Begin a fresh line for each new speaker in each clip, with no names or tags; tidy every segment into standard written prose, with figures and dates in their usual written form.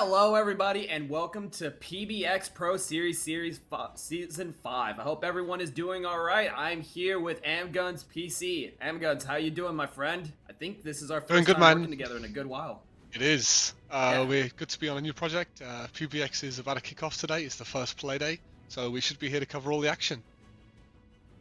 Hello, everybody, and welcome to PBX Pro Series Season 5. I hope everyone is doing all right. I'm here with Amguns PC. Amguns, how you doing, my friend? I think this is our
Doing
first
good,
time
man.
working together in a good while.
It is.
Yeah.
We're good to be on a new project. PBX is about to kick off today. It's the first play day, so we should be here to cover all the action.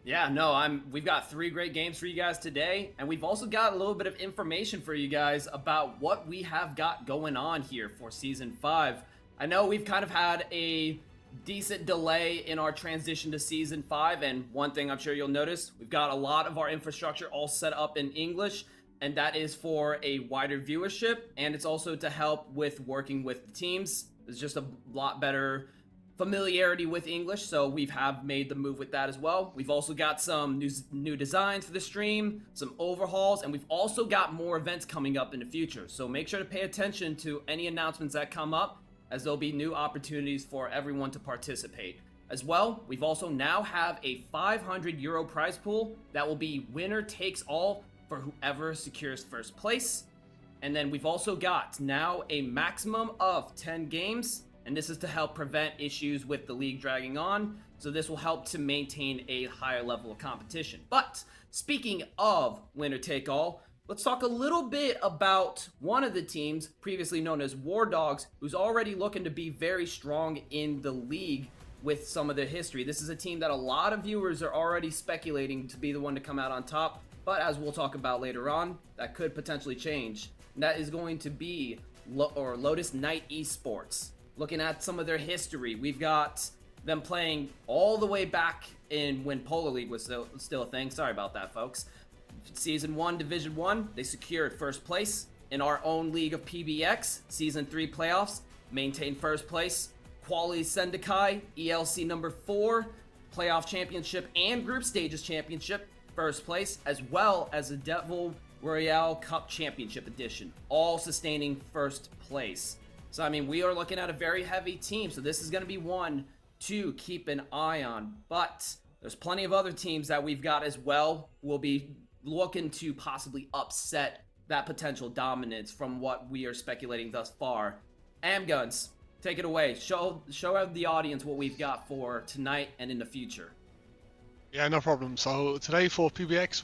Yeah, no, we've got 3 great games for you guys today, and we've also got a little bit of information for you guys about what we have got going on here for Season 5. I know we've kind of had a decent delay in our transition to Season 5, and one thing I'm sure you'll notice, we've got a lot of our infrastructure all set up in English, and that is for a wider viewership, and it's also to help with working with the teams. It's just a lot better familiarity with English, so we've made the move with that as well. We've also got some new designs for the stream, some overhauls, and we've also got more events coming up in the future. So make sure to pay attention to any announcements that come up, as there'll be new opportunities for everyone to participate. As well, we've also now have a €500 prize pool that will be winner takes all for whoever secures first place. And then we've also got now a maximum of 10 games, and this is to help prevent issues with the league dragging on, so this will help to maintain a higher level of competition. But speaking of winner take all, let's talk a little bit about one of the teams previously known as War Dogs, who's already looking to be very strong in the league with some of their history. This is a team that a lot of viewers are already speculating to be the one to come out on top, but as we'll talk about later on, that could potentially change. And that is going to be Lotus Knight Esports. Looking at some of their history, we've got them playing all the way back in when Polar League was still a thing. Sorry about that, folks. Season 1, Division 1, they secured first place. In our own league of PBX, Season 3 playoffs, maintained first place. Quality Sendakai, ELC number 4, playoff championship and group stages championship, first place, as well as the Devil Royale Cup Championship Edition, all sustaining first place. So, I mean, we are looking at a very heavy team, so this is going to be one to keep an eye on. But there's plenty of other teams that we've got as well. We'll be looking to possibly upset that potential dominance from what we are speculating thus far. Amguns, take it away. Show the audience what we've got for tonight and in the future.
Yeah, no problem. So today for PBX,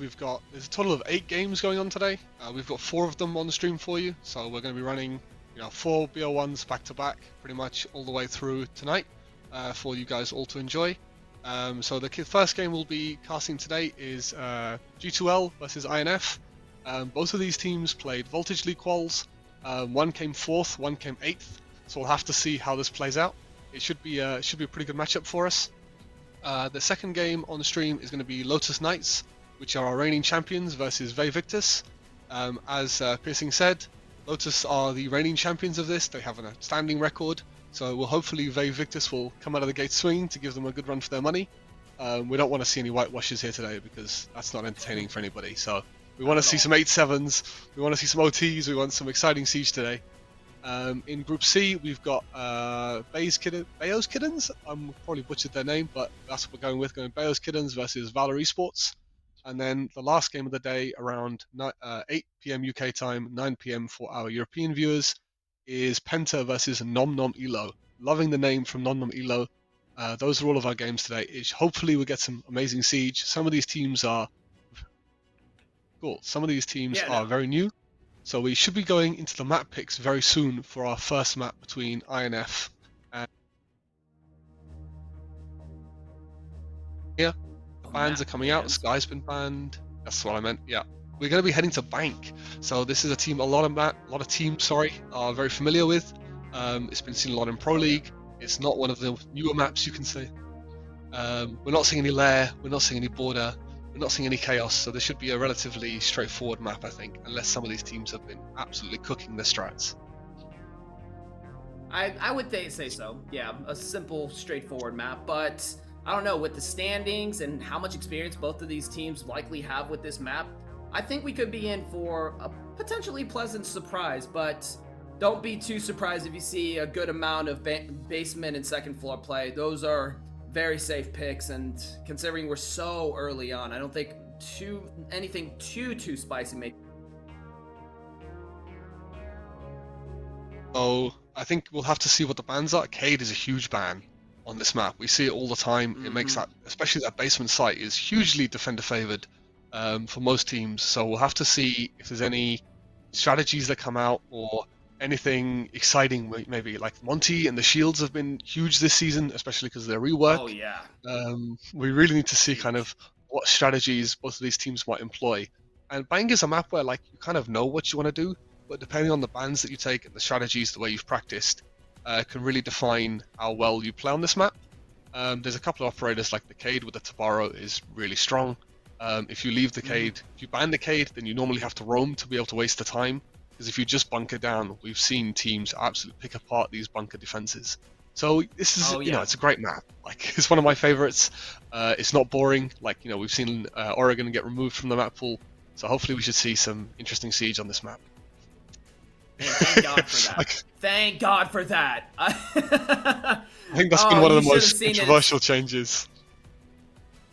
there's a total of 8 games going on today. We've got 4 of them on the stream for you, so we're going to be running 4 BO1s back to back, pretty much all the way through tonight, for you guys all to enjoy. So the first game we'll be casting today is G2L versus INF. Both of these teams played Voltage League quals. One came 4th, one came 8th. So we'll have to see how this plays out. It should be a pretty good matchup for us. The second game on the stream is going to be Lotus Knights, which are our reigning champions, versus Victus. As Piercing said, Lotus are the reigning champions of this. They have an outstanding record, so hopefully Victus will come out of the gate swinging to give them a good run for their money. We don't want to see any whitewashes here today because that's not entertaining for anybody. So we want to see some 8-7s, we want to see some OTs, we want some exciting siege today. In Group C, we've got Bayos Kiddens. I'm probably butchered their name, but that's what we're going with. Bayos Kiddens versus Valor Esports. And then the last game of the day, around 8 p.m. UK time, 9 p.m. for our European viewers, is Penta versus Nom Nom Elo. Loving the name from Nom Nom Elo. Those are all of our games today. Hopefully we get some amazing siege. Some of these teams are cool. Some of these teams are very new. So we should be going into the map picks very soon for our first map between INF and here. The bans are coming out. Sky's been banned. That's what I meant. Yeah, we're going to be heading to Bank. So this is a team a lot of teams are very familiar with. It's been seen a lot in Pro League. It's not one of the newer maps, you can say. We're not seeing any lair. We're not seeing any border. We're not seeing any chaos, so this should be a relatively straightforward map, I think, unless some of these teams have been absolutely cooking their strats.
I would say so. Yeah, a simple, straightforward map, but I don't know, with the standings and how much experience both of these teams likely have with this map, I think we could be in for a potentially pleasant surprise, but don't be too surprised if you see a good amount of basement and second floor play. Those are very safe picks, and considering we're so early on, I don't think anything too spicy may.
So I think we'll have to see what the bans are. Cade is a huge ban on this map. We see it all the time. It makes that, especially that basement site, is hugely defender favored for most teams. So we'll have to see if there's any strategies that come out or anything exciting. Maybe like Monty and the shields have been huge this season, especially because of their rework.
Oh yeah.
We really need to see
Huge.
kind of what strategies both of these teams might employ. And Bang is a map where like you kind of know what you want to do, but depending on the bans that you take and the strategies, the way you've practiced, can really define how well you play on this map. There's a couple of operators like the Cade with the Tabaro is really strong. If you leave the Cade, if you ban the Cade, then you normally have to roam to be able to waste the time. Because if you just bunker down, we've seen teams absolutely pick apart these bunker defenses. So this is, you know, it's a great map. Like, it's one of my favorites. It's not boring. Like, you know, we've seen Oregon get removed from the map pool. So hopefully we should see some interesting siege on this map.
Man, thank God for that. Thank God for that.
I think that's been one of the most controversial changes.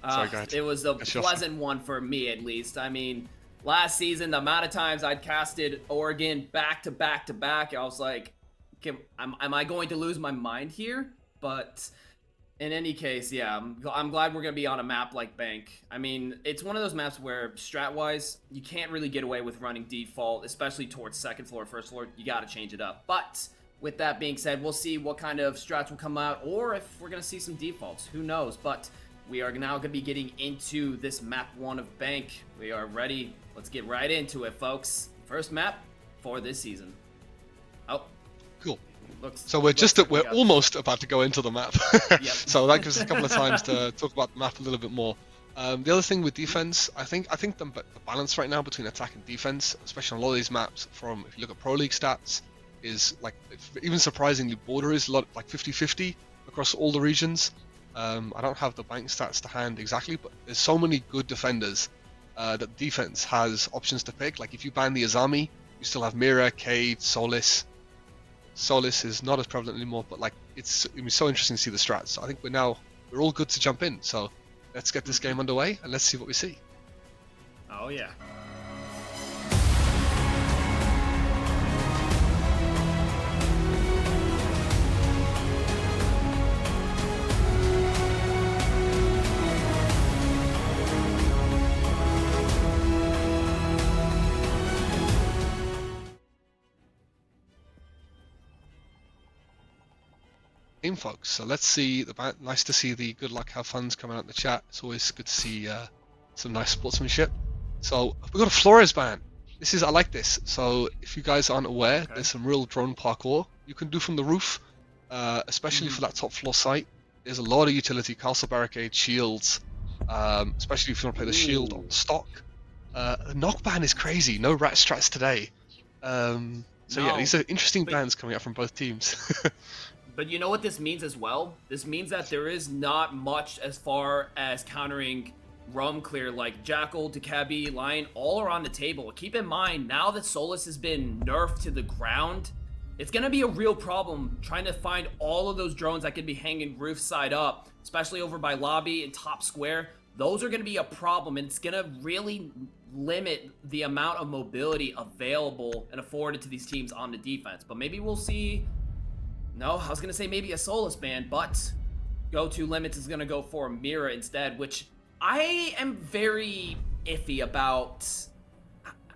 Sorry, guys.
It was a pleasant one for me, at least. I mean, last season, the amount of times I'd casted Oregon back to back to back, I was like, am I going to lose my mind here? But in any case, yeah, I'm glad we're going to be on a map like Bank. I mean, it's one of those maps where, strat-wise, you can't really get away with running default, especially towards second floor, first floor. You got to change it up. But with that being said, we'll see what kind of strats will come out, or if we're going to see some defaults. Who knows? But we are now going to be getting into this map 1 of Bank. We are ready. Let's get right into it, folks. First map for this season. Oh.
Cool. So we're almost about to go into the map. So that gives us a couple of times to talk about the map a little bit more. The other thing with defense, I think the balance right now between attack and defense, especially on a lot of these maps, from if you look at Pro League stats, is like even surprisingly border is a lot like 50-50 across all the regions. I don't have the bank stats to hand exactly, but there's so many good defenders that defense has options to pick. Like if you ban the Azami, you still have Mira, Cade, Solis. Solis is not as prevalent anymore, but like it's so interesting to see the strats. So I think we're all good to jump in. So let's get this game underway and let's see what we see.
Oh yeah.
Folks, so let's see nice to see the good luck have fun's coming out in the chat. It's always good to see some nice sportsmanship. So we've got a Flores ban. I like this. So if you guys aren't aware, there's some real drone parkour you can do from the roof, especially for that top floor site. There's a lot of utility, castle barricade, shields, especially if you want to play the shield on stock. The knock ban is crazy. No rat strats today. Yeah, these are interesting bans coming out from both teams.
But you know what this means as well? This means that there is not much as far as countering roam clear, like Jackal, Decabi, Lion, all are on the table. Keep in mind, now that Solus has been nerfed to the ground, it's going to be a real problem trying to find all of those drones that could be hanging roof side up, especially over by lobby and top square. Those are going to be a problem, and it's going to really limit the amount of mobility available and afforded to these teams on the defense. But maybe we'll see... No, I was going to say maybe a Solus ban, but go-to limits is going to go for Mira instead, which I am very iffy about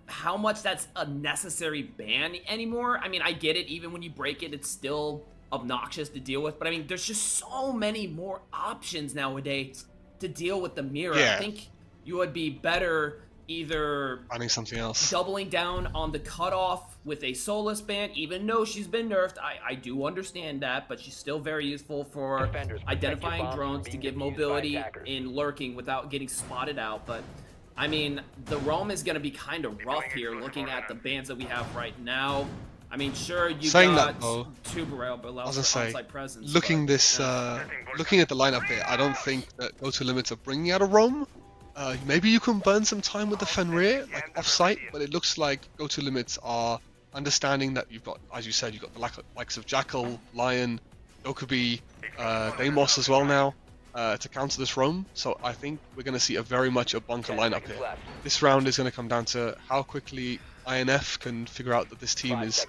how much that's a necessary ban anymore. I mean, I get it. Even when you break it, it's still obnoxious to deal with. But I mean, there's just so many more options nowadays to deal with the Mira.
Yeah.
I think you would be better either
finding something else,
doubling down on the cutoff with a Solus ban, even though she's been nerfed. I do understand that, but she's still very useful for identifying drones to give mobility in lurking without getting spotted out. But I mean, the roam is going to be kind of rough here looking at the bans that we have right now. I mean, sure, you got Tuberel, but allows for onside presence.
Looking at the lineup here, I don't think that go-to limits are bringing out a roam. Maybe you can burn some time with the Fenrir, like off-site, but it looks like go-to limits are understanding that you've got, as you said, you've got the likes of Jackal, Lion, Dokubi, Deimos as well now, to counter this roam. So I think we're going to see very much a bunker lineup here. This round is going to come down to how quickly INF can figure out that this team is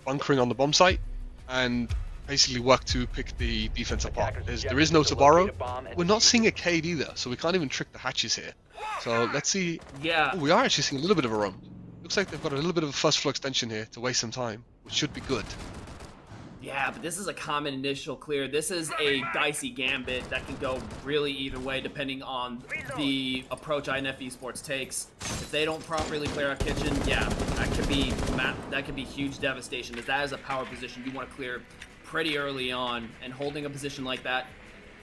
bunkering on the bomb site and basically work to pick the defense apart. There is no Tabaro. We're not seeing a Cade either, so we can't even trick the hatches here. So let's see.
Yeah.
Oh, we are actually seeing a little bit of a roam. Looks like they've got a little bit of a first floor extension here to waste some time, which should be good.
Yeah, but this is a common initial clear. This is a dicey gambit that can go really either way depending on the approach INF Esports takes. If they don't properly clear our kitchen, yeah, that could be huge devastation, as that is a power position you want to clear pretty early on, and holding a position like that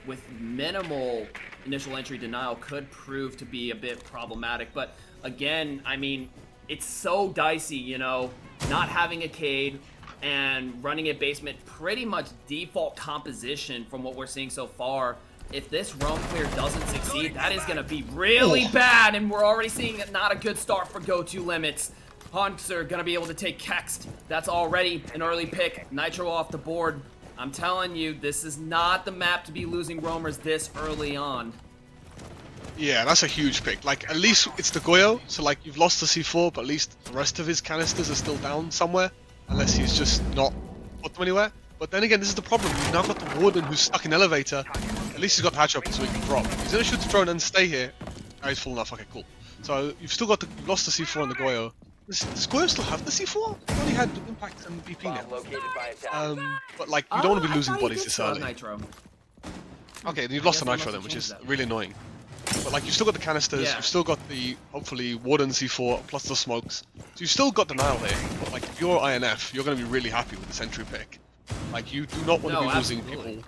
with minimal initial entry denial could prove to be a bit problematic. But again, I mean, it's so dicey, you know, not having a Cade and running a basement, pretty much default composition from what we're seeing so far. If this roam clear doesn't succeed, that is going to be really bad, and we're already seeing not a good start for go-to limits. Hunter going to be able to take Kext. That's already an early pick. Nitro off the board. I'm telling you, this is not the map to be losing roamers this early on.
Yeah, that's a huge pick. Like, at least it's the Goyo, so like you've lost the C4, but at least the rest of his canisters are still down somewhere. Unless he's just not put them anywhere. But then again, this is the problem. You've now got the Warden who's stuck in elevator. At least he's got the hatch open so he can drop. He's gonna shoot the drone and stay here. Oh, he's full enough. Okay, cool. So you've still got you've lost the C4 on the Goyo. Does Goyo still have the C4? He only had impact and BP now. But like, you don't want to be losing bodies this early.
Nitro.
Okay, then you've lost the Nitro then, which is really annoying. But like, you've still got the canisters, you've still got the, hopefully, Warden C4 plus the smokes. So you've still got denial here, but like, if you're INF, you're going to be really happy with this entry pick. Like, you do not want to be losing people,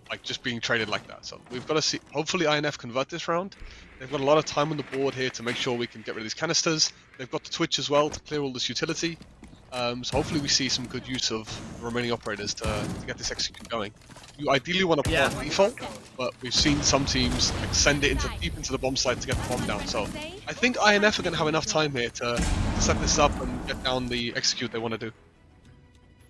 like, just being traded like that. So we've got to see, hopefully INF convert this round. They've got a lot of time on the board here to make sure we can get rid of these canisters. They've got the Twitch as well to clear all this utility. So hopefully we see some good use of the remaining operators to get this execute going. You ideally want to play default, but we've seen some teams like, send it deep into the bomb site to get the bomb down. So I think INF are going to have enough time here to set this up and get down the execute they want to do.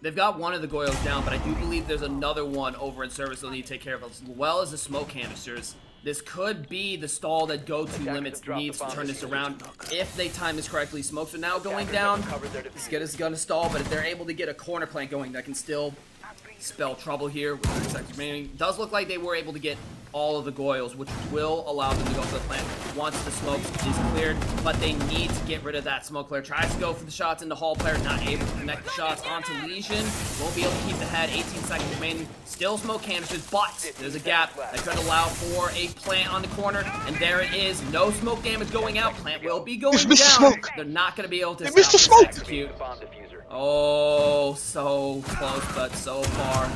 They've got one of the Goyos down, but I do believe there's another one over in service they'll need to take care of, as well as the smoke canisters. This could be the stall that go-to limits needs to turn this around if they time this correctly. Smokes are now going down. Skid is going to stall, but if they're able to get a corner plant going, that can still spell trouble here with 30 seconds remaining. Does look like they were able to get all of the Goyles, which will allow them to go for the plant once the smoke is cleared, but they need to get rid of that smoke player. Tries to go for the shots into Hall player, not able to connect the shots onto Legion. Won't be able to keep the head, 18 seconds remaining. Still smoke canisters, but there's a gap that could allow for a plant on the corner, and there it is. No smoke damage going out. Plant will be going down.
Smoke.
They're not going to be able to
stop this
execute. Oh, so close, but so far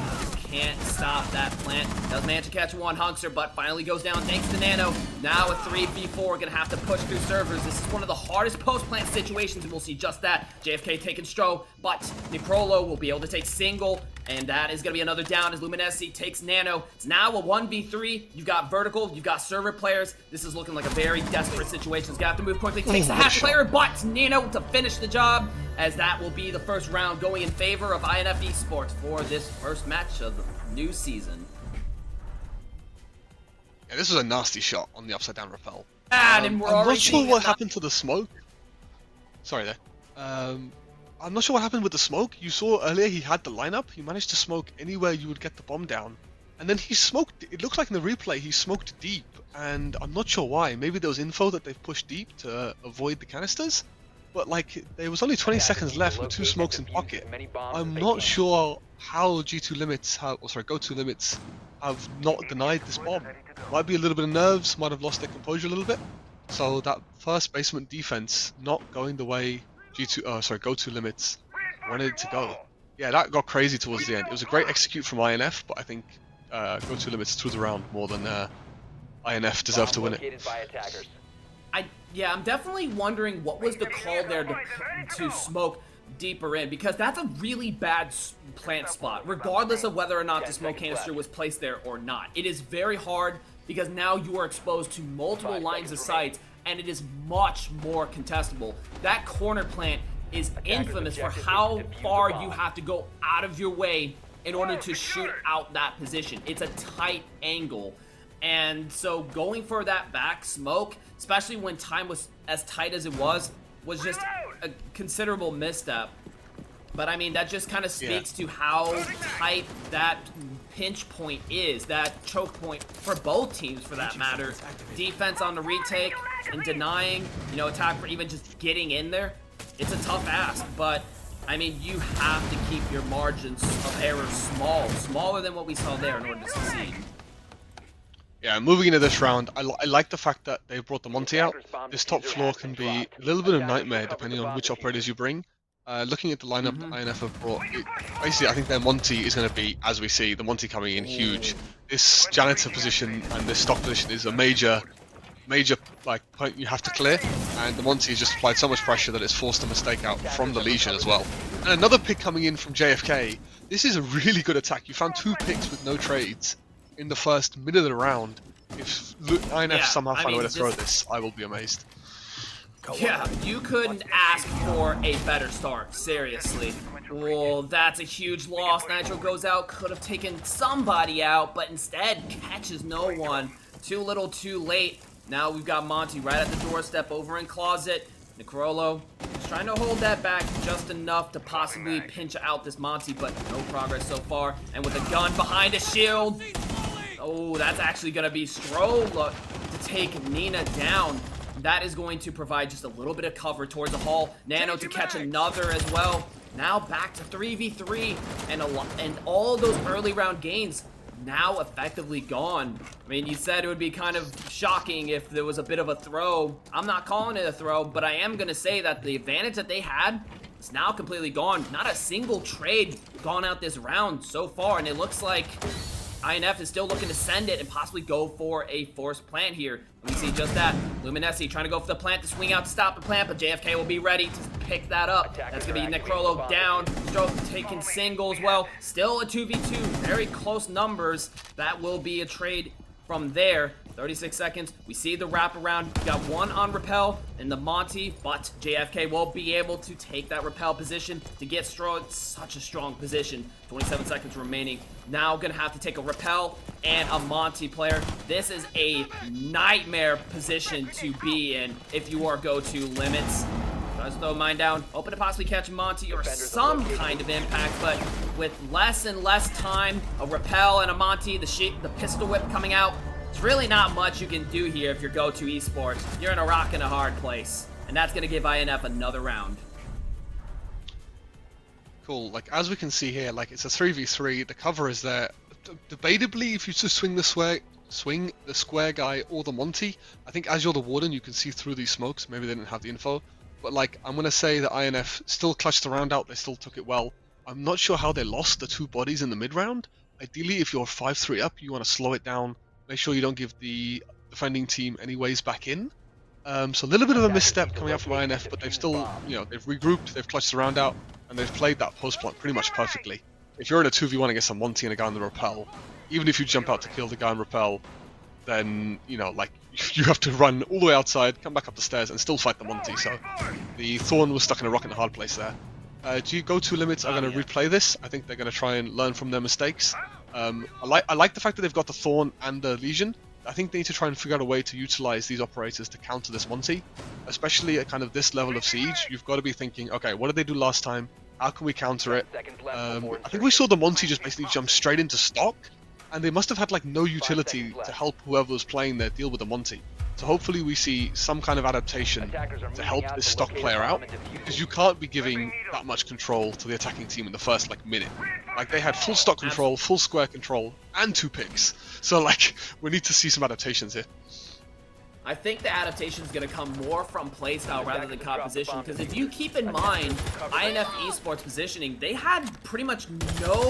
can't stop that plant. Does manage to catch one Hunkster, but finally goes down thanks to Nano. Now a 3v4, gonna have to push through servers. This is one of the hardest post-plant situations, and we'll see just that. JFK taking Stro, but Necrolo will be able to take single, and that is gonna be another down as Luminesci takes Nano. It's now a 1v3. You've got vertical, you've got server players. This is looking like a very desperate situation. He's gonna have to move quickly. Takes the hatch player, but Nano to finish the job, as that will be the first round going in favor of INF Esports for this first match of the new season.
Yeah, this was a nasty shot on the upside down rappel.
And we're
I'm not sure what happened to the smoke. Sorry there. I'm not sure what happened with the smoke. You saw earlier he had the lineup. He managed to smoke anywhere you would get the bomb down. And then he smoked, it looks like in the replay, he smoked deep. And I'm not sure why. Maybe there was info that they've pushed deep to avoid the canisters. But like, there was only 20 seconds left with 2 smokes in pocket. I'm not sure how G2 limits have, or sorry, go-to limits have not denied this bomb. Might be a little bit of nerves, might have lost their composure a little bit. So that first basement defense not going the way go-to limits wanted it to go. Yeah, that got crazy towards the end. It was a great execute from INF, but I think go-to limits threw the round more than INF deserved to win it.
Yeah, I'm definitely wondering what was the call there to smoke deeper in, because that's a really bad plant spot, regardless of whether or not the smoke canister was placed there or not. It is very hard because now you are exposed to multiple lines of sight, and it is much more contestable. That corner plant is infamous for how far you have to go out of your way in order to shoot out that position. It's a tight angle. And so going for that back smoke, especially when time was as tight as it was, was just a considerable misstep. But I mean, that just kind of speaks to how tight that pinch point is, that choke point for both teams for that matter. Defense on the retake and denying, you know, attack for even just getting in there. It's a tough ask, but I mean, you have to keep your margins of error small, smaller than what we saw there in order to succeed.
Yeah, moving into this round, I like the fact that they brought the Monty out. This top floor can be a little bit of a nightmare depending on which operators you bring. Looking at the lineup that INF have brought, basically I think their Monty is going to be, as we see, the Monty coming in huge. This janitor position and this stock position is a major like point you have to clear, and the Monty has just applied so much pressure that it's forced a mistake out from the Legion as well. And another pick coming in from JFK. This is a really good attack. You found 2 picks with no trades in the first minute of the round. If INF somehow find a way to throw this, I will be amazed.
Yeah, you couldn't ask for a better start, seriously. Well, that's a huge loss. Nitro goes out, could have taken somebody out, but instead catches no one. Too little, too late. Now we've got Monty right at the doorstep over in closet. Necrolo is trying to hold that back just enough to possibly pinch out this Monty, but no progress so far. And with a gun behind a shield, oh, that's actually going to be Stroll to take Nina down. That is going to provide just a little bit of cover towards the hall. Nano to catch another as well. Now back to 3v3, and all those early round gains now effectively gone. I mean, you said it would be kind of shocking if there was a bit of a throw. I'm not calling it a throw, but I am going to say that the advantage that they had is now completely gone. Not a single trade gone out this round so far, and it looks like INF is still looking to send it and possibly go for a forced plant here. And we see just that. Luminesci trying to go for the plant to swing out to stop the plant, but JFK will be ready to pick that up. That's going to be Necrolo down. Stroke taking singles. Well, still a 2v2. Very close numbers. That will be a trade from there. 36 seconds. We see the wraparound. We got one on Repel and the Monty, but JFK will be able to take that Repel position to get Stroh in such a strong position. 27 seconds remaining. Now gonna have to take a Repel and a Monty player. This is a nightmare position to be in if you are go-to limits. Tries to throw mine down, hoping to possibly catch a Monty or some kind of impact, but with less and less time, a Repel and a Monty, the pistol whip coming out, it's really not much you can do here if you're go-to esports. You're in a rock and a hard place, and that's going to give INF another round.
Cool. Like, as we can see here, like, it's a 3v3. The cover is there. Debatably, if you just swing the square guy or the Monty, I think as you're the Warden, you can see through these smokes. Maybe they didn't have the info. But, like, I'm going to say that INF still clutched the round out. They still took it well. I'm not sure how they lost the 2 bodies in the mid-round. Ideally, if you're 5-3 up, you want to slow it down. Make sure you don't give the defending team any ways back in. So a little bit of a misstep coming out from INF, but they've still, you know, they've regrouped, they've clutched the round out, and they've played that post plant pretty much perfectly. If you're in a 2v1 against a Monty and a guy on the Repel, even if you jump out to kill the guy on Repel, then, you know, like, you have to run all the way outside, come back up the stairs, and still fight the Monty. So the Thorn was stuck in a rock and a hard place there. Go-to limits are going to replay this. I think they're going to try and learn from their mistakes. I like the fact that they've got the Thorn and the Legion. I think they need to try and figure out a way to utilize these operators to counter this Monty. Especially at kind of this level of siege, you've got to be thinking, okay, what did they do last time? How can we counter it? I think we saw the Monty just basically jump straight into stock, and they must have had like no utility to help whoever was playing there deal with the Monty. So hopefully we see some kind of adaptation to help this stock player out, because you can't be giving that much control to the attacking team in the first like minute. Like, they had full stock control, full square control, and 2 picks. So like, we need to see some adaptations here.
I think the adaptation is going to come more from playstyle rather than composition, because if you keep in mind INF Esports positioning, they had pretty much no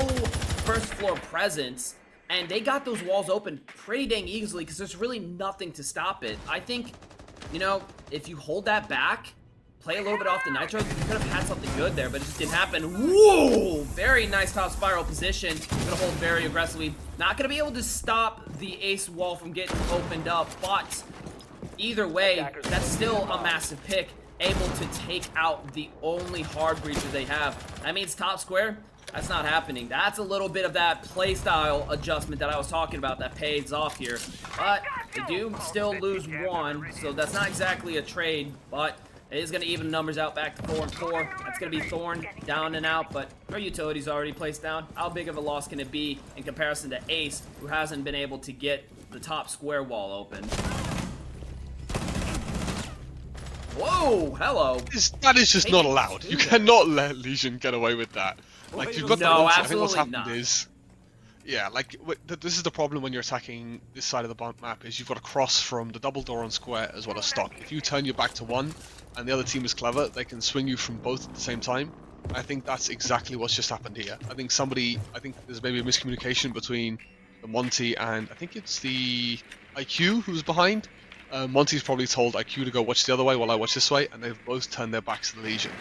first floor presence, and they got those walls open pretty dang easily because there's really nothing to stop it. I think, you know, if you hold that back, play a little bit off the Nitro, you could have had something good there, but it just didn't happen. Whoa! Very nice top spiral position. Gonna hold very aggressively. Not gonna be able to stop the ace wall from getting opened up, but either way, that's still a massive pick. Able to take out the only hard breacher they have. That means top square. That's not happening. That's a little bit of that playstyle adjustment that I was talking about that pays off here. But they do still lose 1, so that's not exactly a trade, but It is going to even numbers out back to 4 and 4. That's going to be Thorn down and out, but our utility's already placed down. How big of a loss can it be in comparison to Ace, who hasn't been able to get the top square wall open? Whoa, hello.
That is just not allowed. You cannot let Legion get away with that. Like, you've got
no,
I think what's happened
not.
is, yeah, like this is the problem when you're attacking this side of the map is you've got to cross from the double door on square as well as stock. If you turn your back to one and the other team is clever, they can swing you from both at the same time. I think that's exactly what's just happened here. I think there's maybe a miscommunication between the Monty and I think it's the IQ who's behind. Monty's probably told IQ to go watch the other way while I watch this way, and they've both turned their backs to the Legion.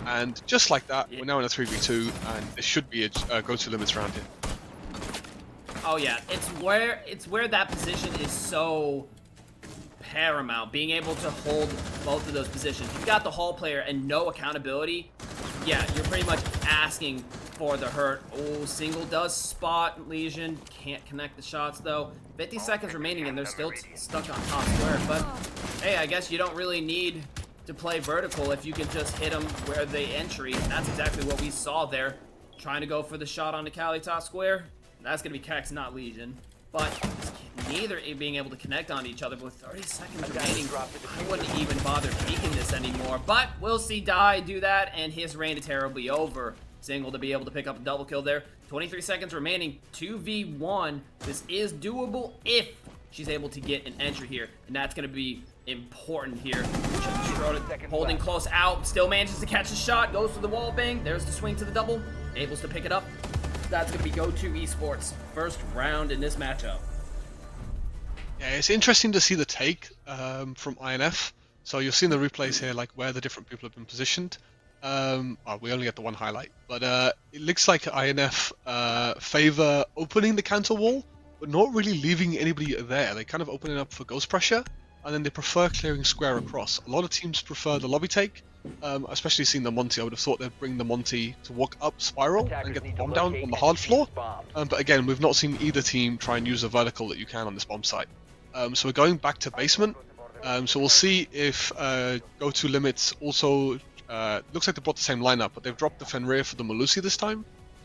And just like that, we're now in a 3v2, and there should be a go-to limits round here.
Oh yeah, it's where that position is so paramount, being able to hold both of those positions. You've got the Hall player and no accountability. Yeah, you're pretty much asking for the hurt. Oh, single does spot Legion. Can't connect the shots though. 50 seconds remaining and they're still stuck on top square. But hey, I guess you don't really need to play vertical if you can just hit them where they entry. And that's exactly what we saw there. Trying to go for the shot on the Cali top square. That's going to be Kex, not Legion. But neither being able to connect on each other. But with 30 seconds remaining, I wouldn't even bother peeking this anymore. But we'll see Die do that, and his reign of terror will be over. Single to be able to pick up a double kill there. 23 seconds remaining, 2v1. This is doable if she's able to get an entry here, and that's going to be important here. Holding close out, still manages to catch a shot, goes for the wall bang. There's the swing to the double, able to pick it up. That's going to be GoTo Esports first round in this matchup.
Yeah, it's interesting to see the take from INF. So you'll see in the replays here like where the different people have been positioned. Well, we only get the one highlight, but it looks like INF favor opening the counter wall, but not really leaving anybody there. They kind of open it up for ghost pressure, and then they prefer clearing square across. A lot of teams prefer the lobby take, especially seeing the Monty. I would have thought they'd bring the Monty to walk up spiral and get the bomb down on the hard floor. But again, we've not seen either team try and use a vertical that you can on this bomb site. So we're going back to basement. So we'll see if GoTo Limits also looks like they brought the same lineup, but they've dropped the Fenrir for the Melusi this time.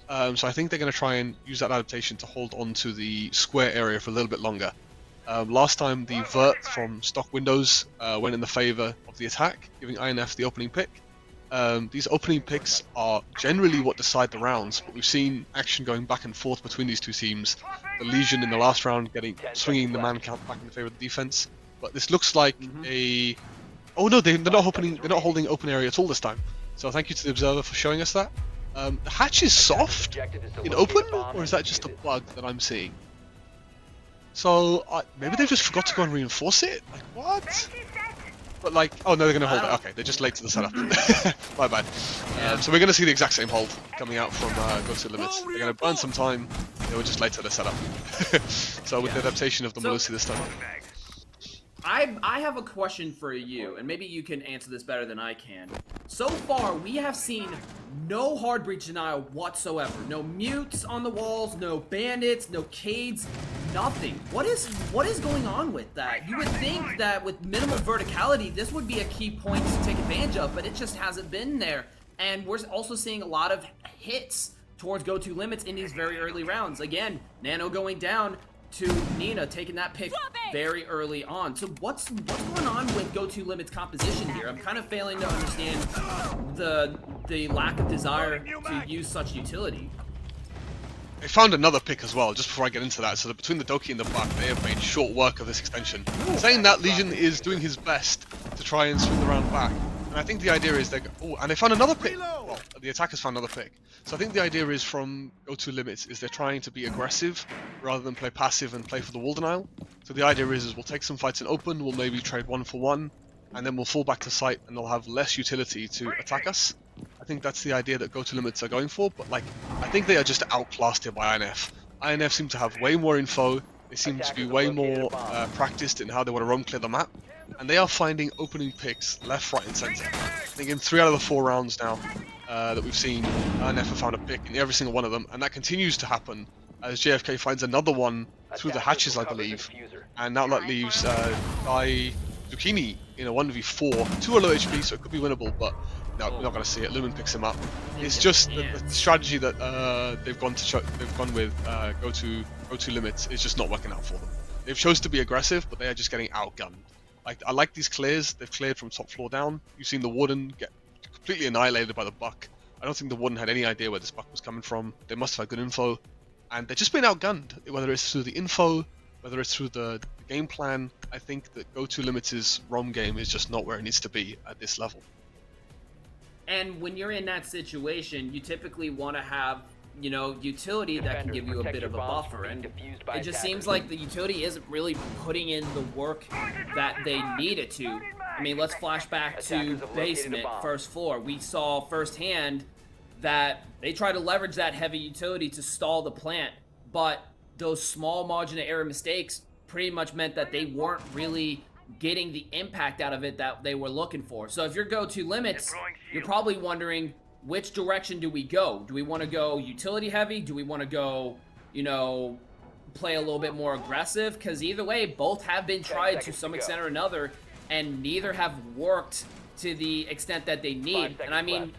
So I think they're going to try and use that adaptation to hold on to the square area for a little bit longer. Last time the vert from stock windows went in the favor of the attack, giving INF the opening pick. These opening picks are generally what decide the rounds, but we've seen action going back and forth between these two teams. The Legion in the last round swinging the man count back in favor of the defense, but this looks like a... Oh no, they're not holding open area at all this time. So thank you to the observer for showing us that. The hatch is soft in open, or is that just a bug that I'm seeing? So maybe they just forgot to go and reinforce it. Like what? But like, oh no, they're gonna hold it. Okay, they're just late to the setup. My bad. So we're gonna see the exact same hold coming out from GoTo Limits. They're gonna burn some time. They were just late to the setup. So with the adaptation of the Melusi this time.
I have a question for you, and maybe you can answer this better than I can. So far, we have seen no hard breach denial whatsoever. No mutes on the walls, no bandits, no cades, nothing. What is going on with that? You would think that with minimal verticality, this would be a key point to take advantage of, but it just hasn't been there. And we're also seeing a lot of hits towards GoTo Limits in these very early rounds. Again, Nano going down to Nina, taking that pick very early on. So what's going on with GoTo Limits composition here? I'm kind of failing to understand the lack of desire to use such utility.
They found another pick as well, just before I get into that, so that between the Doki and the Buck, they have made short work of this extension. Saying that, Legion is doing his best to try and swing the round back. And I think the idea is and they found another pick! Well, the attackers found another pick. So I think the idea is from GoTo Limits is they're trying to be aggressive rather than play passive and play for the wall denial. So the idea is we'll take some fights in open, we'll maybe trade 1-for-1, and then we'll fall back to site and they'll have less utility to attack us. I think that's the idea that GoTo Limits are going for, but like, I think they are just outclassed here by INF. INF seem to have way more info, they seem to be way more practiced in how they want to roam clear the map, and they are finding opening picks left, right and centre. I think in 3 out of the 4 rounds now that we've seen, INF have found a pick in every single one of them, and that continues to happen as JFK finds another one through the hatches, I believe, and now that leaves Zucchini in a 1v4, 2 are low HP, so it could be winnable, but no, we're not going to see it. Lumen picks him up. It's just the strategy that they've gone with go to limits is just not working out for them. They've chose to be aggressive, but they are just getting outgunned. Like, I like these clears. They've cleared from top floor down. You've seen the Warden get completely annihilated by the Buck. I don't think the Warden had any idea where this Buck was coming from. They must have had good info, and they're just being outgunned. Whether it's through the info, whether it's through the game plan, I think that Go To Limits' roam game is just not where it needs to be at this level.
And when you're in that situation, you typically want to have, you know, utility that can give you a bit of a buffer, and it just seems like the utility isn't really putting in the work that they need it to. I mean, let's flash back to basement, first floor. We saw firsthand that they try to leverage that heavy utility to stall the plant, but those small margin of error mistakes pretty much meant that they weren't really getting the impact out of it that they were looking for. So if you're Go To Limits, you're probably wondering, which direction do we go? Do we want to go utility heavy? Do we want to go, you know, play a little bit more aggressive? Because either way, both have been tried to some extent or another, and neither have worked to the extent that they need. And I mean,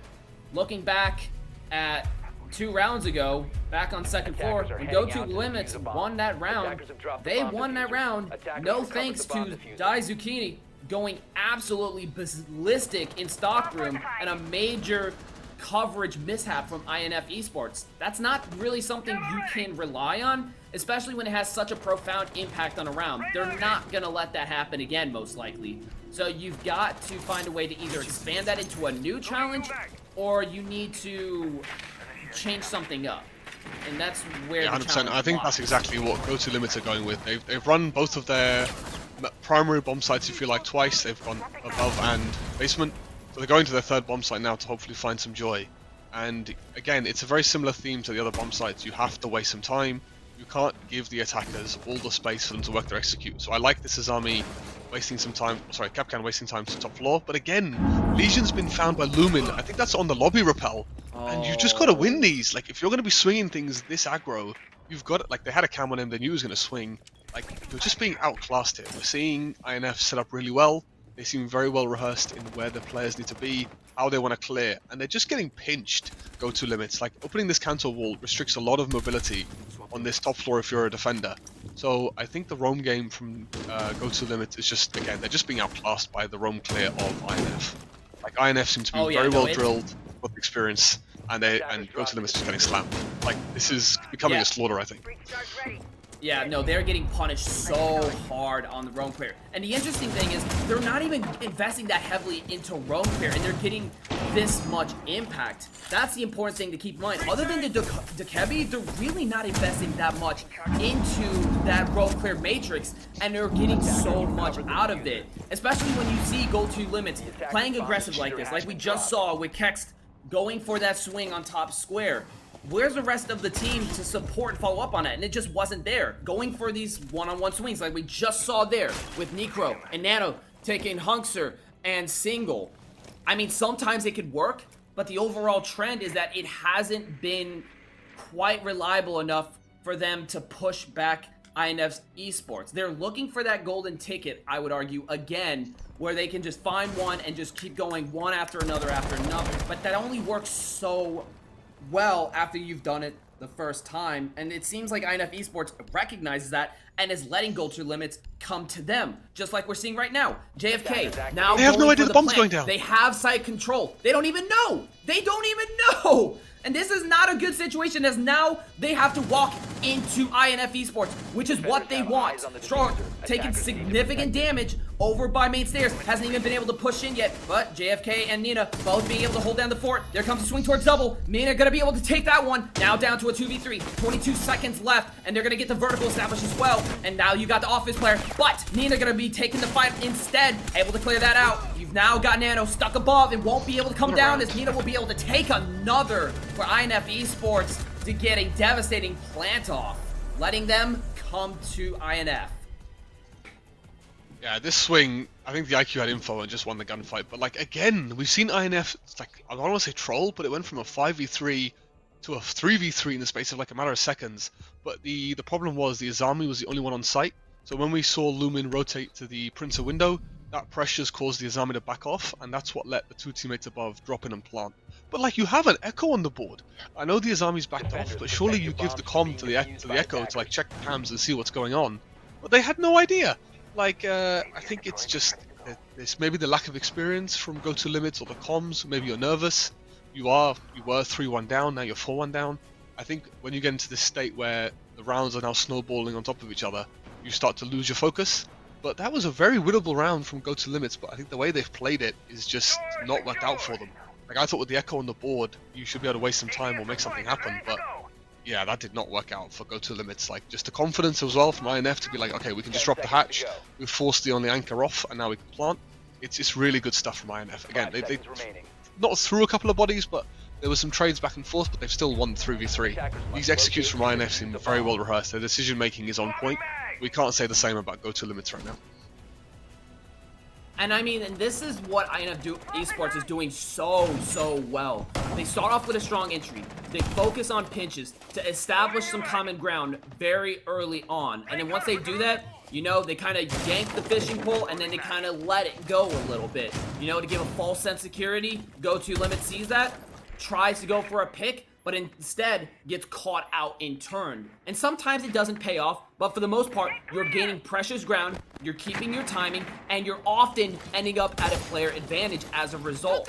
looking back at 2 rounds ago, back on second floor, when Go To Limits won that round, they won that round no thanks to Die Zucchini going absolutely ballistic in stockroom and a major coverage mishap from INF Esports. That's not really something you can rely on, especially when it has such a profound impact on a round. They're not gonna let that happen again, most likely. So you've got to find a way to either expand that into a new challenge, or you need to change something up, and that's where the
100%. I think that's exactly what Go To Limits are going with. They've run both of their primary bomb sites, if you like, twice. They've gone above and basement, so they're going to their third bomb site now to hopefully find some joy. And again, it's a very similar theme to the other bomb sites. You have to waste some time. You can't give the attackers all the space for them to work their execute. So I like this as Army wasting some time, sorry, Kapkan wasting time to top floor. But again, Legion's been found by Lumen. I think that's on the lobby rappel. And you just got to win these. Like, if you're going to be swinging things this aggro, you've got it. Like, they had a cam on him, they knew he was going to swing. Like, you're just being outclassed here. We're seeing INF set up really well. They seem very well rehearsed in where the players need to be, how they want to clear, and they're just getting pinched. Go To Limits. Like, opening this cancel wall restricts a lot of mobility on this top floor if you're a defender. So I think the roam game from Go To Limits is just, again, they're just being outclassed by the roam clear of INF. Like, INF seems to be very well drilled, with experience, and Go To Limits just getting slammed. Like, this is becoming a slaughter, I think.
Yeah, no, they're getting punished so hard on the roam clear. And the interesting thing is, they're not even investing that heavily into roam clear, and they're getting this much impact. That's the important thing to keep in mind. Other than the Dekebi, they're really not investing that much into that roam clear matrix, and they're getting so much out of it. Especially when you see Go To Limits playing aggressive like this, like we just saw with Kext going for that swing on top square. Where's the rest of the team to support and follow up on it? And it just wasn't there. Going for these one-on-one swings like we just saw there with Necro and Nano taking Hunkster and Single. I mean, sometimes it could work, but the overall trend is that it hasn't been quite reliable enough for them to push back INF's esports. They're looking for that golden ticket, I would argue, again, where they can just find one and just keep going one after another after another. But that only works so well after you've done it the first time, and it seems like INF Esports recognizes that and is letting Go To Limits come to them, just like we're seeing right now. JFK now
they have no idea the bomb's going down.
They have site control. They don't even know. They don't even know. And this is not a good situation, as now they have to walk into INF Esports, which is what they want. Strong taking significant damage over by main stairs. Hasn't even been able to push in yet, but JFK and Nina both being able to hold down the fort. There comes a swing towards double. Nina gonna be able to take that one. Now down to a 2v3. 22 seconds left, and they're gonna get the vertical established as well. And now you got the office player, but Nina gonna be taking the fight instead, able to clear that out. You've now got Nano stuck above and won't be able to come down, as Nina will be able to take another for INF Esports to get a devastating plant off, letting them come to INF.
Yeah, this swing, I think the IQ had info and just won the gunfight. But like, again, we've seen INF, it's like, I don't want to say troll, but it went from a 5v3 to a 3v3 in the space of like a matter of seconds. But the problem was the Azami was the only one on site. So when we saw Lumen rotate to the Princer window, that pressure's caused the Azami to back off, and that's what let the two teammates above drop in and plant. But like, you have an Echo on the board. I know the Azami's backed off, but surely you give the comm to the Echo to like check the cams and see what's going on. But they had no idea. Like, I think it's just it's maybe the lack of experience from Go To Limits or the comms. Maybe you're nervous. You were 3-1 down, now you're 4-1 down. I think when you get into this state where the rounds are now snowballing on top of each other, you start to lose your focus. But that was a very winnable round from Go To Limits, but I think the way they've played it is just not worked out for them. Like, I thought with the Echo on the board, you should be able to waste some time or make something happen, but yeah, that did not work out for Go To Limits. Like, just the confidence as well from INF to be like, okay, we can just drop the hatch, we've forced the only anchor off, and now we can plant. It's really good stuff from INF. Again, they not threw a couple of bodies, but there were some trades back and forth, but they've still won 3v3. These executes from INF seem very well rehearsed. Their decision making is on point. We can't say the same about Go To Limits right now.
And I mean, and this is what INF Esports is doing so well. They start off with a strong entry. They focus on pinches to establish some common ground very early on. And then once they do that, you know, they kind of yank the fishing pole and then they kind of let it go a little bit. You know, to give a false sense of security. Go To Limit sees that, tries to go for a pick, but instead gets caught out in turn. And sometimes it doesn't pay off, but for the most part, you're gaining precious ground, you're keeping your timing, and you're often ending up at a player advantage as a result.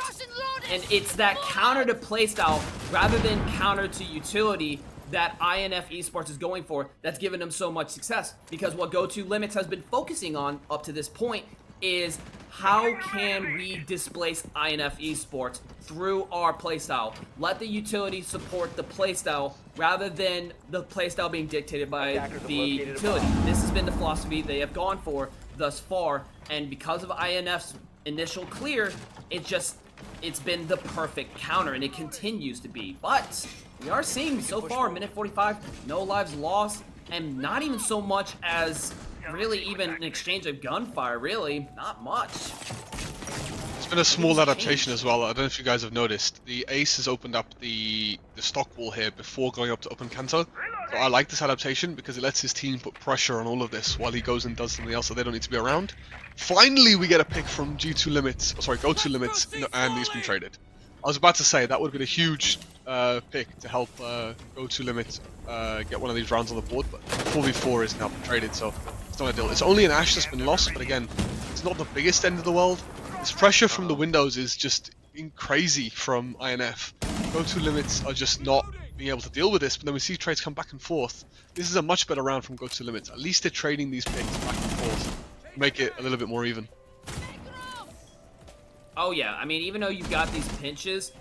And it's that counter to playstyle rather than counter to utility that INF Esports is going for that's given them so much success. Because what Go To Limits has been focusing on up to this point is how can we displace INF Esports through our playstyle. Let the utility support the playstyle rather than the playstyle being dictated by the utility. This has been the philosophy they have gone for thus far, and because of INF's initial clear, it's been the perfect counter, and it continues to be. But we are seeing so far, minute 45, no lives lost, and not even so much as really even an exchange of gunfire, really. Not much.
It's been a small adaptation as well. I don't know if you guys have noticed. The Ace has opened up the stock wall here before going up to open Kanto. So I like this adaptation because it lets his team put pressure on all of this while he goes and does something else so they don't need to be around. Finally, we get a pick from Go To Limits, and he's been traded. I was about to say that would have been a huge pick to help Go To Limits get one of these rounds on the board, but 4v4 is now traded, so it's not ideal. It's only an Ashe that's been lost, but again, it's not the biggest end of the world. This pressure from the windows is just crazy from INF. Go To Limits are just not being able to deal with this, but then we see trades come back and forth. This is a much better round from Go To Limits. At least they're trading these picks back and forth to make it a little bit more even.
Oh yeah, I mean, even though you've got these pinches,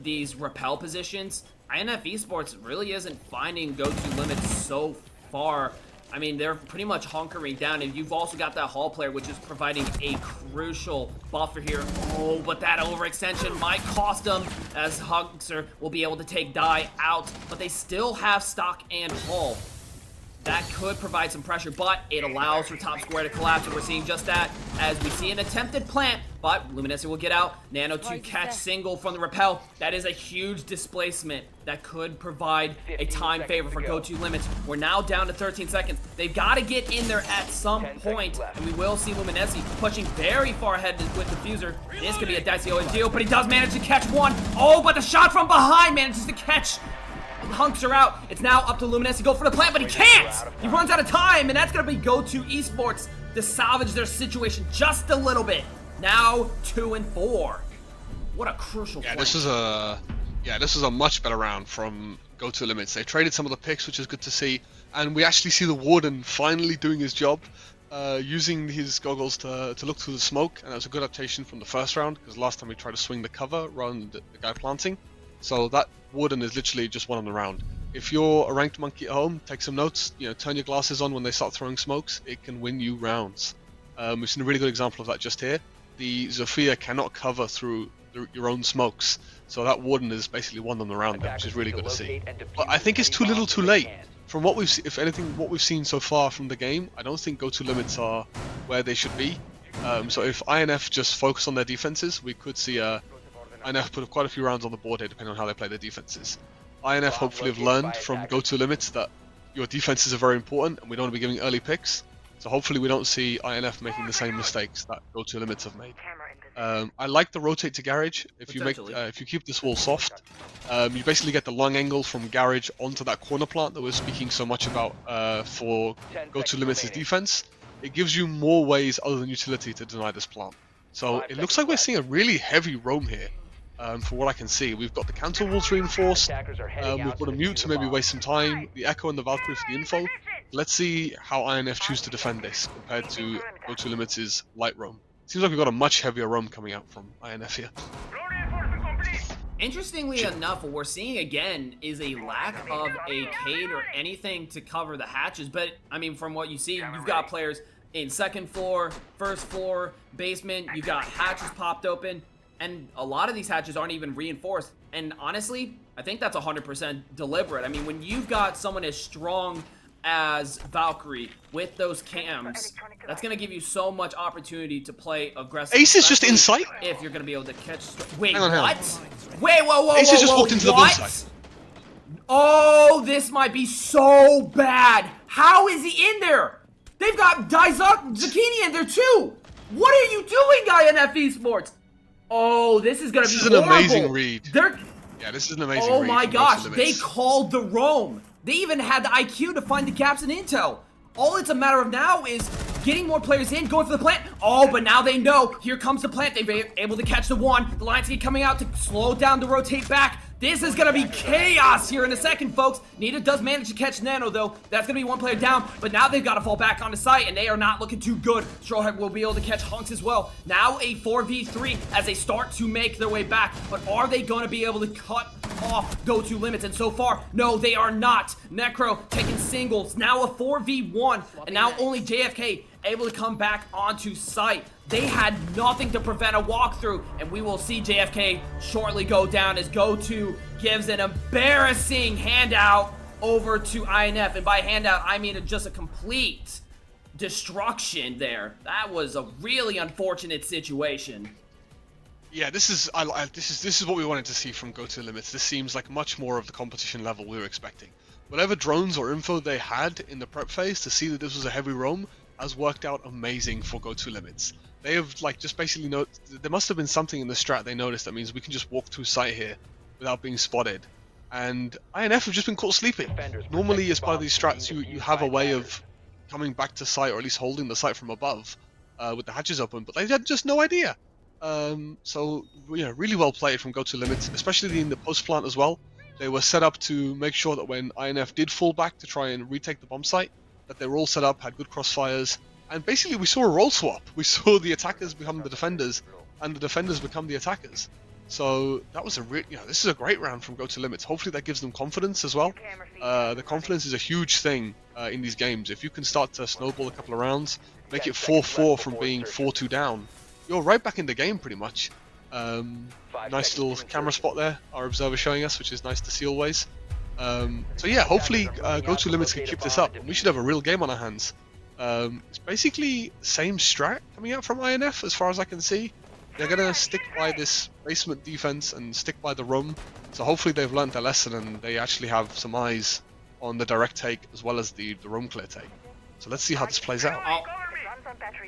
these rappel positions, INF Esports really isn't finding Go To Limits so far. I mean, they're pretty much hunkering down, and you've also got that Hall player, which is providing a crucial buffer here. Oh, but that overextension might cost them, as Hunkster will be able to take Die out, but they still have Stock and Hall. That could provide some pressure, but it allows for top square to collapse, and we're seeing just that as we see an attempted plant, but Luminescent will get out. Nano to catch single from the rappel. That is a huge displacement that could provide a time favor for Go To Limits. We're now down to 13 seconds. They've got to get in there at some point, and we will see Luminescent pushing very far ahead with the Diffuser. This could be a dicey deal, but he does manage to catch one. Oh, but the shot from behind manages to catch Hunks are out. It's now up to Luminescent to go for the plant, but he can't! He runs out of time, and that's going to be Go To Esports to salvage their situation just a little bit. Now 2-4. What a crucial point.
This was a much better round from Go To Limits. They traded some of the picks, which is good to see, and we actually see the Warden finally doing his job, using his goggles to look through the smoke, and that was a good adaptation from the first round, because last time we tried to swing the cover rather than the guy planting. So that Warden is literally just one on the round. If you're a ranked monkey at home, take some notes, turn your glasses on when they start throwing smokes. It can win you rounds. We've seen a really good example of that just here. The Zofia cannot cover through your own smokes, so that Warden is basically one on the round, which is really good to see. But I think it's too little too late. From what we've seen, if anything, what we've seen so far from the game, I don't think Go To Limits are where they should be. So if INF just focus on their defenses, we could see INF put quite a few rounds on the board here, depending on how they play their defenses. INF hopefully have learned from Go To Limits that your defenses are very important, and we don't want to be giving early picks. So hopefully we don't see INF making the same mistakes that Go To Limits have made. I like the rotate to garage. If you keep this wall soft, you basically get the long angle from garage onto that corner plant that we're speaking so much about for Go To Limits' defense. It gives you more ways other than utility to deny this plant. So it looks like we're seeing a really heavy roam here. For what I can see, we've got the counter walls reinforced. We've got a mute to maybe waste some time. The Echo and the Valkyrie for the info. Let's see how INF choose to defend this compared to Go To Limits' light roam. Seems like we've got a much heavier roam coming out from INF here.
Interestingly enough, what we're seeing again is a lack of a Cade or anything to cover the hatches. But I mean, from what you see, you've got players in second floor, first floor, basement. You've got hatches popped open, and a lot of these hatches aren't even reinforced. And honestly, I think that's 100% deliberate. I mean, when you've got someone as strong as Valkyrie with those cams, that's going to give you so much opportunity to play aggressive.
Ace is just in sight?
If you're going to be able to catch... Wait,
hang on,
what? Wait, whoa,
Ace has just walked into the bomb site.
Oh, this might be so bad. How is he in there? They've got Zucchini in there too. What are you doing, INF Esports? Oh, this is going to be horrible.
This is an amazing read. Yeah, this is an amazing read.
Oh my gosh, they called the roam. They even had the IQ to find the gaps in intel. All it's a matter of now is getting more players in, going for the plant. Oh, but now they know. Here comes the plant. They've been able to catch the one. The Lions coming out to slow down the rotate back. This is going to be chaos here in a second, folks. Nita does manage to catch Nano, though. That's going to be one player down, but now they've got to fall back onto site, and they are not looking too good. Strawhead will be able to catch Hunks as well. Now a 4v3 as they start to make their way back, but are they going to be able to cut off Go To Limits? And so far, no, they are not. Necro taking singles. Now a 4v1, and now only JFK able to come back onto site. They had nothing to prevent a walkthrough, and we will see JFK shortly go down as Go To gives an embarrassing handout over to INF. And by handout, I mean just a complete destruction there. That was a really unfortunate situation.
Yeah, this is what we wanted to see from Go To Limits. This seems like much more of the competition level we were expecting. Whatever drones or info they had in the prep phase to see that this was a heavy roam has worked out amazing for Go To Limits. They have just basically there must have been something in the strat they noticed that means we can just walk through site here without being spotted. And INF have just been caught sleeping. Normally as part of these strats you have a way of coming back to site or at least holding the site from above with the hatches open, but they had just no idea. So really well played from Go To Limits, especially in the post plant as well. They were set up to make sure that when INF did fall back to try and retake the bomb site, that they were all set up, had good crossfires, and basically we saw a role swap. We saw the attackers become the defenders, and the defenders become the attackers. So that was this is a great round from Go To Limits. Hopefully that gives them confidence as well. The confidence is a huge thing in these games. If you can start to snowball a couple of rounds, make it 4-4 from being 4-2 down, you're right back in the game pretty much. Nice little camera spot there, our observer showing us, which is nice to see always. So yeah, hopefully Go To Limits can keep this up, and we should have a real game on our hands. It's basically the same strat coming out from INF as far as I can see. They're going to stick by this basement defense and stick by the roam, so hopefully they've learned their lesson and they actually have some eyes on the direct take as well as the roam clear take. So let's see how this plays out.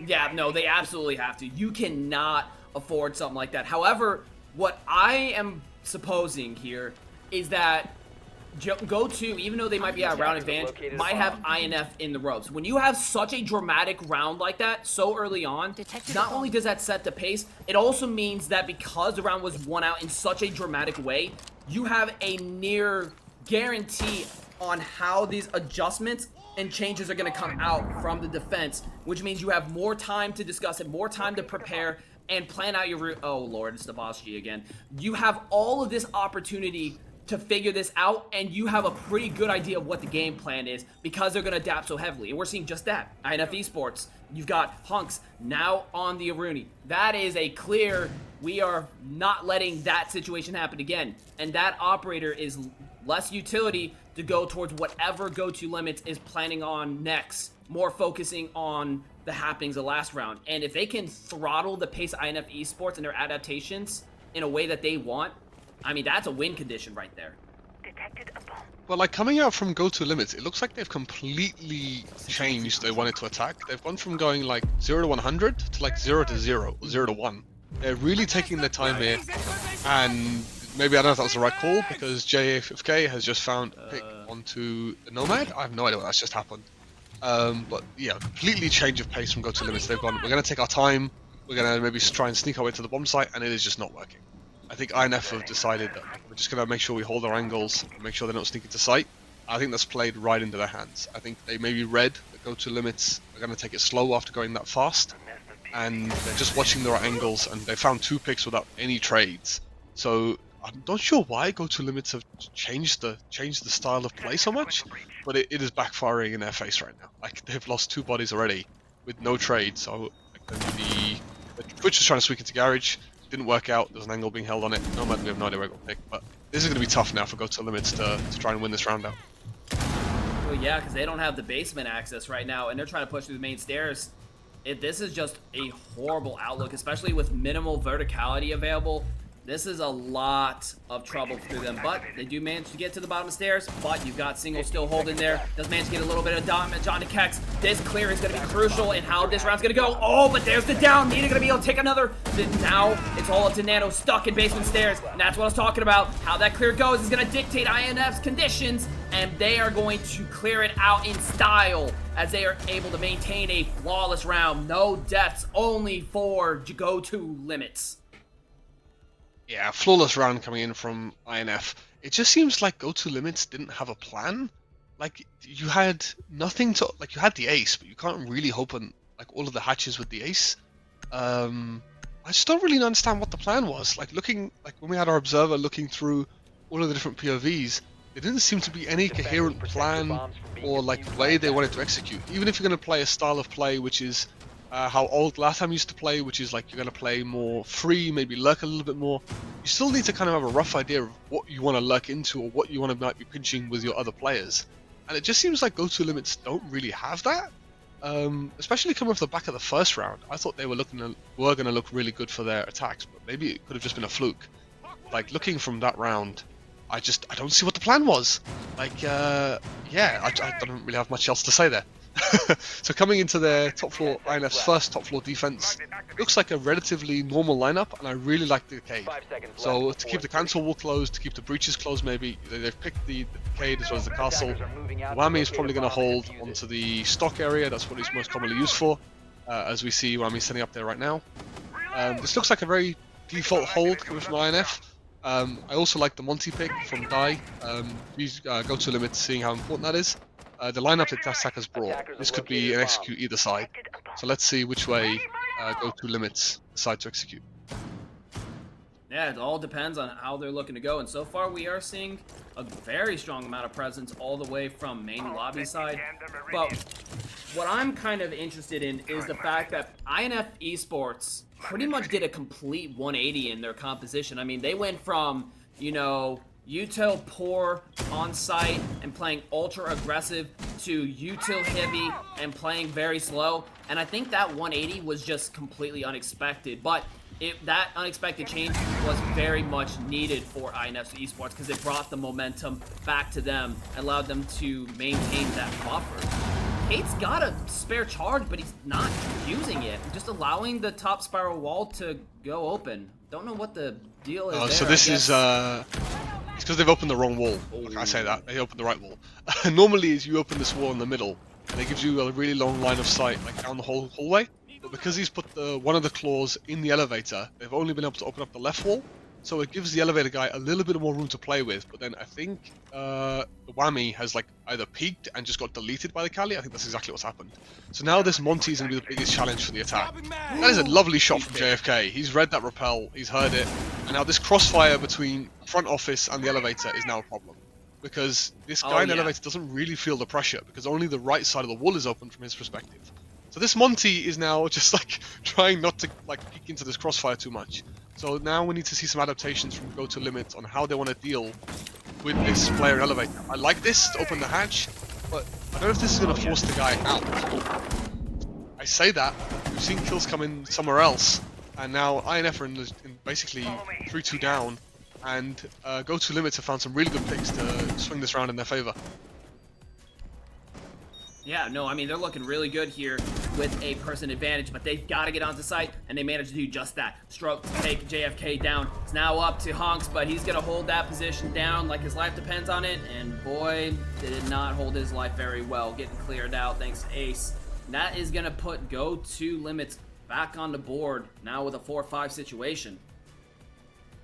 Yeah, no, they absolutely have to. You cannot afford something like that. However, what I am supposing here is that Go To, even though they might be at a round advantage, might have INF in the ropes. When you have such a dramatic round like that so early on, not only does that set the pace, it also means that because the round was won out in such a dramatic way, you have a near guarantee on how these adjustments and changes are going to come out from the defense, which means you have more time to discuss it, more time to prepare and plan out your route. Oh lord, it's the boss G again. You have all of this opportunity to figure this out, and you have a pretty good idea of what the game plan is because they're going to adapt so heavily. And we're seeing just that. INF Esports, you've got Hunks now on the Aruni. That is a clear, we are not letting that situation happen again. And that operator is less utility to go towards whatever Go To Limits is planning on next. More focusing on the happenings of last round. And if they can throttle the pace of INF Esports and their adaptations in a way that they want, I mean, that's a win condition right there.
But like coming out from go to limits, it looks like they've completely changed they wanted to attack. They've gone from going like 0 to 100 to like 0 to 0, or 0 to 1. They're really taking their time here, and maybe I don't know if that was the right call because JFK has just found a pick onto the Nomad. I have no idea what that's just happened. But yeah, completely change of pace from go to limits. They've gone, we're going to take our time, we're going to maybe try and sneak our way to the bomb site, and it is just not working. I think INF have decided that we're just going to make sure we hold our angles, and make sure they don't sneak into sight. I think that's played right into their hands. I think they maybe read that go to limits are going to take it slow after going that fast, and they're just watching their angles, and they found 2 picks without any trades. So I'm not sure why go to limits have changed the style of play so much, but it is backfiring in their face right now. Like they've lost 2 bodies already with no trade. So like, the Twitch was trying to sweep into garage, didn't work out. There's an angle being held on it. Nomad, we have no idea where it got picked, but this is going to be tough now for go to limits to try and win this round out.
Well, yeah, because they don't have the basement access right now, and they're trying to push through the main stairs. This is just a horrible outlook, especially with minimal verticality available. This is a lot of trouble through them, but they do manage to get to the bottom of the stairs. But you've got Single still holding there. Does manage to get a little bit of damage onto Kex. This clear is going to be crucial in how this round's going to go. Oh, but there's the down. Nina going to be able to take another. Now it's all up to Nano, stuck in basement stairs. And that's what I was talking about. How that clear goes is going to dictate INF's conditions, and they are going to clear it out in style as they are able to maintain a flawless round. No deaths, only for go-to limits.
Yeah, flawless round coming in from INF. It just seems like go to limits didn't have a plan. Like you had nothing to like you had the ace, but you can't really open like all of the hatches with the ace. I just don't really understand what the plan was. Like looking like when we had our observer looking through all of the different POVs, there didn't seem to be any coherent plan or like way they wanted to execute. Even if you're going to play a style of play which is how old Latham used to play, which is like you're going to play more free, maybe lurk a little bit more, you still need to kind of have a rough idea of what you want to lurk into or what you want to might be pinching with your other players. And it just seems like go-to limits don't really have that, especially coming off the back of the first round. I thought they were going to look really good for their attacks, but maybe it could have just been a fluke. Like looking from that round, I don't see what the plan was. Like, yeah, I don't really have much else to say there. So coming into their top floor, INF's first top floor defense, looks like a relatively normal lineup, and I really like the Cade. So to keep the cancel wall closed, to keep the breaches closed, maybe they've picked the Cade as well as the castle. Whammy is probably going to hold onto the stock area. That's what he's most commonly used for, as we see Whammy setting up there right now. This looks like a very default hold coming from INF. I also like the Monty pick from Dai. Go to limit, seeing how important that is. The lineup that attackers brought, this could be an execute either side. So let's see which way go to limits decide to execute.
Yeah, it all depends on how they're looking to go. And so far, we are seeing a very strong amount of presence all the way from main lobby side. But what I'm kind of interested in is the fact that INF Esports pretty much did a complete 180 in their composition. I mean, they went from, you know, util poor on site and playing ultra aggressive to util heavy and playing very slow, and I think that 180 was just completely unexpected, but that unexpected change was very much needed for INF Esports because it brought the momentum back to them and allowed them to maintain that buffer. Kate's got a spare charge, but he's not using it, just allowing the top spiral wall to go open. Don't know what the deal is there,
so this is it's because they've opened the wrong wall. Like I say that, they opened the right wall. Normally is you open this wall in the middle, and it gives you a really long line of sight, like down the whole hallway. But because he's put one of the claws in the elevator, they've only been able to open up the left wall. So it gives the elevator guy a little bit more room to play with. But then I think the Whammy has like either peaked and just got deleted by the Kali. I think that's exactly what's happened. So now this Monty is going to be the biggest challenge for the attack. That is a lovely shot from JFK. He's read that rappel, he's heard it. And now this crossfire between front office and the elevator is now a problem. Because this guy in the elevator doesn't really feel the pressure because only the right side of the wall is open from his perspective. So this Monty is now just like trying not to like peek into this crossfire too much. So now we need to see some adaptations from go to limits on how they want to deal with this player elevator. I like this to open the hatch, but I don't know if this is going to force the guy out. I say that, we've seen kills come in somewhere else, and now INF are in basically 3-2 down, and Go To Limits have found some really good picks to swing this round in their favor.
Yeah, no, I mean, they're looking really good here with a person advantage, but they've got to get onto site, and they managed to do just that. Stroke to take JFK down. It's now up to Hunks, but he's going to hold that position down like his life depends on it, and boy, they did not hold his life very well, getting cleared out thanks to Ace. And that is going to put Go To Limits back on the board, now with a 4-5 situation.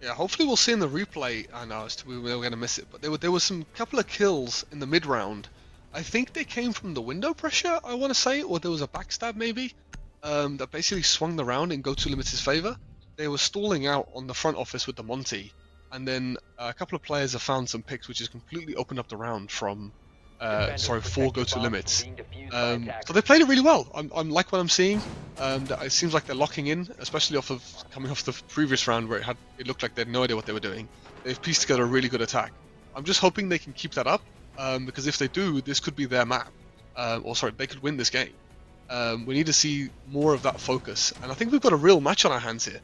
Yeah, hopefully we'll see in the replay. I know we were going to miss it, but there was some couple of kills in the mid round. I think they came from the window pressure, I want to say, or there was a backstab maybe, that basically swung the round in Go To Limits' favor. They were stalling out on the front office with the Monty, and then a couple of players have found some picks which has completely opened up the round from, for Go To Limits. So they played it really well. I'm like what I'm seeing. It seems like they're locking in, especially coming off the previous round where it looked like they had no idea what they were doing. They've pieced together a really good attack. I'm just hoping they can keep that up. Because if they do, this could be their map. They could win this game. We need to see more of that focus, and I think we've got a real match on our hands here.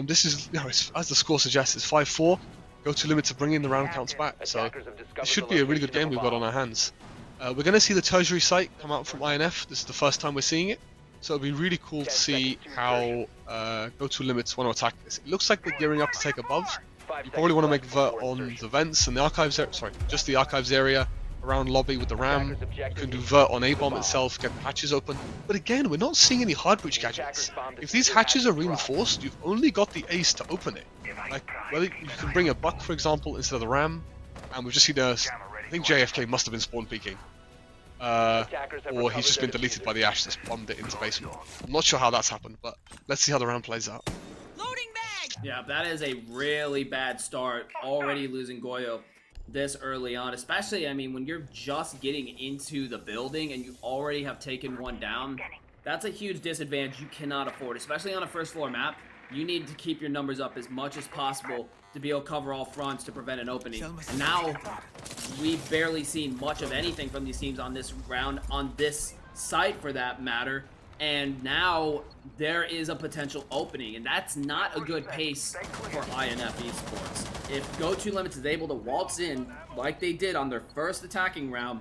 This is, as the score suggests, it's 5-4. Go To Limits to bring in the round counts back, so it should be a really good game we've got on our hands. We're going to see the tertiary site come out from INF. This is the first time we're seeing it, so it'll be really cool to see how Go To Limits want to attack this. It looks like they're gearing up to take above. You probably want to make vert on the vents and the archives, just the archives area around lobby with the ram. You can do vert on A-bomb itself, get the hatches open. But again, we're not seeing any hard breach gadgets. If these hatches are reinforced, you've only got the ace to open it. Like, whether you can bring a buck, for example, instead of the ram, and we've just seen I think JFK must have been spawn peeking. Or he's just been deleted by the Ash that's bombed it into basement. I'm not sure how that's happened, but let's see how the ram plays out.
Yeah, that is a really bad start, already losing Goyo this early on, especially, I mean, when you're just getting into the building and you already have taken one down, that's a huge disadvantage you cannot afford, especially on a first floor map. You need to keep your numbers up as much as possible to be able to cover all fronts to prevent an opening. And now, we've barely seen much of anything from these teams on this round, on this site for that matter. And now there is a potential opening, and that's not a good pace for INF Esports. If Go To Limits is able to waltz in like they did on their first attacking round,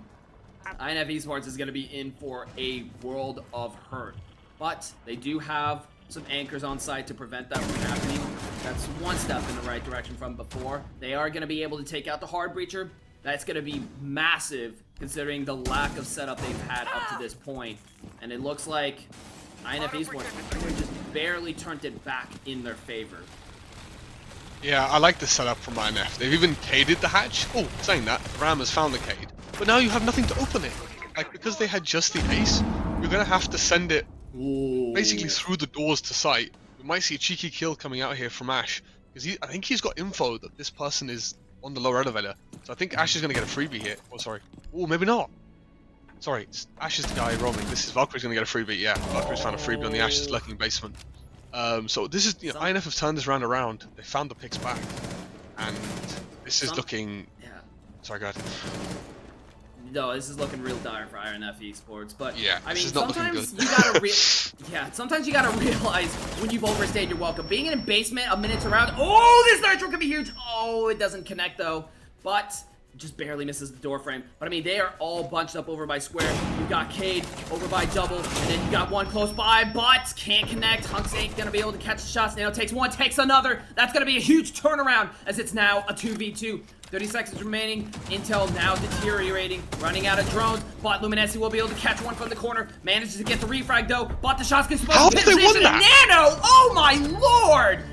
INF Esports is going to be in for a world of hurt. But they do have some anchors on site to prevent that from happening. That's one step in the right direction from before. They are going to be able to take out the hard breacher. That's going to be massive considering the lack of setup they've had up to this point. And it looks like INF Esports just barely turned it back in their favor.
Yeah, I like the setup from INF. They've even caded the hatch. Oh, saying that, Ram has found the cade. But now you have nothing to open it. Like, because they had just the ace, you're going to have to send it basically through the doors to site. We might see a cheeky kill coming out here from Ash. Because I think he's got info that this person is on the lower elevator. So I think Ash is going to get a freebie here. Oh, sorry. Oh, maybe not. Sorry, Ash is the guy roaming. This is Valkyrie's going to get a freebie. Yeah, Valkyrie's found a freebie on the Ash's lurking basement. So this is, INF have turned this round around. They found the picks back. And this is looking...
Yeah.
Sorry, go ahead.
No, this is looking real dire for INF Esports, but
yeah,
I mean,
is not
sometimes
looking
you gotta sometimes you gotta realize when you've overstayed your welcome. Being in a basement a minute around, oh, this nitro could be huge. Oh, it doesn't connect though, but just barely misses the door frame. But I mean, they are all bunched up over by square. You've got Cade over by double, and then you got one close by, but can't connect. Hunks ain't gonna be able to catch the shots. Nano takes one, takes another. That's gonna be a huge turnaround as it's now a 2v2. 30 seconds remaining. Intel now deteriorating, running out of drones. But Luminescent will be able to catch one from the corner. Manages to get the refrag though. But the shots can
How did they win that?
Nano, oh my lord!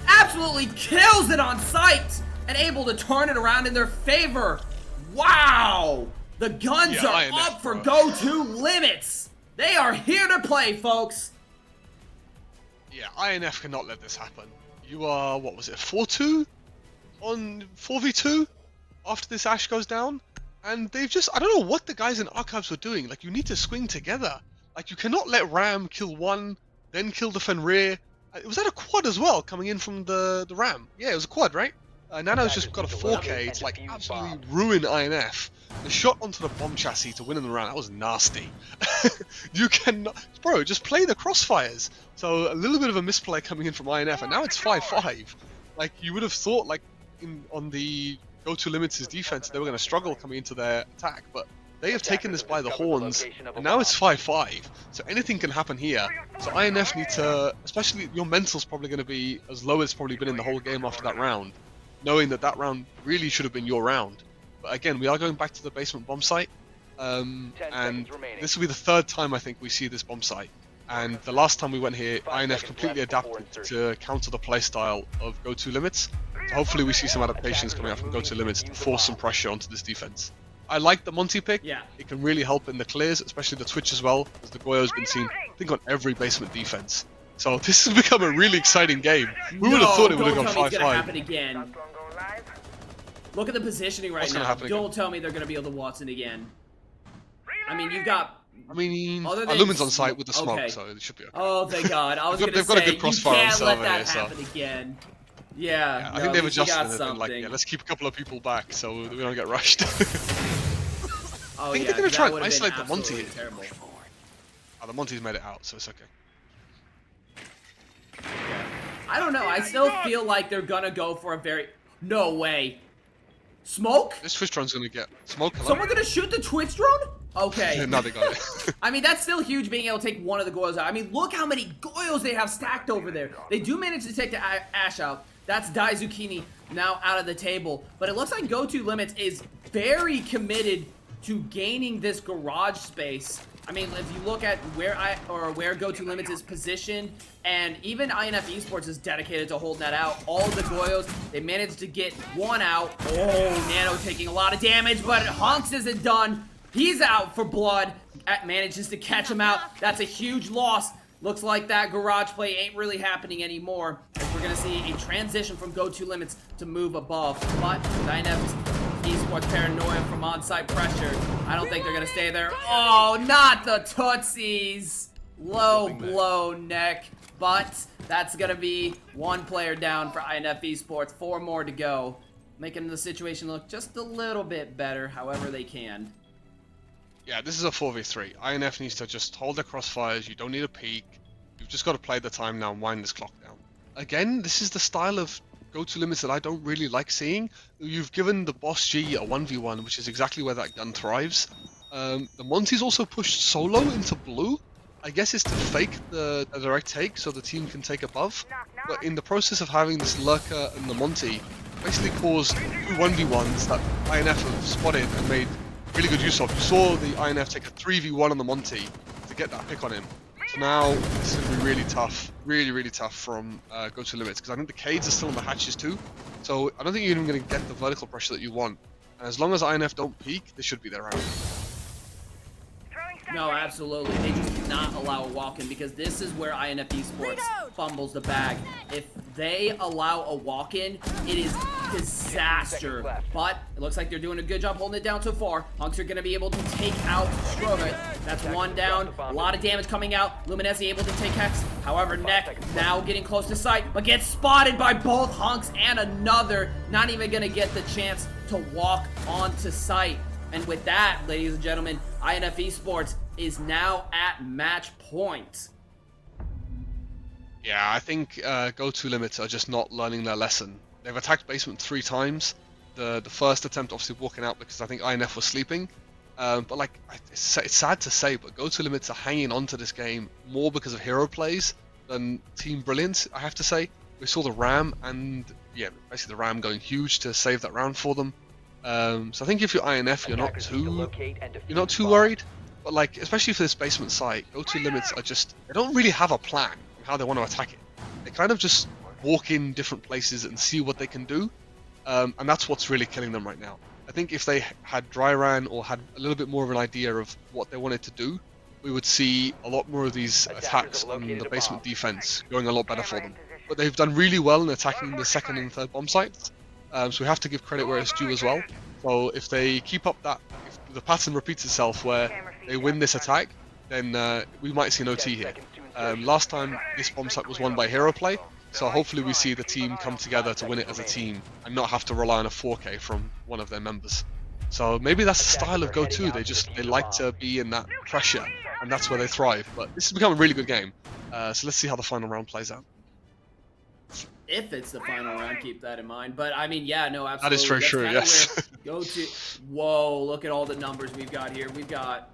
Absolutely kills it on sight and able to turn it around in their favor. Wow! The guns are up for Go To Limits. They are here to play, folks.
Yeah, INF cannot let this happen. You are, what was it, 4-2? On 4v2 after this Ash goes down, and they've just, I don't know what the guys in Archives were doing. Like, you need to swing together. Like, you cannot let Ram kill one, then kill the Fenrir. Was that a quad as well, coming in from the Ram? Yeah, it was a quad, right? Nano's just got a 4K to, like, absolutely ruin INF. The shot onto the bomb chassis to win in the round, that was nasty. You cannot... Bro, just play the crossfires. So, a little bit of a misplay coming in from INF, and now it's 5-5. Like, you would have thought, like, on the go-to limits' defense, they were going to struggle coming into their attack, but they have taken this by the horns, and now it's 5-5, so anything can happen here. So INF need to, especially your mental's probably going to be as low as it's probably been in the whole game after that round, knowing that that round really should have been your round. But again, we are going back to the basement bomb site, and this will be the third time I think we see this bomb site. And the last time we went here, INF completely adapted to counter the playstyle of go-to limits. So hopefully we see some adaptations coming out from go-to limits to force some pressure onto this defense. I like the Monty pick.
Yeah.
It can really help in the clears, especially the Twitch as well, as the Goyo's been seen, I think, on every basement defense. So this has become a really exciting game. We would have thought it would have gone 5-5.
Don't tell me it's gonna happen again. Look at the positioning right now. Don't tell me they're gonna be able to Watson again. I mean, you've got.
I mean, Lumen's on site with the smoke, so it should be okay.
Oh, thank God. I was going to say,
they've got a good crossfire
you
on
can't
server
let that
here,
happen again. Yeah,
I think they've adjusted it and like, yeah, let's keep a couple of people back so we don't get rushed. I think they're going to try and isolate the Monty here.
Terrible.
Oh, the Monty's made it out, so it's okay.
Yeah. I don't know. I still feel like they're going to go for a very... No way. Smoke?
This Twitch drone's going to get smoke.
Someone going to shoot the Twitch drone? Okay.
No, they got it.
I mean, that's still huge being able to take one of the Goyos out. I mean, look how many Goyos they have stacked over there. They do manage to take the Ash out. That's Dai Zucchini now out of the table. But it looks like Go-To Limits is very committed to gaining this garage space. I mean, if you look at where Go-To Limits is positioned, and even INF Esports is dedicated to holding that out. All the Goyos, they managed to get one out. Oh, Nano taking a lot of damage, but Honks isn't done. He's out for blood. Manages to catch him out. That's a huge loss. Looks like that garage play ain't really happening anymore. As we're going to see a transition from Go-To Limits to move above. But INF's Esports paranoia from on-site pressure. I don't think they're going to stay there. Oh, not the Tootsies. Low blow neck. But that's going to be one player down for INF Esports. 4 more to go. Making the situation look just a little bit better, however they can.
Yeah, this is a 4v3. INF needs to just hold their crossfires. You don't need a peek. You've just got to play the time now and wind this clock down. Again, this is the style of go-to limits that I don't really like seeing. You've given the Boss G a 1v1, which is exactly where that gun thrives. The Monty's also pushed solo into blue. I guess it's to fake the direct take so the team can take above. But in the process of having this Lurker and the Monty, basically caused 2 1v1s that INF have spotted and made really good use of. You saw the INF take a 3v1 on the Monty to get that pick on him. So now this is going to be really tough, really tough from Go-To Limits, because I think the Cades are still on the hatches too. So I don't think you're even going to get the vertical pressure that you want. And as long as INF don't peek, this should be their round.
No, absolutely. They just cannot allow a walk-in because this is where INF Esports fumbles the bag. If they allow a walk-in, it is disaster. But it looks like they're doing a good job holding it down so far. Hunks are going to be able to take out Stroga. That's one down. A lot of damage coming out. Luminescent able to take Hex. However, Neck now getting close to sight, but gets spotted by both Hunks and another. Not even going to get the chance to walk onto sight. And with that, ladies and gentlemen, INF Esports is now at match point.
Yeah, I think Go-To Limits are just not learning their lesson. They've attacked basement 3 times. The first attempt obviously walking out because I think INF was sleeping. But like, it's sad to say, but Go-To Limits are hanging on to this game more because of hero plays than team brilliance, I have to say. We saw the Ram and, yeah, basically the Ram going huge to save that round for them. So I think if you're INF, you're not too worried. But like, especially for this basement site, Go-To Limits are just, they don't really have a plan on how they want to attack it. They kind of just walk in different places and see what they can do. And that's what's really killing them right now. I think if they had dry ran or had a little bit more of an idea of what they wanted to do, we would see a lot more of these attacks on the basement defense going a lot better for them. But they've done really well in attacking the 2nd and 3rd bomb sites. So we have to give credit where it's due as well. So if they keep up that, if the pattern repeats itself where they win this attack, then we might see an OT here. Last time this bomb site was won by hero play, so hopefully we see the team come together to win it as a team and not have to rely on a 4K from one of their members. So maybe that's the style of Go-To. They like to be in that pressure, and that's where they thrive. But this has become a really good game. So let's see how the final round plays out.
if it's the final round, keep that in mind. But I mean, yeah, no,
That is
absolutely.
very
That's
true,
kind of
yes.
where go to. Whoa, look at all the numbers we've got here. We've got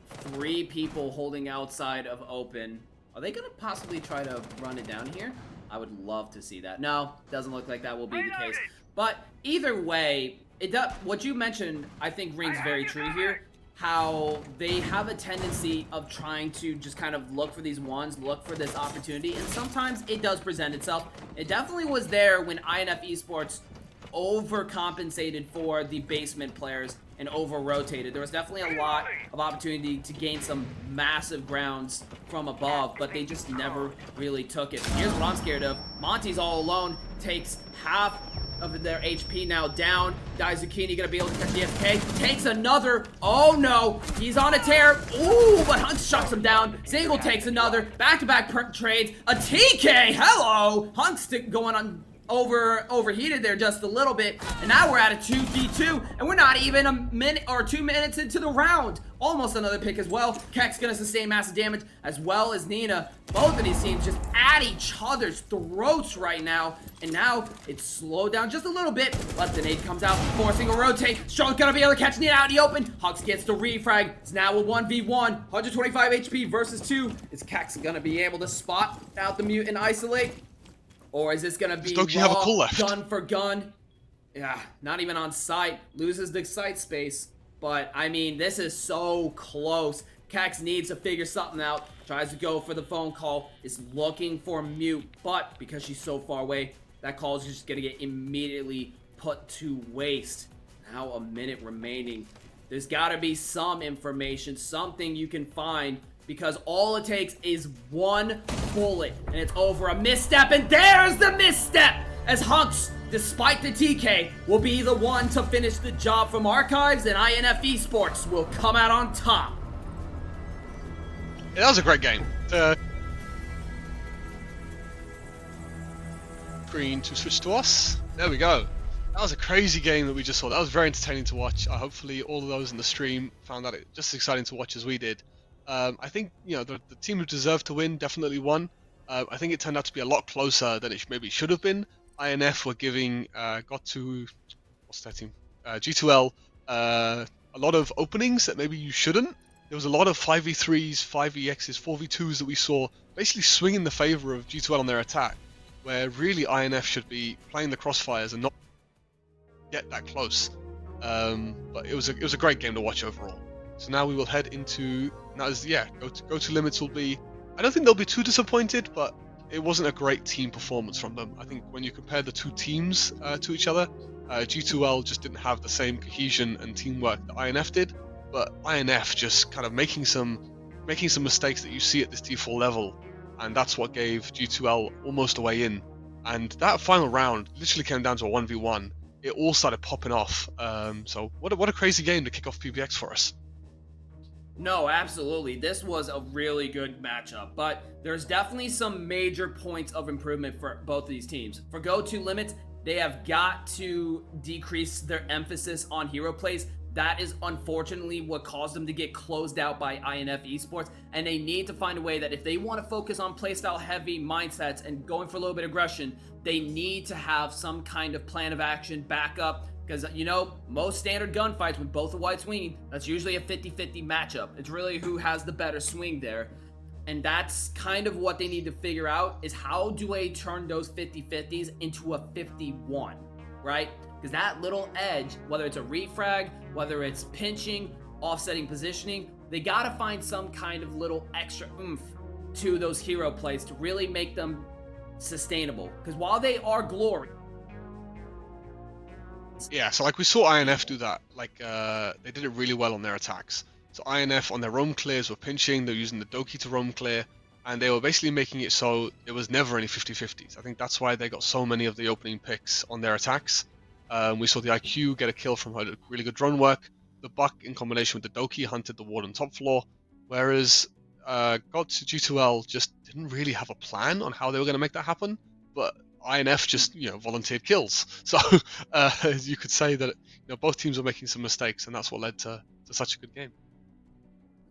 3 people holding outside of open. Are they gonna possibly try to run it down here? I would love to see that. No, doesn't look like that will be the case. But either way, it does. What you mentioned, I think, rings very true here. How they have a tendency of trying to just kind of look for these ones, look for this opportunity, and sometimes it does present itself. It definitely was there when INF Esports overcompensated for the basement players and over-rotated. There was definitely a lot of opportunity to gain some massive grounds from above, but they just never really took it. Here's what I'm scared of. Monty's all alone, takes half of their HP now down. Daizukini gonna be able to catch the FK. Takes another. Oh no, he's on a tear. Ooh, but Hunt shuts him down. Zingle takes another. Back-to-back trades. A TK. Hello. Hunt's going on overheated there just a little bit, and now we're at a 2v2, and we're not even a minute or 2 minutes into the round. Almost another pick as well. Keck's gonna sustain massive damage, as well as Nina. Both of these teams just at each other's throats right now, and now it's slowed down just a little bit. Left nade comes out, forcing a rotate. Strong's gonna be able to catch Nina out in the open. Hux gets the refrag. It's now a 1v1, 125 HP versus 2. Is Keck's gonna be able to spot out the mute and isolate? Or is this gonna be
Does Doki have a call left?
gun for gun? Yeah, not even on sight. Loses the sight space. But, I mean, this is so close. Cax needs to figure something out. Tries to go for the phone call. Is looking for mute. But, because she's so far away, that call is just gonna get immediately put to waste. Now a minute remaining. There's gotta be some information, something you can find, because all it takes is one bullet, and it's over. A misstep, and there's the misstep! As Hunks, despite the TK, will be the one to finish the job from Archives, and INF Esports will come out on top.
Yeah, that was a great game. Green to switch to us. There we go. That was a crazy game that we just saw. That was very entertaining to watch. Hopefully all of those in the stream found that just as exciting to watch as we did. I think, you know, the team who deserved to win definitely won. I think it turned out to be a lot closer than it maybe should have been. INF were giving what's that team? G2L a lot of openings that maybe you shouldn't. There was a lot of 5v3s, 5vx's, 4v2s that we saw basically swing in the favor of G2L on their attack, where really INF should be playing the crossfires and not get that close. But it was a great game to watch overall. So now we will head into, go to limits will be, I don't think they'll be too disappointed, but it wasn't a great team performance from them. I think when you compare the two teams to each other, G2L just didn't have the same cohesion and teamwork that INF did, but INF just kind of making some mistakes that you see at this D4 level, and that's what gave G2L almost a way in. And that final round literally came down to a 1v1. It all started popping off. So what a crazy game to kick off PBX for us.
No, absolutely. This was a really good matchup, but there's definitely some major points of improvement for both of these teams. For go-to limits, they have got to decrease their emphasis on hero plays. That is unfortunately what caused them to get closed out by INF Esports, and they need to find a way that if they want to focus on playstyle heavy mindsets and going for a little bit of aggression, they need to have some kind of plan of action backup. Because, you know, most standard gunfights with both the white swinging, that's usually a 50-50 matchup. It's really who has the better swing there. And that's kind of what they need to figure out, is how do I turn those 50-50s into a 51, right? Because that little edge, whether it's a refrag, whether it's pinching, offsetting positioning, they gotta find some kind of little extra oomph to those hero plays to really make them sustainable. Because while they are glory,
yeah, so like we saw INF do that, they did it really well on their attacks. So INF on their roam clears were pinching, they were using the Doki to roam clear, and they were basically making it so there was never any 50-50s. I think that's why they got so many of the opening picks on their attacks. We saw the IQ get a kill from her really good drone work. The Buck in combination with the Doki hunted the ward on top floor, whereas G2L just didn't really have a plan on how they were going to make that happen, but INF just, volunteered kills. So you could say that, both teams were making some mistakes, and that's what led to such a good game.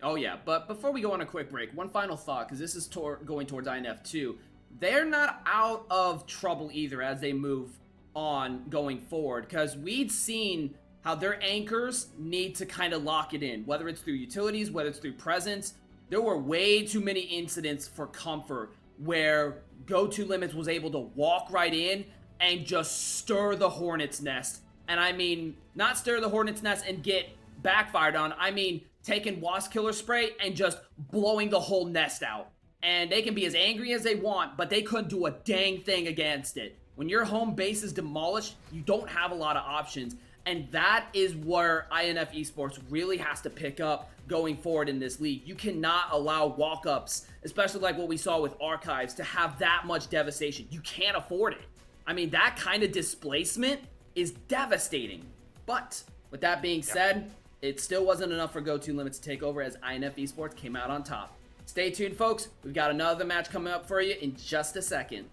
Oh yeah, but before we go on a quick break, one final thought, because this is going towards INF too. they're not out of trouble either as they move on going forward, because we'd seen how their anchors need to kind of lock it in, whether it's through utilities, whether it's through presence. There were way too many incidents for Comfort where Go-To Limits was able to walk right in and just stir the Hornet's Nest. And I mean, not stir the Hornet's Nest and get backfired on, I mean taking Wasp Killer Spray and just blowing the whole nest out. And they can be as angry as they want, but they couldn't do a dang thing against it. When your home base is demolished, you don't have a lot of options. And that is where INF Esports really has to pick up going forward in this league. You cannot allow walk-ups, especially like what we saw with Archives, to have that much devastation. You can't afford it. I mean, that kind of displacement is devastating. But with that being said, it still wasn't enough for Go-To Limits to take over as INF Esports came out on top. Stay tuned, folks. We've got another match coming up for you in just a second.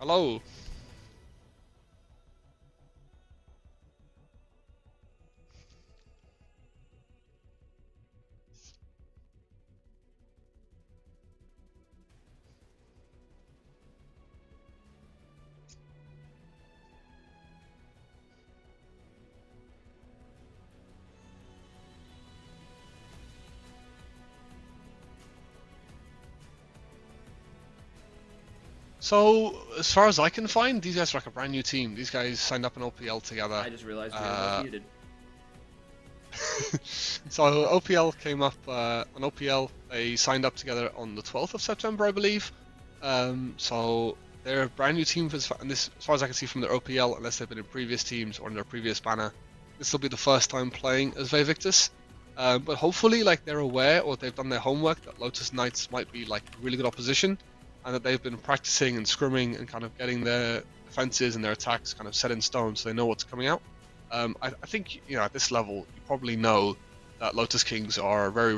Hello. So, as far as I can find, these guys are like a brand new team. These guys signed up in OPL together.
I just realized we were both muted.
So OPL came up on OPL. They signed up together on the 12th of September, I believe. So they're a brand new team, as far as I can see from their OPL, unless they've been in previous teams or in their previous banner. This will be the first time playing as Vayvictus. But hopefully, like, they're aware or they've done their homework that Lotus Knights might be like really good opposition, and that they've been practicing and scrimming and kind of getting their defenses and their attacks kind of set in stone, so they know what's coming out. I think, you know, at this level, you probably know that Lotus Kings are a very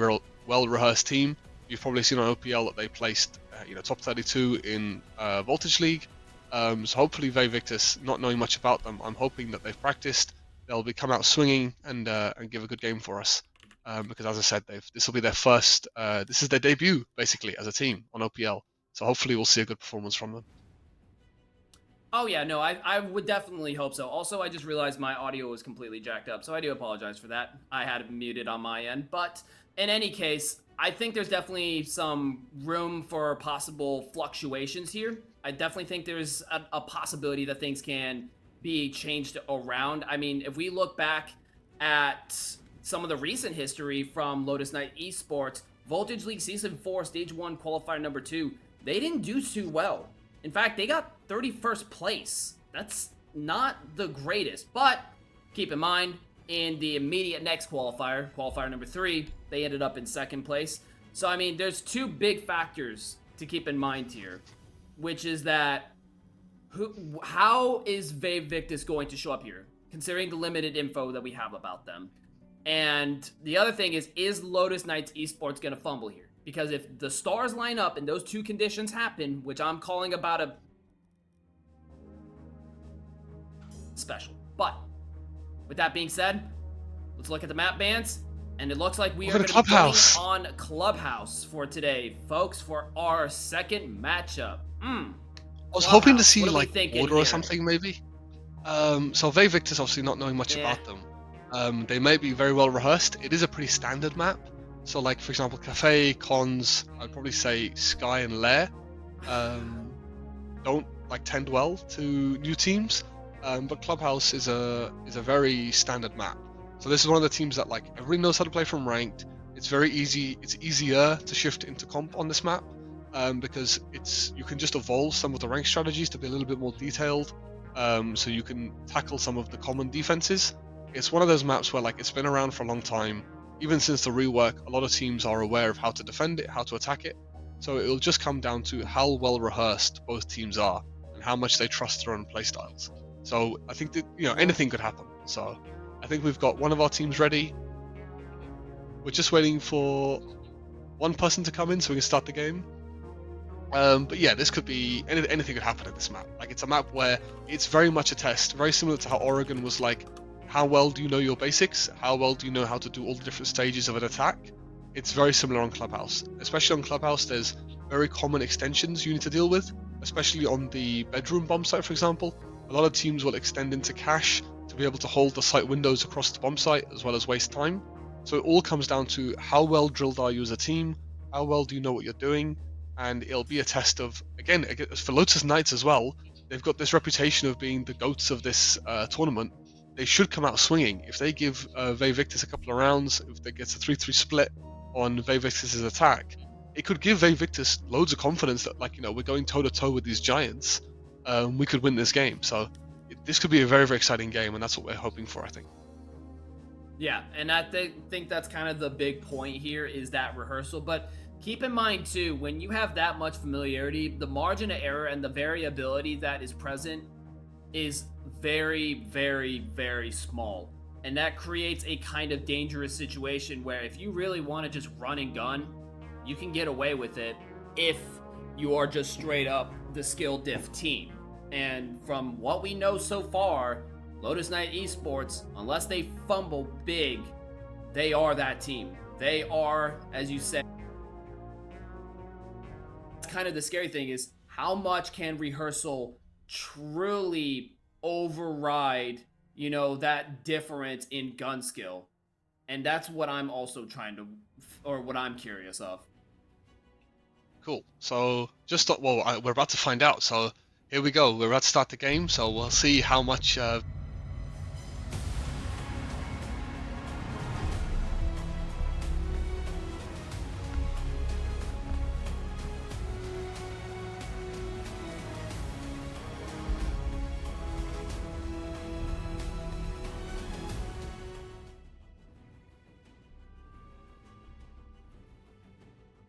well-rehearsed team. You've probably seen on OPL that they placed, top 32 in Voltage League. So hopefully Vayvictus, not knowing much about them, I'm hoping that they've practiced. They'll be come out swinging and give a good game for us. Because as I said, this will be their first. This is their debut basically as a team on OPL. So hopefully we'll see a good performance from them.
Oh yeah, no, I would definitely hope so. Also, I just realized my audio was completely jacked up, so I do apologize for that. I had it muted on my end, but in any case, I think there's definitely some room for possible fluctuations here. I definitely think there's a possibility that things can be changed around. I mean, if we look back at some of the recent history from Lotus Knight Esports, Voltage League Season 4, Stage 1, Qualifier number 2, they didn't do too well. In fact, they got 31st place. That's not the greatest, but keep in mind, in the immediate next qualifier, qualifier number 3, they ended up in 2nd place. So, I mean, there's two big factors to keep in mind here, which is that how is Vayvictus going to show up here, considering the limited info that we have about them? And the other thing is Lotus Knights Esports going to fumble here? Because if the stars line up and those two conditions happen, which I'm calling about a special. But with that being said, let's look at the map bans. And it looks like we are going to be going on Clubhouse for today, folks, for our second matchup.
I was hoping to see like Order or something maybe. So Vayvictus, obviously not knowing much about them. They may be very well rehearsed. It is a pretty standard map. So, like, for example, Cafe, Cons, I'd probably say Sky and Lair don't like tend well to new teams, but Clubhouse is a very standard map. So this is one of the teams that, like, everybody knows how to play from ranked. It's very easy. It's easier to shift into comp on this map because you can just evolve some of the rank strategies to be a little bit more detailed. So you can tackle some of the common defenses. It's one of those maps where, like, it's been around for a long time. Even since the rework, a lot of teams are aware of how to defend it, how to attack it. So it'll just come down to how well rehearsed both teams are and how much they trust their own playstyles. So I think that, anything could happen. So I think we've got one of our teams ready. We're just waiting for one person to come in so we can start the game. But yeah, this could be anything could happen in this map. Like, it's a map where it's very much a test, very similar to how Oregon was like, how well do you know your basics? How well do you know how to do all the different stages of an attack? It's very similar on Clubhouse. Especially on Clubhouse, there's very common extensions you need to deal with, especially on the bedroom bomb site, for example. A lot of teams will extend into cache to be able to hold the site windows across the bomb site, as well as waste time. So it all comes down to how well drilled are you as a team, how well do you know what you're doing, and it'll be a test of, again for Lotus Knights as well, they've got this reputation of being the GOATs of this tournament. They should come out swinging. If they give Vayvictus a couple of rounds, if they get a 3-3 split on Vayvictus' attack, it could give Vayvictus loads of confidence that, like, we're going toe-to-toe with these giants. We could win this game. So this could be a very, very exciting game, and that's what we're hoping for, I think.
Yeah, and I think that's kind of the big point here is that rehearsal. But keep in mind, too, when you have that much familiarity, the margin of error and the variability that is present is very, very, very small. And that creates a kind of dangerous situation where if you really want to just run and gun, you can get away with it if you are just straight up the skill diff team. And from what we know so far, Lotus Knight Esports, unless they fumble big, they are that team. They are, as you said, that's kind of the scary thing is how much can rehearsal truly override, that difference in gun skill. And that's what I'm also trying to, or what I'm curious of.
Cool. So we're about to find out. So here we go. We're about to start the game. So we'll see how much.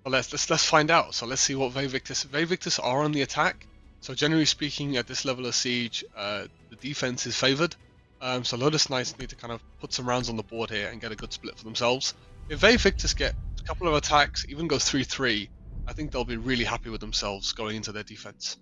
Well, let's find out. So let's see what Vayvictus are on the attack. So generally speaking, at this level of siege, the defense is favored. So Lotus Knights need to kind of put some rounds on the board here and get a good split for themselves. If Vayvictus get a couple of attacks, even go 3-3, I think they'll be really happy with themselves going into their defense.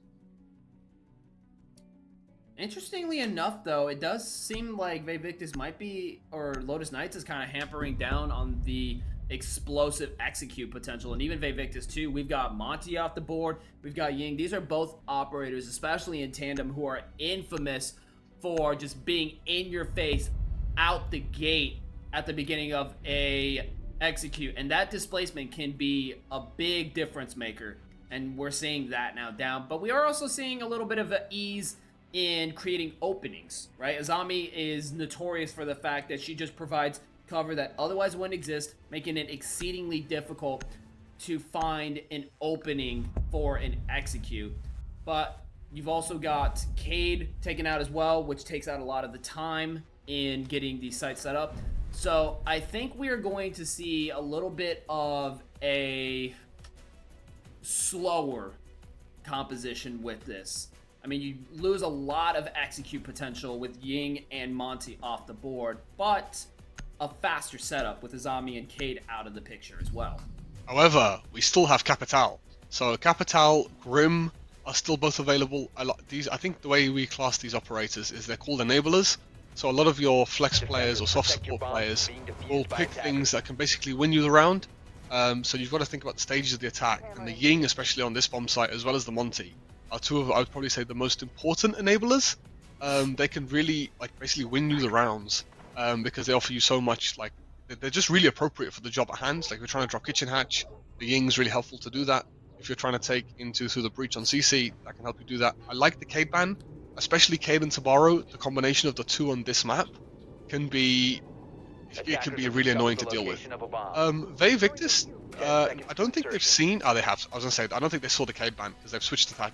Interestingly enough, though, it does seem like Vayvictus might be, or Lotus Knights is kind of hampering down on the explosive execute potential, and even Vayvictus too. We've got Monty off the board, we've got Ying. These are both operators, especially in tandem, who are infamous for just being in your face out the gate at the beginning of a execute, and that displacement can be a big difference maker, and we're seeing that now down. But we are also seeing a little bit of an ease in creating openings, right? Azami is notorious for the fact that she just provides cover that otherwise wouldn't exist, making it exceedingly difficult to find an opening for an execute. But you've also got Cade taken out as well, which takes out a lot of the time in getting the site set up. So I think we are going to see a little bit of a slower composition with this. I mean, you lose a lot of execute potential with Ying and Monty off the board, but a faster setup with Azami and Cade out of the picture as well.
However, we still have Capital. So Capital, Grim are still both available. I think the way we class these operators is they're called enablers. So a lot of your flex players or soft support players will pick things that can basically win you the round. So you've got to think about the stages of the attack, and the Ying, especially on this bomb site, as well as the Monty, are two of, I would probably say, the most important enablers. They can really basically win you the rounds. Because they offer you so much, they're just really appropriate for the job at hand. Like, if you're trying to drop kitchen hatch, the Ying's really helpful to do that. If you're trying to take through the breach on CC, that can help you do that. I like the Cade ban, especially Cade and Tabaro. The combination of the two on this map can be really annoying to deal with. Vayvictus, I don't think they've seen. Oh, they have. I was gonna say, I don't think they saw the Cade ban because they've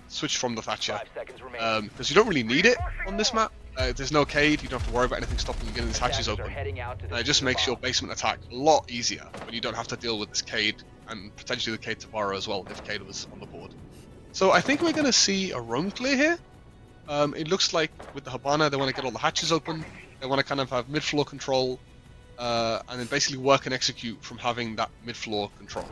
switched from the Thatcher. Because you don't really need it on this map. There's no Cade, you don't have to worry about anything stopping you getting these hatches open. It just makes your basement attack a lot easier when you don't have to deal with this Cade and potentially the Cade Tabaro as well if Cade was on the board. So I think we're going to see a roam clear here. It looks like with the Habana they want to get all the hatches open. They want to kind of have mid-floor control and then basically work and execute from having that mid-floor control.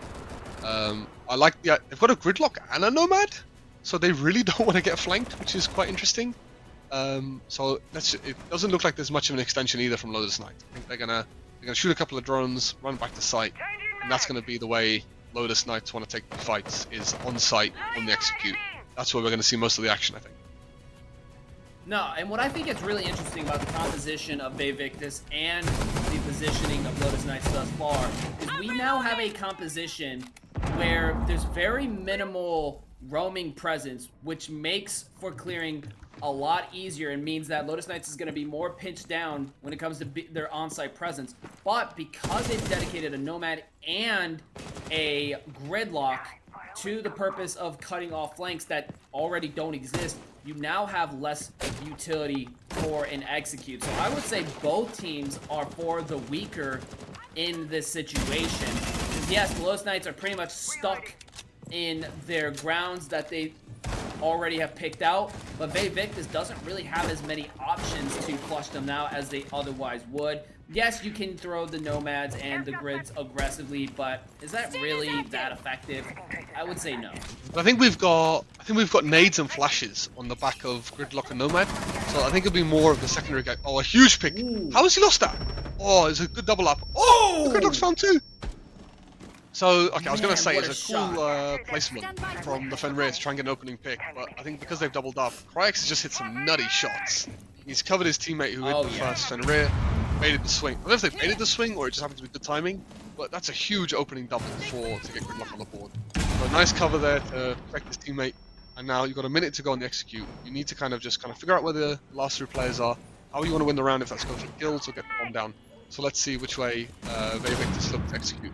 I like they've got a Gridlock and a Nomad, so they really don't want to get flanked, which is quite interesting. So it doesn't look like there's much of an extension either from Lotus Knight. I think they're gonna shoot a couple of drones, run back to site, and that's gonna be the way Lotus Knights want to take the fights, is on site, on the execute. That's where we're gonna see most of the action, I think.
No, and what I think is really interesting about the composition of Vayvictus and the positioning of Lotus Knights thus far is we now have a composition where there's very minimal roaming presence, which makes for clearing a lot easier and means that Lotus Knights is going to be more pinched down when it comes to their on-site presence. But because they've dedicated a Nomad and a Gridlock to the purpose of cutting off flanks that already don't exist, you now have less utility for an execute. So I would say both teams are for the weaker in this situation. Yes, the Lotus Knights are pretty much stuck in their grounds that they already have picked out, but Victus doesn't really have as many options to flush them out as they otherwise would. Yes, you can throw the Nomads and the Grids aggressively, but is that really that effective? I would say no.
I think we've got nades and flashes on the back of Gridlock and Nomad, so I think it'll be more of the secondary guy. Oh, a huge pick!
Ooh.
How has he lost that? Oh, it's a good double up. Oh, Gridlock's found two. So, okay, I was going to say, it's a cool placement from the Fenrir to try and get an opening pick, but I think because they've doubled up, Cryax has just hit some nutty shots. He's covered his teammate who hit the first Fenrir, baited the swing. I don't know if they baited the swing or it just happened to be good timing, but that's a huge opening double to get Gridlock on the board. So a nice cover there to protect his teammate, and now you've got a minute to go on the execute. You need to kind of figure out where the last three players are, how you want to win the round, if that's go for kills or get the bomb down. So let's see which way Victus look to execute.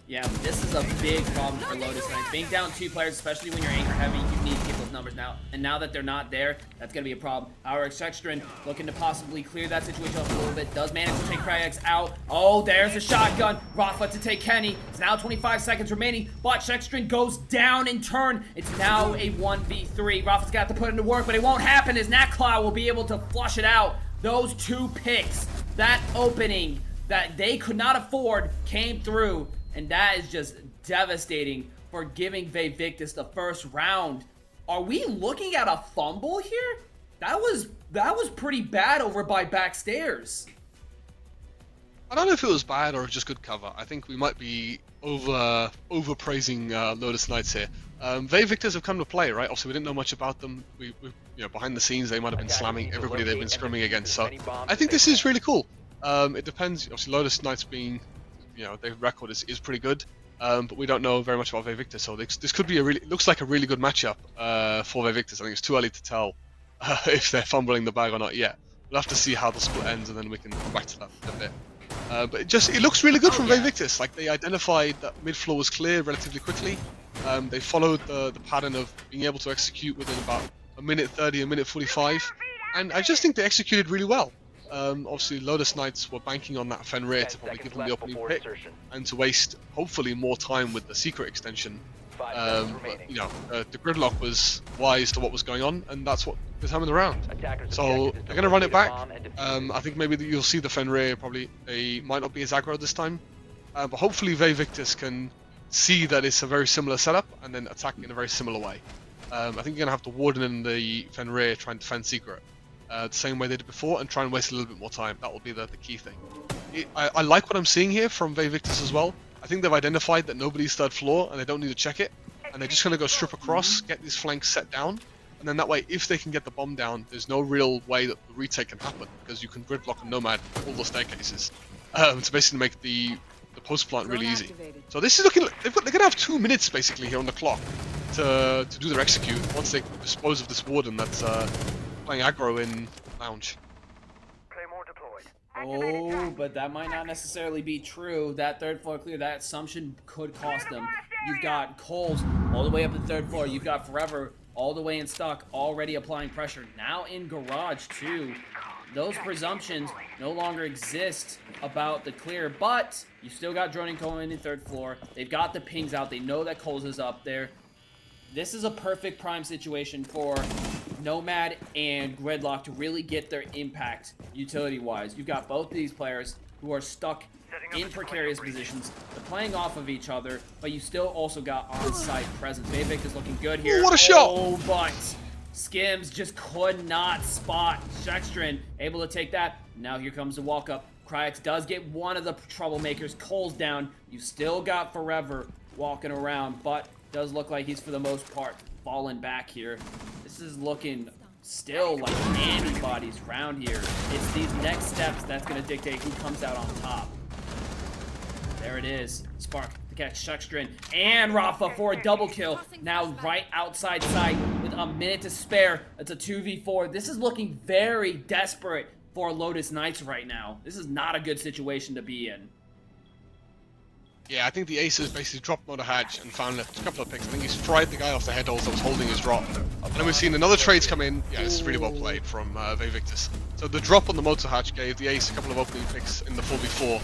Yeah, this is a big problem for Lotus Knights. Being down two players, especially when you're anchor heavy, you need to get those numbers now. And now that they're not there, that's going to be a problem. Our Sextrin looking to possibly clear that situation up a little bit. Does manage to take Cryax out. Oh, there's a shotgun. Rafa to take Kenny. It's now 25 seconds remaining, but Sextrin goes down in turn. It's now a 1v3. Rafa's got to put into work, but it won't happen as Natclaw will be able to flush it out. Those two picks, that opening that they could not afford came through. And that is just devastating for giving Victus the first round. Are we looking at a fumble here? That was pretty bad over by Backstairs.
I don't know if it was bad or just good cover. I think we might be overpraising Lotus Knights here. Victus have come to play, right? Also, we didn't know much about them. We behind the scenes, they might have been slamming everybody they've been scrimming against. So I think this is really cool. It depends. Obviously, Lotus Knights being, their record is pretty good, but we don't know very much about Victus, so this could be looks like a really good matchup for Victus. I think it's too early to tell if they're fumbling the bag or not yet. We'll have to see how the split ends, and then we can come back to that in a bit. But it looks really good from Victus. Like, they identified that mid floor was clear relatively quickly. They followed the pattern of being able to execute within about a minute 30, a minute 45, and I just think they executed really well. Obviously, Lotus Knights were banking on that Fenrir to probably give them the opening pick and to waste, hopefully, more time with the secret extension. But, the Gridlock was wise to what was going on, and that's what determined the round. So they're going to run it back. I think maybe you'll see the Fenrir probably. They might not be as aggro this time, but hopefully Victus can see that it's a very similar setup and then attack in a very similar way. I think you're going to have to warden in the Fenrir, try and defend secret. The same way they did before, and try and waste a little bit more time. That will be the key thing. I like what I'm seeing here from Victus as well. I think they've identified that nobody's third floor and they don't need to check it, and they're just going to go strip across, get these flanks set down, and then that way, if they can get the bomb down, there's no real way that the retake can happen, because you can Gridlock and Nomad all the staircases to basically make the post plant really easy. So this is looking like they're going to have 2 minutes basically here on the clock to do their execute once they dispose of this warden that's playing aggro in lounge.
Oh, but that might not necessarily be true. That third floor clear, that assumption could cost them. You've got Coles all the way up the third floor. You've got Forever all the way in stock, already applying pressure. Now in garage too. Those presumptions no longer exist about the clear, but you still got Droning going in third floor. They've got the pings out. They know that Coles is up there. This is a perfect prime situation for Nomad and Gridlock to really get their impact utility-wise. You've got both of these players who are stuck in precarious positions. They're playing off of each other, but you still also got on-site presence. Vavik is looking good here.
Ooh, what a shot!
Oh, but Skims just could not spot Sextrin. Able to take that. Now here comes the walk-up. Cryax does get one of the troublemakers. Cole's down. You still got Forever walking around, but does look like he's, for the most part, fallen back here. This is looking still like anybody's round here. It's these next steps that's going to dictate who comes out on top. There it is. Spark to catch Sextrin and Rafa for a double kill. Now right outside sight with a minute to spare. It's a 2v4. This is looking very desperate for Lotus Knights right now. This is not a good situation to be in.
Yeah, I think the Aces basically dropped Motor Hatch and found a couple of picks. I think he's fried the guy off the head holes that was holding his drop. And then we've seen another trades come in. Yeah, this is really well played from Victus. So the drop on the Motor Hatch gave the Ace a couple of opening picks in the 4v4.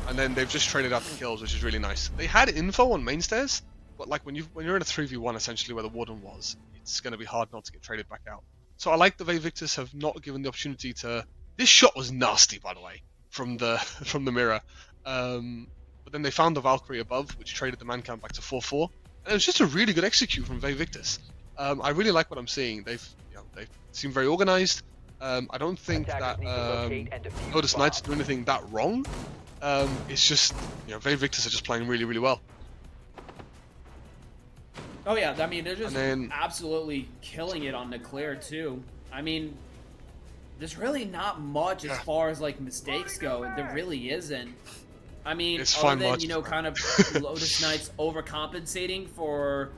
And then they've just traded out the kills, which is really nice. They had info on main stairs, but like when you're in a 3v1 essentially where the Warden was, it's going to be hard not to get traded back out. So I like the Victus have not given the opportunity to. This shot was nasty, by the way, from the from the mirror. But then they found the Valkyrie above, which traded the man count back to 4-4, and it was just a really good execute from Victus. I really like what I'm seeing. They seem very organized. I don't think that Lotus Knights do anything that wrong. It's just Victus are just playing really, really well.
Oh yeah, I mean they're just absolutely killing it on Nuclear too. I mean, there's really not much as far as like mistakes go. There really isn't. I mean, other than kind of Lotus Knights overcompensating for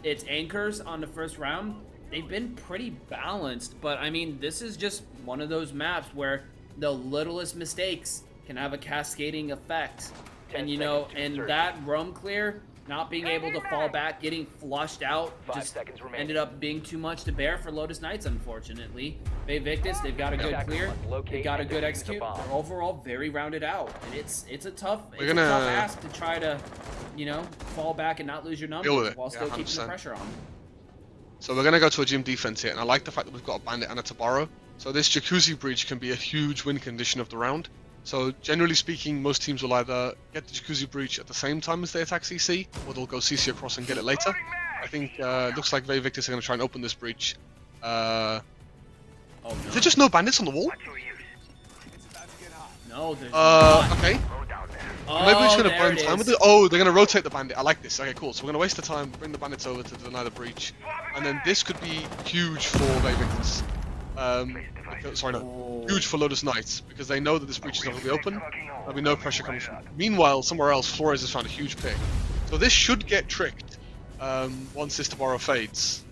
its anchors on the first round, they've been pretty balanced. But I mean, this is just one of those maps where the littlest mistakes can have a cascading effect. And and that roam clear, not being able to fall back, getting flushed out, just ended up being too much to bear for Lotus Knights, unfortunately. Victus, they've got a good clear, they've got a good execute. They're overall very rounded out, and it's a tough ask to try to, fall back and not lose your numbers while still keeping the pressure on.
So we're gonna go to a gym defense here, and I like the fact that we've got a bandit and a Tabaro. So this Jacuzzi breach can be a huge win condition of the round. So generally speaking, most teams will either get the Jacuzzi breach at the same time as they attack CC, or they'll go CC across and get it later. I think it looks like Victus are going to try and open this breach. Is there just no bandits on the wall?
No, there's not.
Okay. Maybe we're just going to burn time with it. Oh, they're going to rotate the bandit. I like this. Okay, cool. So we're going to waste the time, bring the bandits over to deny the breach. And then this could be huge for Victus. Sorry, no. Huge for Lotus Knights, because they know that this breach is not going to be open. There'll be no pressure coming from. Meanwhile, somewhere else, Flores has found a huge pick. So this should get tricked once this Tabaro fades.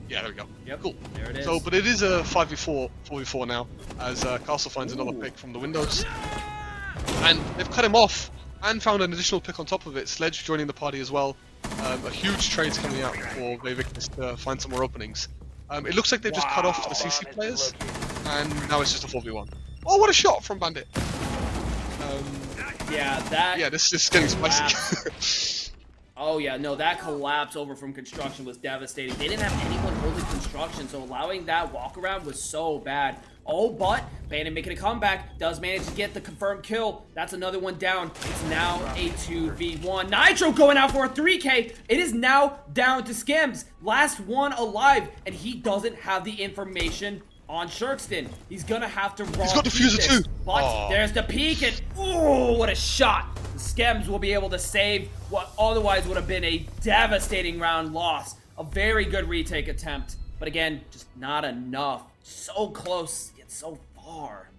Yeah, there we go.
Yep,
cool.
There it is.
So, but it is a 5v4, 4v4 now, as Castle finds another pick from the windows. And they've cut him off and found an additional pick on top of it. Sledge joining the party as well. A huge trade's coming out for Victus to find some more openings. It looks like they've just cut off the CC players, and now it's just a 4v1. Oh, what a shot from Bandit!
Yeah,
this is getting spicy.
Oh yeah, no, that collapse over from Construction was devastating. They didn't have anyone holding Construction, so allowing that walk around was so bad. Oh, but Bandit making a comeback, does manage to get the confirmed kill. That's another one down. It's now a 2v1. Nitro going out for a 3K. It is now down to Skims. Last one alive, and he doesn't have the information on Shirkston. He's gonna have to run.
He's got Diffuser too.
But there's the peek, and oh, what a shot. The Skims will be able to save what otherwise would have been a devastating round loss. A very good retake attempt, but again, just not enough. So close, yet so far.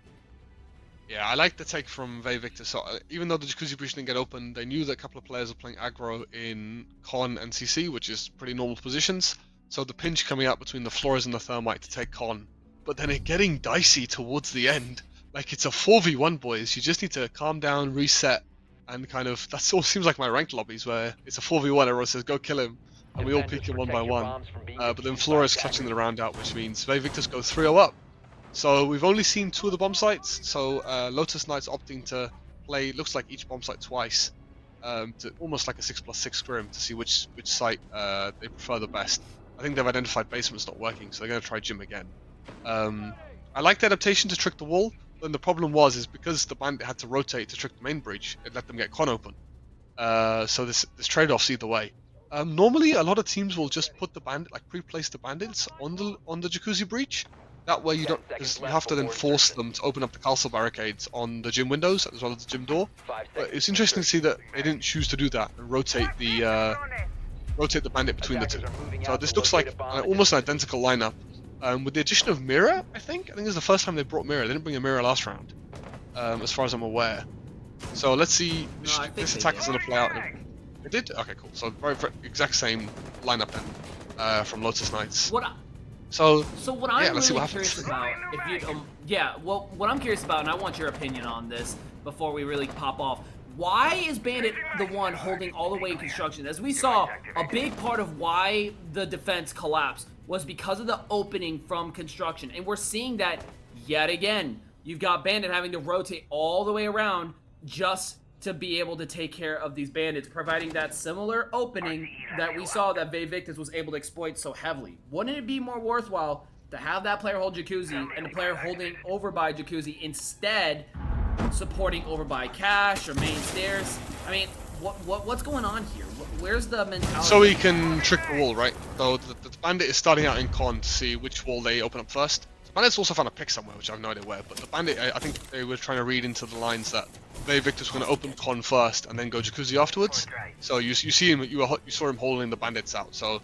Yeah, I like the take from Victus. So, even though the Jacuzzi breach didn't get open, they knew that a couple of players were playing aggro in Con and CC, which is pretty normal positions. So the pinch coming out between the Flores and the Thermite to take Con. But then it getting dicey towards the end. Like, it's a 4v1, boys. You just need to calm down, reset, and kind of... That all seems like my ranked lobbies, where it's a 4v1, everyone says, go kill him. And we all peek him one by one. But then Flores clutching the round out, which means Victus go 3-0 up. So we've only seen 2 of the bomb sites. So Lotus Knights opting to play, looks like each bomb site twice. To almost like a 6+6 scrim to see which site they prefer the best. I think they've identified basement's not working, so they're going to try gym again. I like the adaptation to trick the wall. Then the problem is because the bandit had to rotate to trick the main breach, it let them get con open. So this trade-offs either way. Normally, a lot of teams will just put the bandit, like pre-place the bandits on the Jacuzzi breach. That way you don't, because you have to then force them to open up the castle barricades on the gym windows as well as the gym door. But it's interesting to see that they didn't choose to do that and rotate the bandit between the two. So this looks like almost an identical lineup. With the addition of Mirror, I think it's the first time they brought Mirror. They didn't bring a Mirror last round, as far as I'm aware. So let's see. This attack is going to play out. It did? Okay, cool. So very exact same lineup then from Lotus Knights.
What I'm really curious about, what I'm curious about, and I want your opinion on this before we really pop off. Why is Bandit the one holding all the way in construction? As we saw, a big part of why the defense collapsed was because of the opening from construction, and we're seeing that yet again. You've got Bandit having to rotate all the way around just to be able to take care of these bandits, providing that similar opening that we saw that Vayvictus was able to exploit so heavily. Wouldn't it be more worthwhile to have that player hold Jacuzzi and the player holding over by Jacuzzi instead supporting over by Cash or main stairs? I mean, what's going on here? Where's the mentality?
So he can trick the wall, right? So the bandit is starting out in con to see which wall they open up first. The bandit's also found a pick somewhere, which I have no idea where, but the bandit, I think they were trying to read into the lines that Vayvictus was going to open con first and then go Jacuzzi afterwards. So you see him, you saw him holding the bandits out. So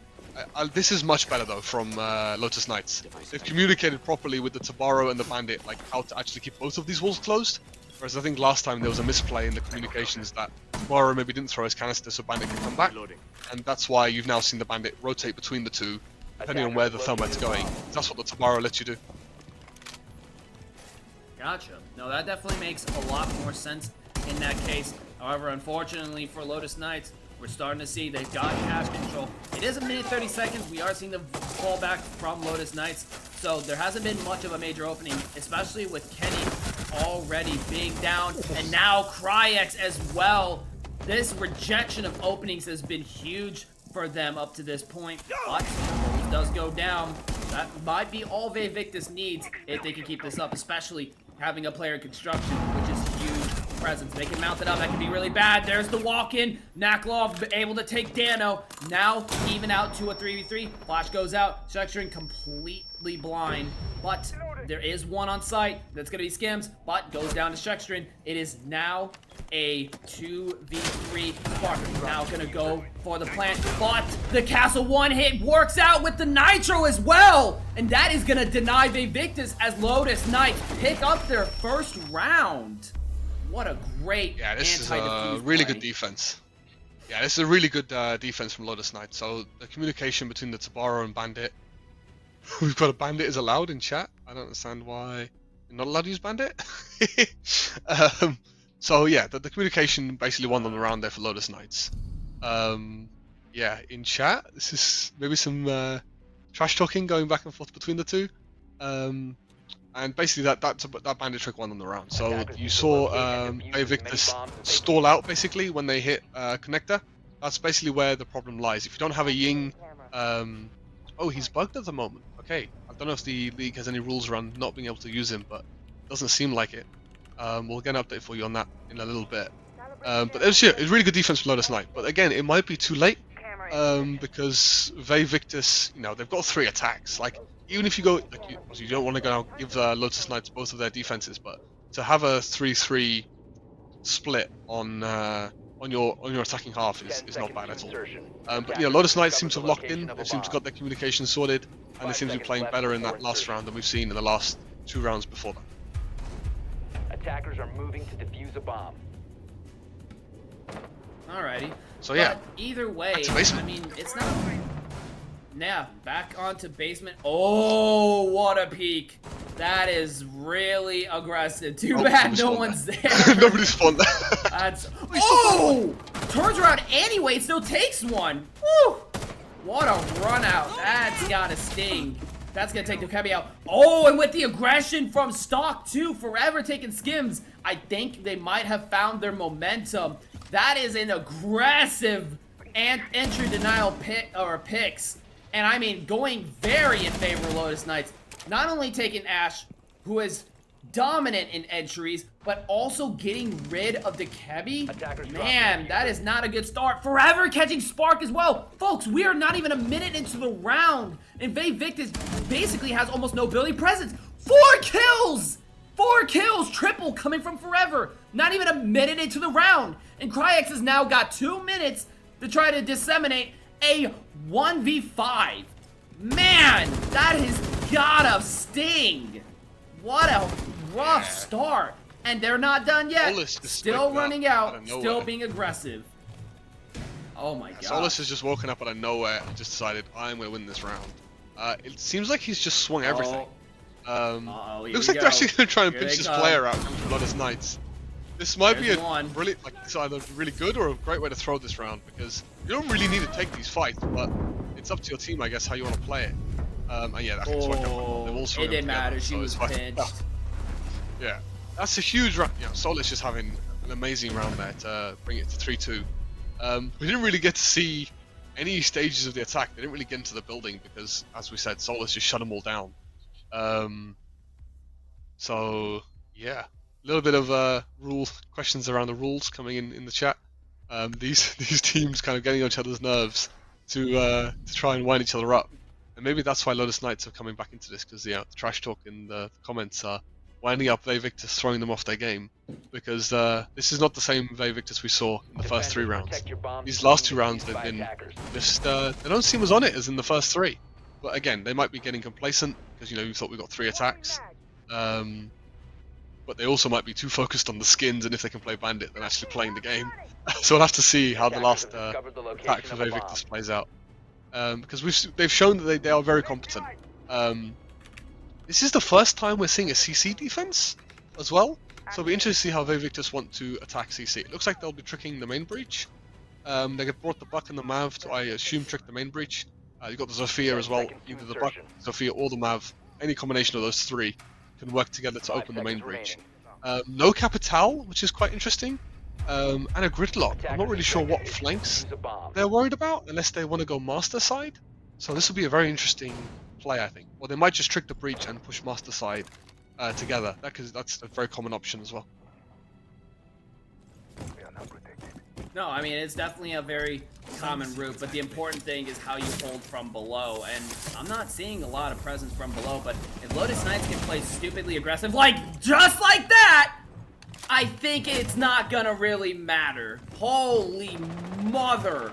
this is much better though from Lotus Knights. They've communicated properly with the Tabaro and the bandit, like how to actually keep both of these walls closed. Whereas I think last time there was a misplay in the communications that Tabaro maybe didn't throw his canister so bandit could come back. And that's why you've now seen the bandit rotate between the two, depending on where the thermite's going. That's what the Tabaro lets you do.
Gotcha. No, that definitely makes a lot more sense in that case. However, unfortunately for Lotus Knights, we're starting to see they've got cash control. It is a minute 30 seconds. We are seeing the fallback from Lotus Knights. So there hasn't been much of a major opening, especially with Kenny already being down. And now Cryex as well. This rejection of openings has been huge for them up to this point. But it does go down. That might be all Vayvictus needs if they can keep this up, especially having a player in construction, which is huge presence. They can mount it up. That could be really bad. There's the walk-in. Naklov able to take Dano. Now even out to a 3v3. Flash goes out. Shextrin completely blind. But there is one on site. That's going to be Skims. But goes down to Shextrin. It is now a 2v3. Spark now going to go for the plant. But the castle one hit works out with the Nitro as well. And that is going to deny Vayvictus as Lotus Knights pick up their first round. What a great
this is a really good defense. Yeah, this is a really good defense from Lotus Knights. So the communication between the Tabaro and Bandit. We've got a Bandit is allowed in chat. I don't understand why you're not allowed to use Bandit. So yeah, the communication basically won them the round there for Lotus Knights. Yeah, in chat, this is maybe some trash talking going back and forth between the two. And basically that bandit trick won on the round. So you saw Vayvictus stall out basically when they hit connector. That's basically where the problem lies. If you don't have a Ying, oh, he's bugged at the moment. Okay, I don't know if the league has any rules around not being able to use him, but it doesn't seem like it. We'll get an update for you on that in a little bit. But it's really good defense from Lotus Knight. But again, it might be too late because Vayvictus, you know, they've got 3 attacks. Like, even if you go, like, you don't want to go give Lotus Knights both of their defenses, but to have a 3-3 split on your attacking half is not bad at all. But yeah, Lotus Knights seem to have locked in. They seem to have got their communication sorted, and they seem to be playing better in that last round than we've seen in the last 2 rounds before that.
Attackers are moving to defuse a bomb.
Alrighty.
So yeah,
but either way, I mean, it's not. Yeah, back onto basement. Oh, what a peek. That is really aggressive. Too bad no one's there.
Nobody's spawned there.
That's. Oh! Turns around anyway, still takes one. Woo! What a run out. That's gotta sting. That's gonna take the Kebi out. Oh, and with the aggression from Stock too, forever taking Skims. I think they might have found their momentum. That is an aggressive entry denial picks. And I mean, going very in favor of Lotus Knights. Not only taking Ashe, who is dominant in entries, but also getting rid of the Kebi. Man, that is not a good start. Forever catching Spark as well. Folks, we are not even a minute into the round. And Vayvictus basically has almost no ability presence. 4 kills! 4 kills, triple coming from Forever. Not even a minute into the round. And Cryex has now got 2 minutes to try to disseminate a 1v5. Man, that has gotta sting. What a rough start. And they're not done yet. Still running out, still being aggressive. Oh my god.
Solus has just woken up out of nowhere and just decided, I'm gonna win this round. It seems like he's just swung everything. Looks like they're actually gonna try and pinch this player out from Lotus Knights. This might be a really, like, it's either really good or a great way to throw this round, because you don't really need to take these fights, but it's up to your team, I guess, how you want to play it. And yeah, that can work out.
It didn't matter, she was pinched.
Yeah, that's a huge round. You know, Solus just having an amazing round there to bring it to 3-2. We didn't really get to see any stages of the attack. They didn't really get into the building because, as we said, Solus just shut them all down. So yeah, a little bit of rule questions around the rules coming in the chat. These teams kind of getting on each other's nerves to try and wind each other up, and maybe that's why Lotus Knights are coming back into this, because the trash talk in the comments are winding up Vayvictus, throwing them off their game, because this is not the same Vayvictus we saw in the first 3 rounds. These last 2 rounds they've been just they don't seem as on it as in the first 3. But again, they might be getting complacent because you thought we got 3 attacks. But they also might be too focused on the skins and if they can play Bandit than actually playing the game. So we'll have to see how the last attack for Vayvictus plays out. Because they've shown that they are very competent. This is the first time we're seeing a CC defense as well. So it'll be interesting to see how Vayvictus want to attack CC. It looks like they'll be tricking the main breach. They brought the Buck and the Mav to, I assume, trick the main breach. You've got the Zofia as well. Either the Buck, Zofia, or the Mav. Any combination of those 3 can work together to open the main breach. No Capital, which is quite interesting, and a Gridlock. I'm not really sure what flanks they're worried about, unless they want to go Master side. So this will be a very interesting play, I think. Or they might just trick the breach and push Master side together. That's a very common option as well.
No, I mean, it's definitely a very common route, but the important thing is how you hold from below, and I'm not seeing a lot of presence from below, but if Lotus Knights can play stupidly aggressive, just like that, I think it's not gonna really matter. Holy mother.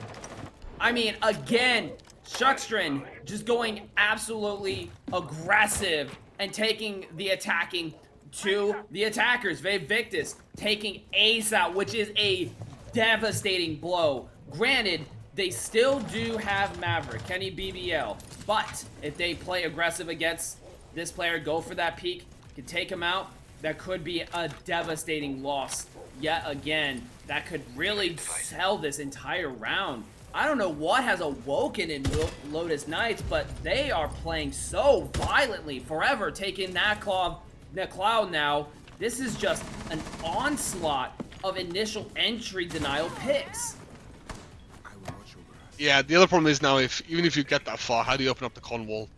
I mean, again, Shuckstrin just going absolutely aggressive and taking the attacking to the attackers. Vayvictus taking Ace out, which is a devastating blow. Granted, they still do have Maverick, Kenny BBL, but if they play aggressive against this player, go for that peek, can take him out, that could be a devastating loss yet again. That could really sell this entire round. I don't know what has awoken in Lotus Knights, but they are playing so violently, forever taking that cloud now. This is just an onslaught of initial entry denial picks.
Yeah, the other problem is now, even if you get that far, how do you open up the con wall?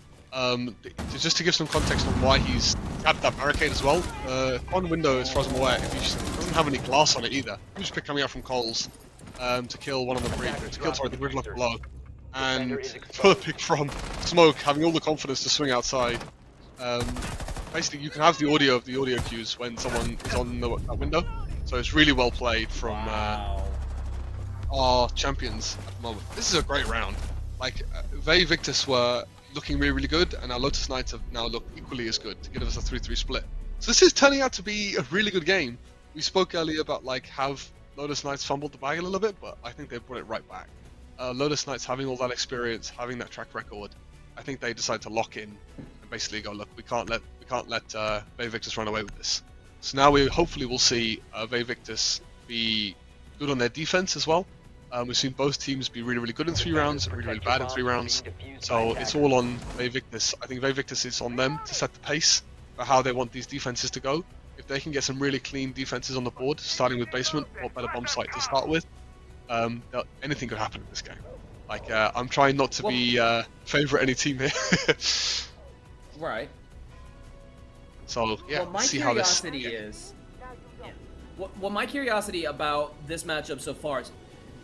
Just to give some context on why he's tapped that barricade as well. Con window, as far as I'm aware, if he doesn't have any glass on it either. Huge pick coming out from Coles to kill one of the the Gridlock below, and further pick from Smoke, having all the confidence to swing outside. Basically, you can have the audio of the audio cues when someone is on that window. So it's really well played from our champions at the moment. This is a great round. Vayvictus were looking really, really good, and our Lotus Knights have now looked equally as good to give us a 3-3 split. So this is turning out to be a really good game. We spoke earlier about have Lotus Knights fumbled the bag a little bit, but I think they brought it right back. Lotus Knights having all that experience, having that track record, I think they decided to lock in and basically go, look, we can't let Vayvictus run away with this. So now we hopefully will see Vayvictus be good on their defense as well. We've seen both teams be really, really good in 3 rounds, really, really bad in 3 rounds. So it's all on Vayvictus. I think Vayvictus is on them to set the pace for how they want these defenses to go. If they can get some really clean defenses on the board, starting with basement or better bomb site to start with, anything could happen in this game. I'm trying not to be favourite any team here.
Right.
So yeah,
well, my curiosity is, what my curiosity about this matchup so far is,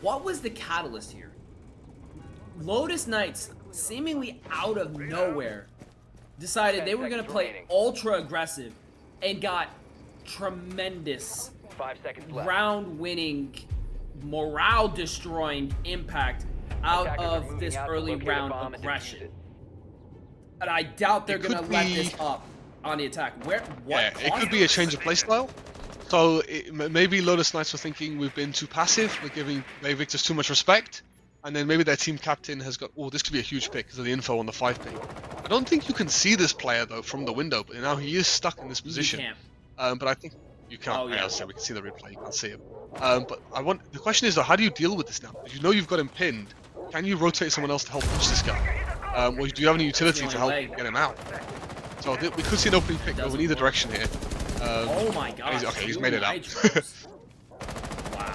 what was the catalyst here? Lotus Knights, seemingly out of nowhere, decided they were going to play ultra aggressive and got tremendous round-winning, morale-destroying impact out of this early round aggression. And I doubt they're going to let this up on the attack.
It could be a change of playstyle. So maybe Lotus Knights were thinking we've been too passive, we're giving Vayvictus too much respect, and then maybe their team captain has got, this could be a huge pick because of the info on the 5 pick. I don't think you can see this player though from the window, but now he is stuck in this position.
You can't.
But I think you can't.
Oh, yeah.
So we can see the replay. You can't see him. But the question is though, how do you deal with this now? If you know you've got him pinned, can you rotate someone else to help push this guy? Or do you have any utility to help get him out? So we could see an opening pick going either direction here.
Oh my god.
He's made it out.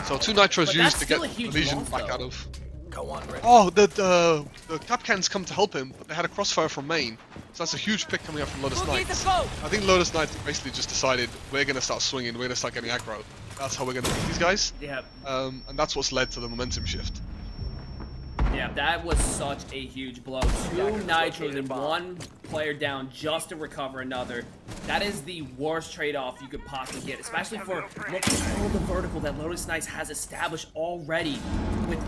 So 2 nitros
But
used
that's
to get
still a
the
huge
Legion
loss,
back
though.
out of.
Go on, Rick.
Oh, the Capcans come to help him, but they had a crossfire from main. So that's a huge pick coming up from Lotus Knights. I think Lotus Knights basically just decided we're going to start swinging, we're going to start getting aggro. That's how we're going to beat these guys.
Yeah.
And that's what's led to the momentum shift.
Yeah, that was such a huge blow. 2 nitros and 1 player down just to recover another. That is the worst trade-off you could possibly get, especially for look at all the vertical that Lotus Knights has established already with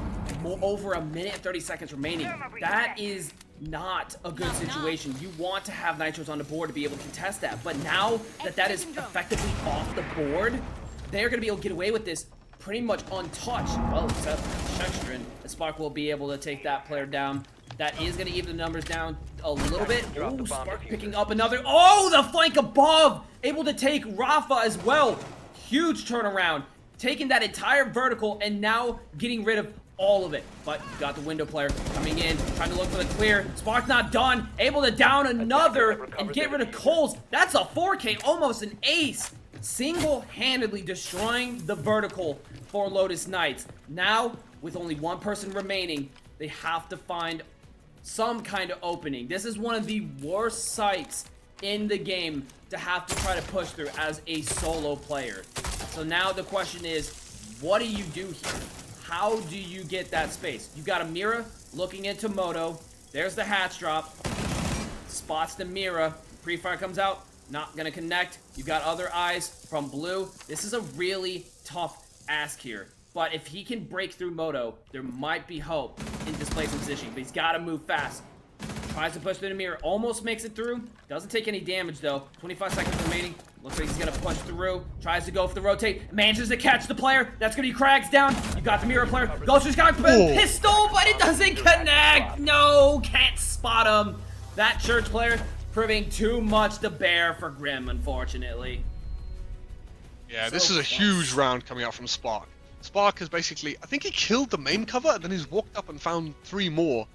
over a minute and 30 seconds remaining. That is not a good situation. You want to have nitros on the board to be able to contest that, but now that that is effectively off the board, they're going to be able to get away with this pretty much untouched. Well, except Shekstrin. Spark will be able to take that player down. That is going to even the numbers down a little bit. Oh, Spark picking up another. Oh, the flank above! Able to take Rafa as well. Huge turnaround. Taking that entire vertical and now getting rid of all of it. But you got the window player coming in, trying to look for the clear. Spark not done. Able to down another and get rid of Coles. That's a 4K, almost an ace. Single-handedly destroying the vertical for Lotus Knights. Now, with only 1 person remaining, they have to find some kind of opening. This is one of the worst sites in the game to have to try to push through as a solo player. So now the question is, what do you do here? How do you get that space? You've got a Mira looking into Moto. There's the hatch drop. Spots the Mira. Pre-fire comes out. Not gonna connect. You've got other eyes from Blue. This is a really tough ask here. But if he can break through Moto, there might be hope in displacement position. But he's gotta move fast. Tries to push through the mirror. Almost makes it through. Doesn't take any damage though. 25 seconds remaining. Looks like he's gonna push through. Tries to go for the rotate. Manages to catch the player. That's gonna be Crags down. You got the mirror player. Goes for his got pistol, but it doesn't connect. No, can't spot him. That church player proving too much to bear for Grim, unfortunately.
Yeah, this is a huge round coming out from Spark. Spark has basically, I think he killed the main cover, and then he's walked up and found 3 more.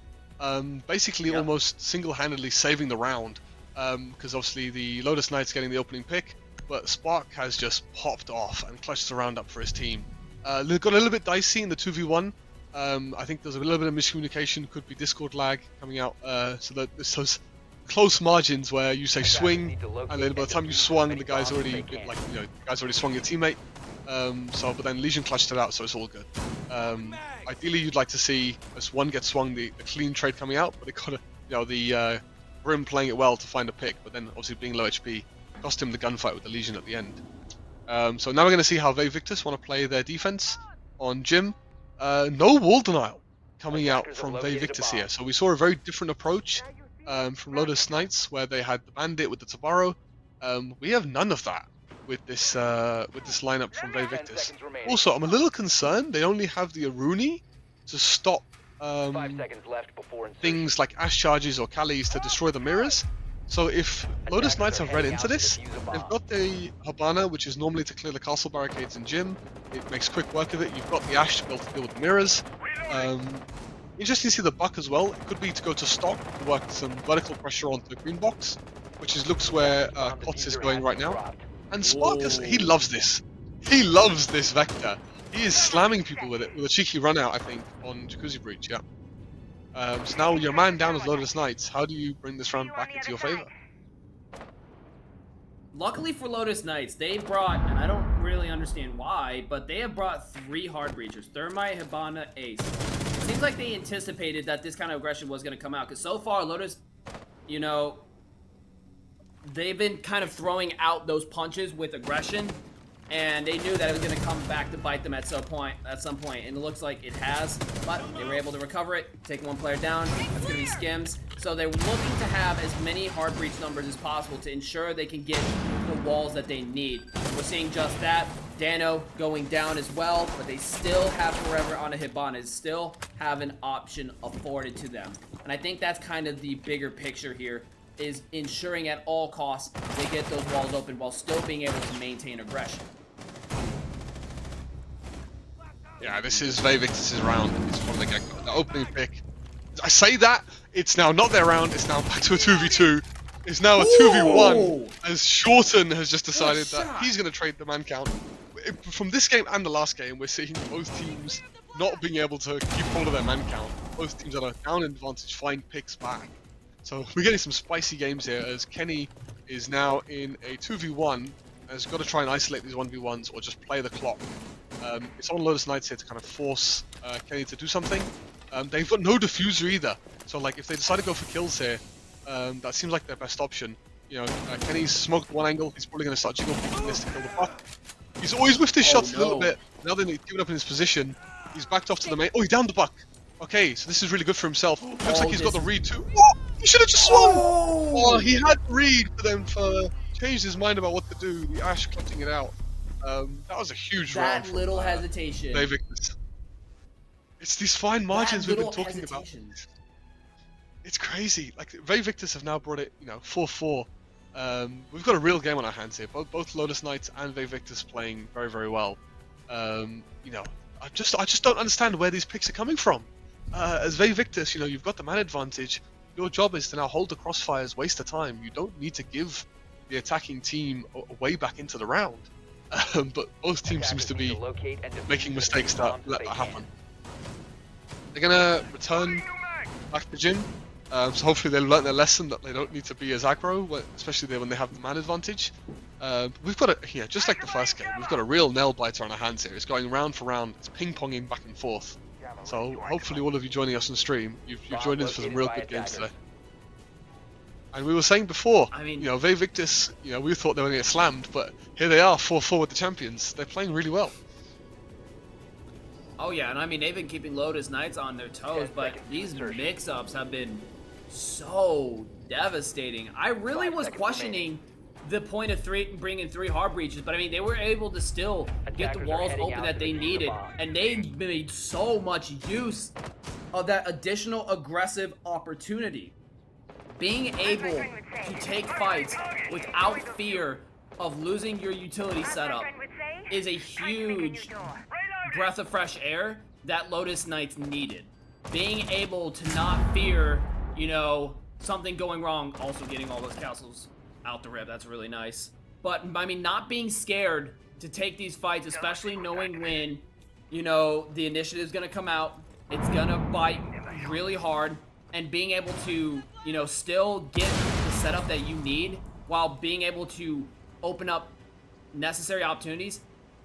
Basically almost single-handedly saving the round. Because obviously the Lotus Knight's getting the opening pick, but Spark has just popped off and clutched the round up for his team. Got a little bit dicey in the 2v1. I think there's a little bit of miscommunication, could be Discord lag coming out, so that there's those close margins where you say swing, and then by the time you swung, the guy's already swung your teammate. But then Legion clutched it out, so it's all good. Ideally, you'd like to see as one gets swung, the clean trade coming out, but it got the Grim playing it well to find a pick, but then obviously being low HP cost him the gunfight with the Legion at the end. So now we're going to see how Victus want to play their defense on Jim. No wall denial coming out from Victus here, so we saw a very different approach from Lotus Knights, where they had the Bandit with the Tabaro. We have none of that with this lineup from Victus. Also, I'm a little concerned they only have the Aruni to stop
5 seconds left before
things like Ash Charges or Kali's to destroy the mirrors. So if Lotus Knights have read into this, they've got the Habana, which is normally to clear the castle barricades in Gym. It makes quick work of it. You've got the Ash to be able to deal with the mirrors. Interesting to see the Buck as well. It could be to go to stock to work some vertical pressure onto the green box, which looks where Kotz is going right now. And Sparkus, he loves this. He loves this vector. He is slamming people with it, with a cheeky run out, I think, on Jacuzzi Breach, yeah. So now your man down as Lotus Knights. How do you bring this round back into your favor?
Luckily for Lotus Knights, they brought, and I don't really understand why, but they have brought 3 hard breachers. Thermite, Hibana, Ace. It seems like they anticipated that this kind of aggression was going to come out, because so far, Lotus, they've been kind of throwing out those punches with aggression, and they knew that it was going to come back to bite them at some point, and it looks like it has, but they were able to recover it, take 1 player down. That's going to be Skims. So they're looking to have as many hard breach numbers as possible to ensure they can get the walls that they need. We're seeing just that. Dano going down as well, but they still have Forever on a Hibana, still have an option afforded to them. And I think that's kind of the bigger picture here, is ensuring at all costs they get those walls open while still being able to maintain aggression.
Yeah, this is Victus' round. It's from the opening pick. I say that, it's now not their round, it's now back to a 2v2. It's now a 2v1, as Shorten has just decided that he's going to trade the man count. from this game and the last game, we're seeing both teams not being able to keep hold of their man count. Both teams that are down in advantage find picks back. So we're getting some spicy games here as Kenny is now in a 2v1 and has got to try and isolate these 1v1s or just play the clock. It's on Lotus Knights here to kind of force Kenny to do something. They've got no diffuser either, so like if they decide to go for kills here, that seems like their best option. You know, Kenny's smoked one angle, he's probably going to start jiggle picking this to kill the buck. He's always whiffed his shots a little bit. Now that he's given up in his position, he's backed off to the main. Oh, he downed the buck. Okay, so this is really good for himself. Looks like he's got the read too. Oh, he should have just swung! Oh, he had the read for them to change his mind about what to do. The Ash clutching it out. That was a huge round.
That little hesitation.
Victus. It's these fine margins we've been talking about. It's crazy. Like, Victus have now brought it, 4-4. We've got a real game on our hands here. Both Lotus Knights and Victus playing very, very well. I just don't understand where these picks are coming from. As Victus, you've got the man advantage. Your job is to now hold the crossfires, waste the time. You don't need to give the attacking team a way back into the round. But both teams seems to be making mistakes that let that happen. They're gonna return back to gym. So hopefully they'll learn their lesson that they don't need to be as aggro, especially when they have the man advantage. We've got just like the first game, we've got a real nail biter on our hands here. It's going round for round, it's ping-ponging back and forth. So hopefully all of you joining us on stream, you've joined us for some real good games today. And we were saying before, Victus, we thought they were going to get slammed, but here they are, 4-4 with the champions. They're playing really well.
Oh yeah, and I mean, they've been keeping Lotus Knights on their toes, but these mix-ups have been so devastating. I really was questioning the point of bringing 3 hard breaches, but I mean, they were able to still get the walls open that they needed, and they made so much use of that additional aggressive opportunity. Being able to take fights without fear of losing your utility setup is a huge breath of fresh air that Lotus Knights needed. Being able to not fear, something going wrong, also getting all those castles out the rip, that's really nice. But, I mean, not being scared to take these fights, especially knowing when, the initiative's gonna come out, it's gonna bite really hard, and being able to, still get the setup that you need while being able to open up necessary opportunities,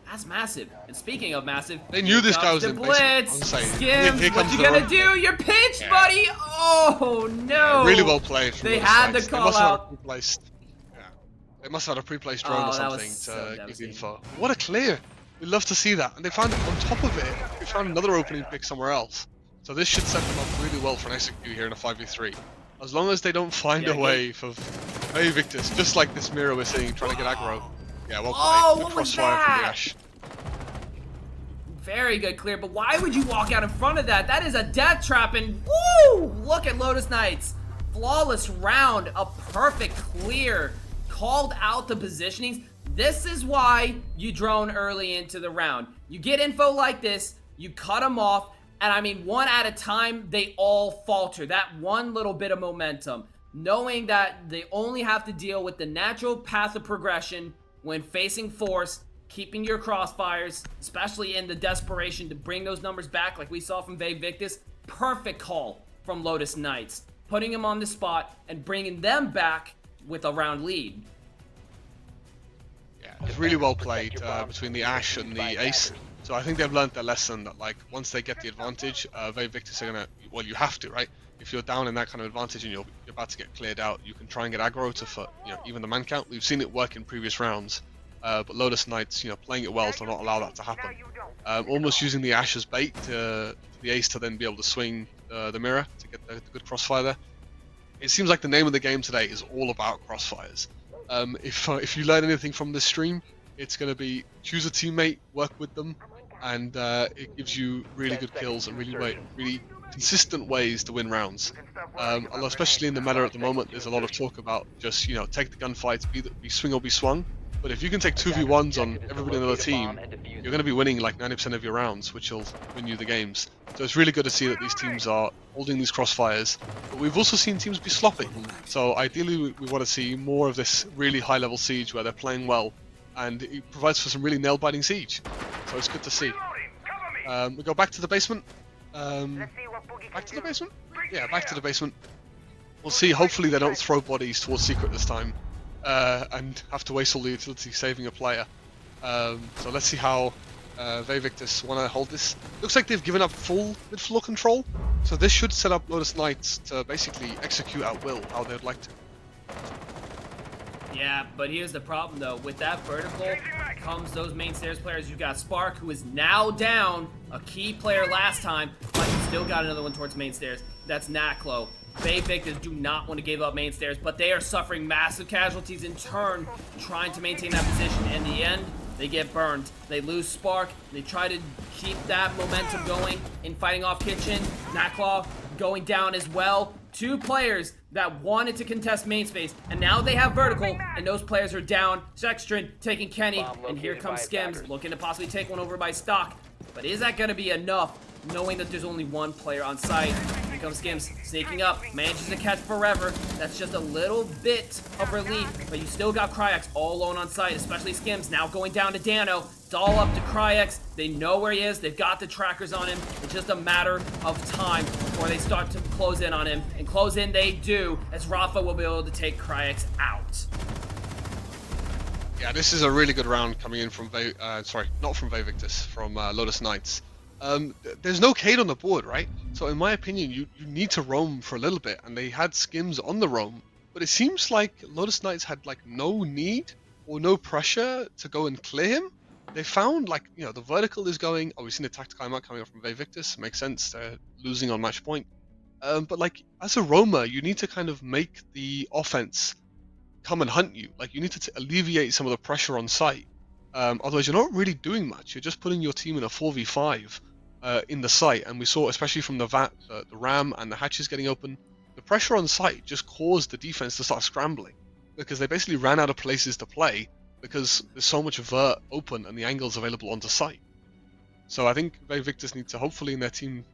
that's massive. And speaking of massive,
they knew this guy was in
blitz. Skims, what you gonna do? You're pinched, buddy. Oh no!
Really well played.
They had the call out.
They must have had a pre-placed drone or something to give the info. What a clear! We'd love to see that. And they found on top of it, we found another opening pick somewhere else. So this should set them up really well for an execute here in a 5v3. As long as they don't find a way for Victus, just like this mirror we're seeing trying to get aggro. Yeah, well played. Good crossfire from the Ash.
Very good clear, but why would you walk out in front of that? That is a death trap, and woo! Look at Lotus Knights. Flawless round, a perfect clear. Called out the positionings. This is why you drone early into the round. You get info like this, you cut them off, and I mean, one at a time, they all falter. That one little bit of momentum. Knowing that they only have to deal with the natural path of progression when facing force, keeping your crossfires, especially in the desperation to bring those numbers back like we saw from Victus. Perfect call from Lotus Knights. Putting them on the spot and bringing them back with a round lead.
Yeah, it's really well played between the Ash and the Ace. So I think they've learned their lesson that, like, once they get the advantage, Victus are gonna, well, you have to, right? If you're down in that kind of advantage and you're about to get cleared out, you can try and get aggro to even the man count. We've seen it work in previous rounds, but Lotus Knights, playing it well to not allow that to happen. Almost using the Ash as bait to the Ace to then be able to swing the mirror to get the good crossfire there. It seems like the name of the game today is all about crossfires. If you learn anything from this stream, it's going to be choose a teammate, work with them, and it gives you really good kills and really consistent ways to win rounds. Although especially in the meta at the moment, there's a lot of talk about just take the gunfights, be swing or be swung. But if you can take 2v1s on everybody in the other team, you're going to be winning like 90% of your rounds, which will win you the games. So it's really good to see that these teams are holding these crossfires. But we've also seen teams be sloppy. So ideally we want to see more of this really high level siege where they're playing well and it provides for some really nail-biting siege. So it's good to see. We go back to the basement. Back to the basement? Yeah, back to the basement. We'll see. Hopefully they don't throw bodies towards Secret this time, and have to waste all the utility saving a player. So let's see how Victus want to hold this. Looks like they've given up full mid-floor control, so this should set up Lotus Knights to basically execute at will how they'd like to.
Yeah, but here's the problem though. With that vertical comes those main stairs players. You got Spark, who is now down, a key player last time, but you still got another one towards main stairs. That's Naklo. Victus do not want to give up main stairs, but they are suffering massive casualties in turn, trying to maintain that position. In the end, they get burned. They lose Spark. They try to keep that momentum going in fighting off Kitchen. Naklo going down as well. Two players that wanted to contest main space, and now they have vertical, and those players are down. Sextron taking Kenny, and here comes Skims, looking to possibly take one over by Stock. But is that going to be enough, knowing that there's only one player on site? Here comes Skims, sneaking up, manages to catch Forever. That's just a little bit of relief, but you still got Cryax all alone on site, especially Skims now going down to Dano. It's all up to Cryax. They know where he is. They've got the trackers on him. It's just a matter of time before they start to close in on him. And close in they do, as Rafa will be able to take Cryax out.
Yeah, this is a really good round coming in from sorry, not from Victus, from Lotus Knights. There's no Cade on the board, right? So in my opinion, you need to roam for a little bit, and they had Skims on the roam, but it seems like Lotus Knights had like no need or no pressure to go and clear him. They found, like, you know, the vertical is going. Oh, we've seen the tactical timeout coming up from Victus. Makes sense. They're losing on match point. But like, as a roamer, you need to kind of make the offense come and hunt you. Like, you need to alleviate some of the pressure on site. Otherwise, you're not really doing much. You're just putting your team in a 4v5 in the site. And we saw, especially from the Ram and the hatches getting open, the pressure on site just caused the defense to start scrambling, because they basically ran out of places to play because there's so much vert open and the angles available onto site. So I think Victus need to, hopefully in their team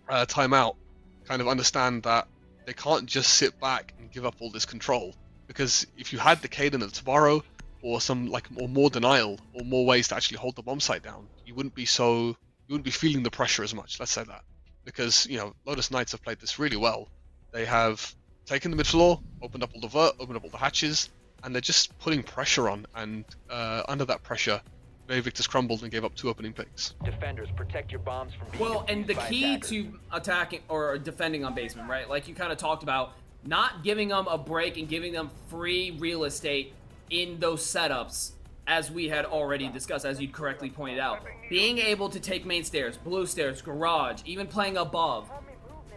timeout, kind of understand that they can't just sit back and give up all this control. Because if you had the Caden at tomorrow, or some or more denial, or more ways to actually hold the bomb site down, you wouldn't be feeling the pressure as much. Let's say that, because you know Lotus Knights have played this really well. They have taken the mid floor, opened up all the vert, opened up all the hatches, and they're just putting pressure on. And under that pressure, Victus crumbled and gave up 2 opening picks.
Defenders, protect your bombs from being
And the
defused by
key
attackers.
to attacking or defending on basement, right? Like you kind of talked about, not giving them a break and giving them free real estate in those setups, as we had already discussed, as you correctly pointed out. Being able to take main stairs, blue stairs, garage, even playing above.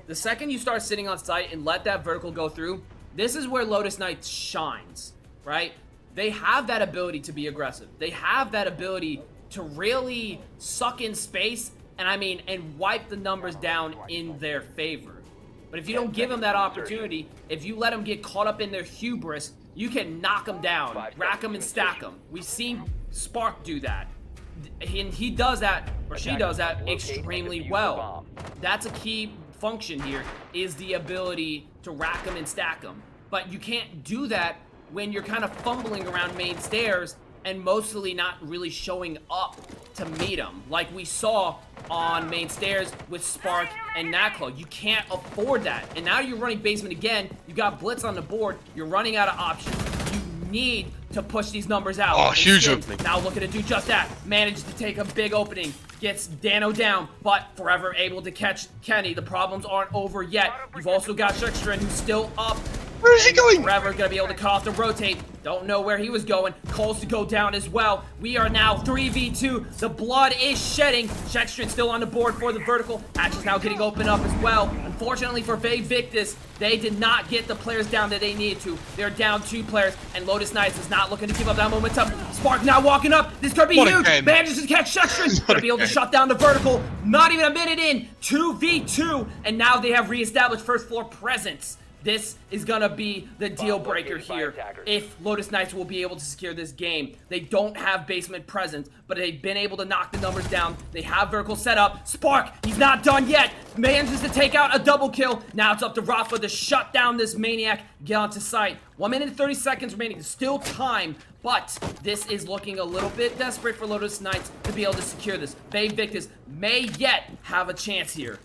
The second you start sitting on site and let that vertical go through, this is where Lotus Knights shines, right? They have that ability to be aggressive. They have that ability to really suck in space, and wipe the numbers down in their favor. But if you don't give them that opportunity, if you let them get caught up in their hubris, you can knock them down, rack them and stack them. We've seen Spark do that. And he does that, or she does that extremely well. That's a key function here, is the ability to rack them and stack them. But you can't do that when you're kind of fumbling around main stairs and mostly not really showing up to meet them, like we saw on main stairs with Spark and Naklo. You can't afford that. And now you're running basement again. You got Blitz on the board. You're running out of options. You need to push these numbers out.
Oh,
And
huge
Skims
opening.
now looking to do just that. Managed to take a big opening. Gets Dano down, but Forever able to catch Kenny. The problems aren't over yet. You've also got Shuckstrin, who's still up.
Where is he going?
Forever gonna be able to cut off the rotate. Don't know where he was going. Cole's to go down as well. We are now 3v2. The blood is shedding. Shuckstrin still on the board for the vertical. Hatch is now getting opened up as well. Unfortunately for Victus, they did not get the players down that they needed to. They're down 2 players, and Lotus Knights is not looking to give up that momentum. Spark now walking up. This could be
What
huge.
again?
Manages to catch Shuckstrin. Gonna be able to shut down the vertical. Not even a minute in. 2v2, and now they have reestablished first floor presence. This is gonna be the deal breaker here. If Lotus Knights will be able to secure this game. They don't have basement presence, but they've been able to knock the numbers down. They have vertical setup. Spark, he's not done yet. Manages to take out a double kill. Now it's up to Rafa to shut down this maniac, get onto site. 1 minute and 30 seconds remaining. Still time, but this is looking a little bit desperate for Lotus Knights to be able to secure this. Victus may yet have a chance here.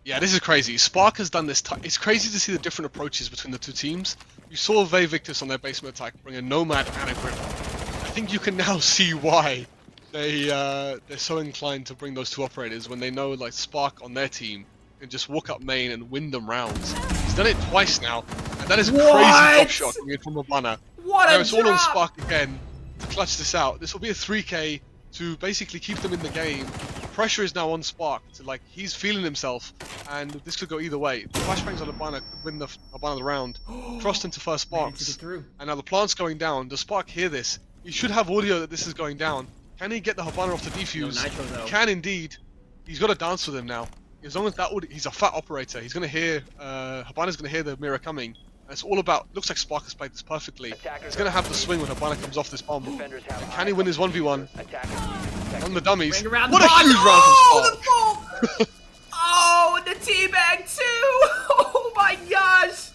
Yeah, this is crazy. Spark has done this. It's crazy to see the different approaches between the two teams. You saw Victus on their basement attack bring a Nomad and a Grip. I think you can now see why they're so inclined to bring those two operators when they know like Spark on their team can just walk up main and win them rounds. He's done it twice now, and that is a crazy top shot coming in from Habana.
What
now
a
it's
drop!
all on Spark again to clutch this out. This will be a 3K to basically keep them in the game. Pressure is now on Spark to like he's feeling himself, and this could go either way. The flashbangs on Habana could win the Habana the round. Crossed into first Sparks, and now the plant's going down. Does Spark hear this? He should have audio that this is going down. Can he get the Habana off the defuse?
No nitro, though.
He can indeed. He's got to dance with him now. As long as that he's a fat operator. He's gonna hear Habana's gonna hear the mirror coming. And it's all about. Looks like Spark has played this perfectly. He's gonna have the swing when Habana comes off this bomb. Can he win his 1v1? On the dummies. What a huge round from Spark!
Oh, the teabag too! Oh my gosh!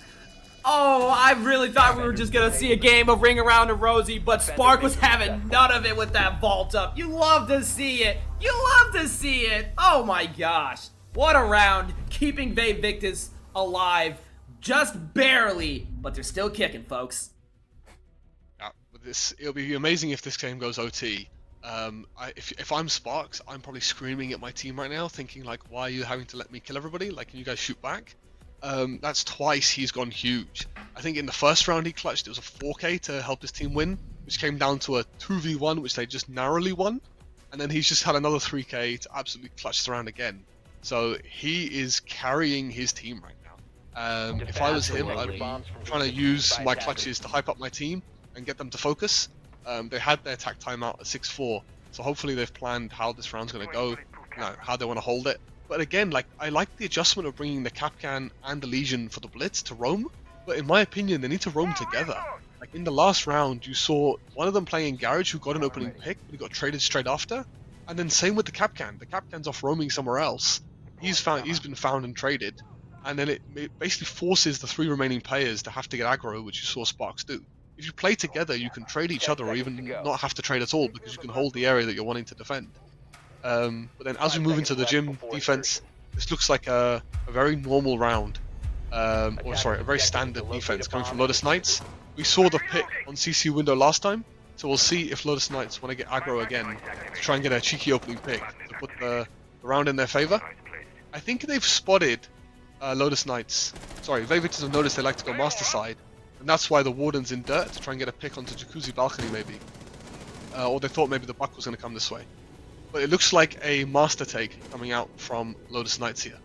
Oh, I really thought we were just gonna see a game of Ring Around a Rosie, but Spark was having none of it with that vault up. You love to see it. You love to see it. Oh my gosh. What a round. Keeping Victus alive. Just barely, but they're still kicking, folks.
Yeah, it'll be amazing if this game goes OT. If I'm Sparks, I'm probably screaming at my team right now, thinking like, why are you having to let me kill everybody? Like, can you guys shoot back? That's twice he's gone huge. I think in the first round he clutched, it was a 4K to help his team win, which came down to a 2v1, which they just narrowly won. And then he's just had another 3K to absolutely clutch the round again. So he is carrying his team right now. If I was him, I'd be trying to use my clutches to hype up my team and get them to focus. They had their attack timeout at 6-4, so hopefully they've planned how this round's going to go, how they want to hold it. But again, like I like the adjustment of bringing the Kapkan and the Legion for the Blitz to roam, but in my opinion, they need to roam together. Like in the last round, you saw one of them playing in Garage who got an opening pick, but he got traded straight after. And then same with the Kapkan. The Kapkan's off roaming somewhere else. He's been found and traded. And then it basically forces the 3 remaining players to have to get aggro, which you saw Sparks do. If you play together, you can trade each other or even not have to trade at all because you can hold the area that you're wanting to defend. But then as we move into the gym defense, this looks like a very normal round. A very standard defense coming from Lotus Knights. We saw the pick on CC window last time, so we'll see if Lotus Knights want to get aggro again to try and get a cheeky opening pick to put the round in their favor. I think they've spotted Lotus Knights. Sorry, Victus have noticed they like to go master side, and that's why the Warden's in dirt to try and get a pick onto Jacuzzi balcony maybe. Or they thought maybe the Buck was going to come this way. But it looks like a master take coming out from Lotus Knights here.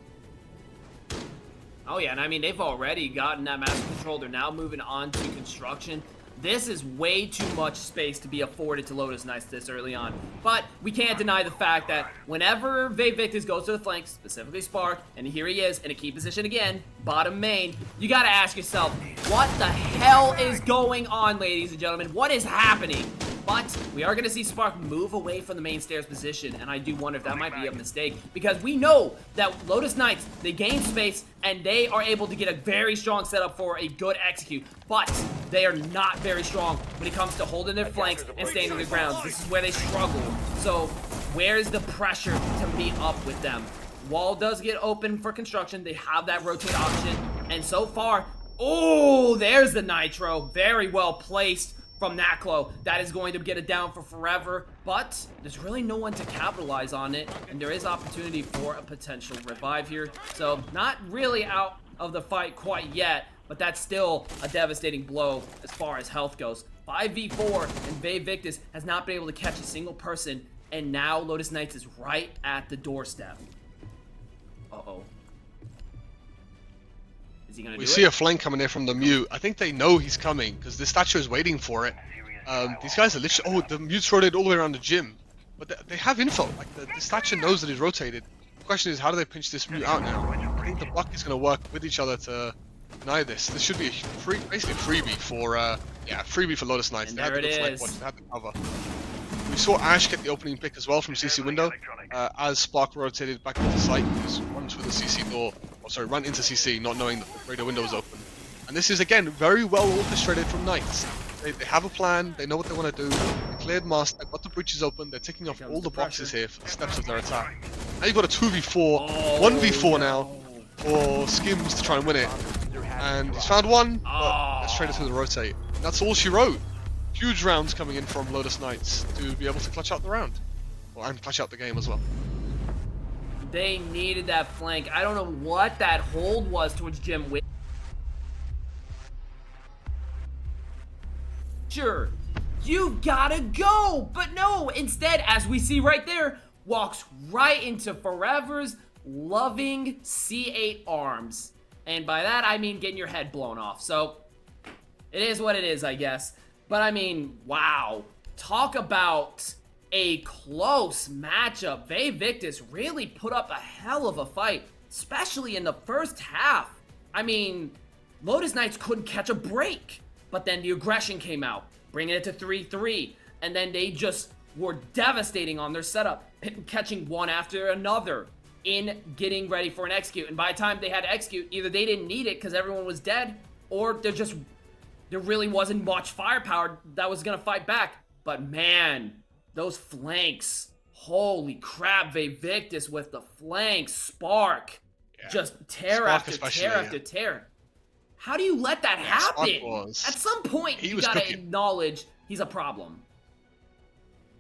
Oh yeah, and I mean, they've already gotten that master control. They're now moving on to construction. This is way too much space to be afforded to Lotus Knights this early on. But we can't deny the fact that whenever Victus goes to the flank, specifically Spark, and here he is in a key position again, bottom main, you gotta ask yourself, what the hell is going on, ladies and gentlemen? What is happening? But we are going to see Spark move away from the main stairs position, and I do wonder if that might be a mistake, because we know that Lotus Knights, they gain space, and they are able to get a very strong setup for a good execute, but they are not very strong when it comes to holding their flanks and staying in their grounds. This is where they struggle. So where's the pressure to meet up with them? Wall does get open for construction. They have that rotate option, and so far, oh, there's the nitro. Very well placed from Naklo. That is going to get it down for forever, but there's really no one to capitalize on it, and there is opportunity for a potential revive here. So not really out of the fight quite yet, but that's still a devastating blow as far as health goes. 5v4, and Victus has not been able to catch a single person, and now Lotus Knights is right at the doorstep. Uh-oh. Is he gonna do it?
We see a flank coming in from the Mute. I think they know he's coming because the Statue is waiting for it. These guys are literally... Oh, the Mute's rotated all the way around the gym. But they have info. Like the Statue knows that he's rotated. The question is, how do they pinch this Mute out now? think the block is going to work with each other to deny this. This should be basically a freebie for freebie for Lotus Knights.
And
They had
there
the
it
good
is.
flank watch, they had the cover. We saw Ash get the opening pick as well from CC window as Spark rotated back into site. He just runs through the CC door, run into CC, not knowing that the radio window was open. And this is again very well orchestrated from Knights. They have a plan, they know what they want to do. They cleared Master, got the breaches open, they're ticking off all the boxes here for the steps of their attack. Now you've got a 2v4, 1v4 now for Skims to try and win it. And he's found one, but let's trade it through the rotate. And that's all she wrote. Huge rounds coming in from Lotus Knights to be able to clutch out the round. And clutch out the game as well.
They needed that flank. I don't know what that hold was towards Jim. Sure, you gotta go, but no, instead, as we see right there, walks right into Forever's loving C8 arms. And by that, I mean getting your head blown off. So, it is what it is, I guess. But I mean, wow. Talk about a close matchup. Vayvictus really put up a hell of a fight, especially in the first half. I mean, Lotus Knights couldn't catch a break. But then the aggression came out, bringing it to 3-3. And then they just were devastating on their setup, catching one after another in getting ready for an execute. And by the time they had to execute, either they didn't need it because everyone was dead, or there really wasn't much firepower that was going to fight back. But man, those flanks, holy crap, Vayvictus with the flanks, Spark, just tear after tear after tear. How do you let that happen? At some point, you gotta acknowledge he's a problem.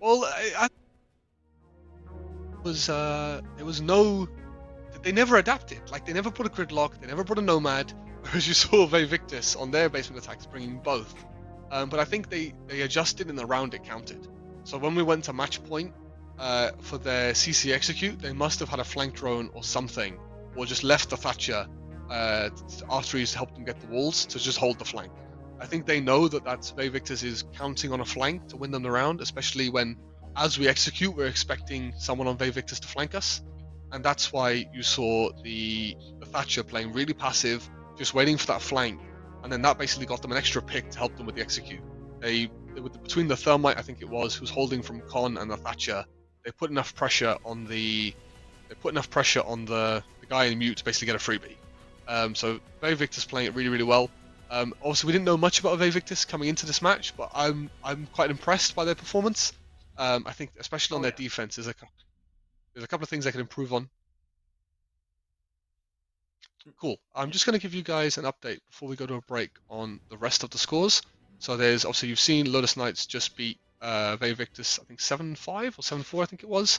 Well, they never adapted. Like, they never put a gridlock, they never put a nomad, whereas you saw Vayvictus on their basement attacks bringing both. But I think they adjusted in the round it counted. So when we went to match point for their CC execute, they must have had a flank drone or something, or just left the Thatcher after he's helped them get the walls to just hold the flank. I think they know that Vayvictus is counting on a flank to win them the round, especially when, as we execute, we're expecting someone on Vayvictus to flank us. And that's why you saw the Thatcher playing really passive, just waiting for that flank, and then that basically got them an extra pick to help them with the execute. Between the Thermite, I think it was, who's holding from Con, and the Thatcher, they put enough pressure on the guy in mute to basically get a freebie. So Vayvictus playing it really, really well. Obviously, we didn't know much about Vayvictus coming into this match, but I'm quite impressed by their performance. I think, especially on their defense, there's a couple of things they can improve on. Cool. I'm just going to give you guys an update before we go to a break on the rest of the scores. So there's obviously, you've seen Lotus Knights just beat Vayvictus, I think 7-5 or 7-4, I think it was.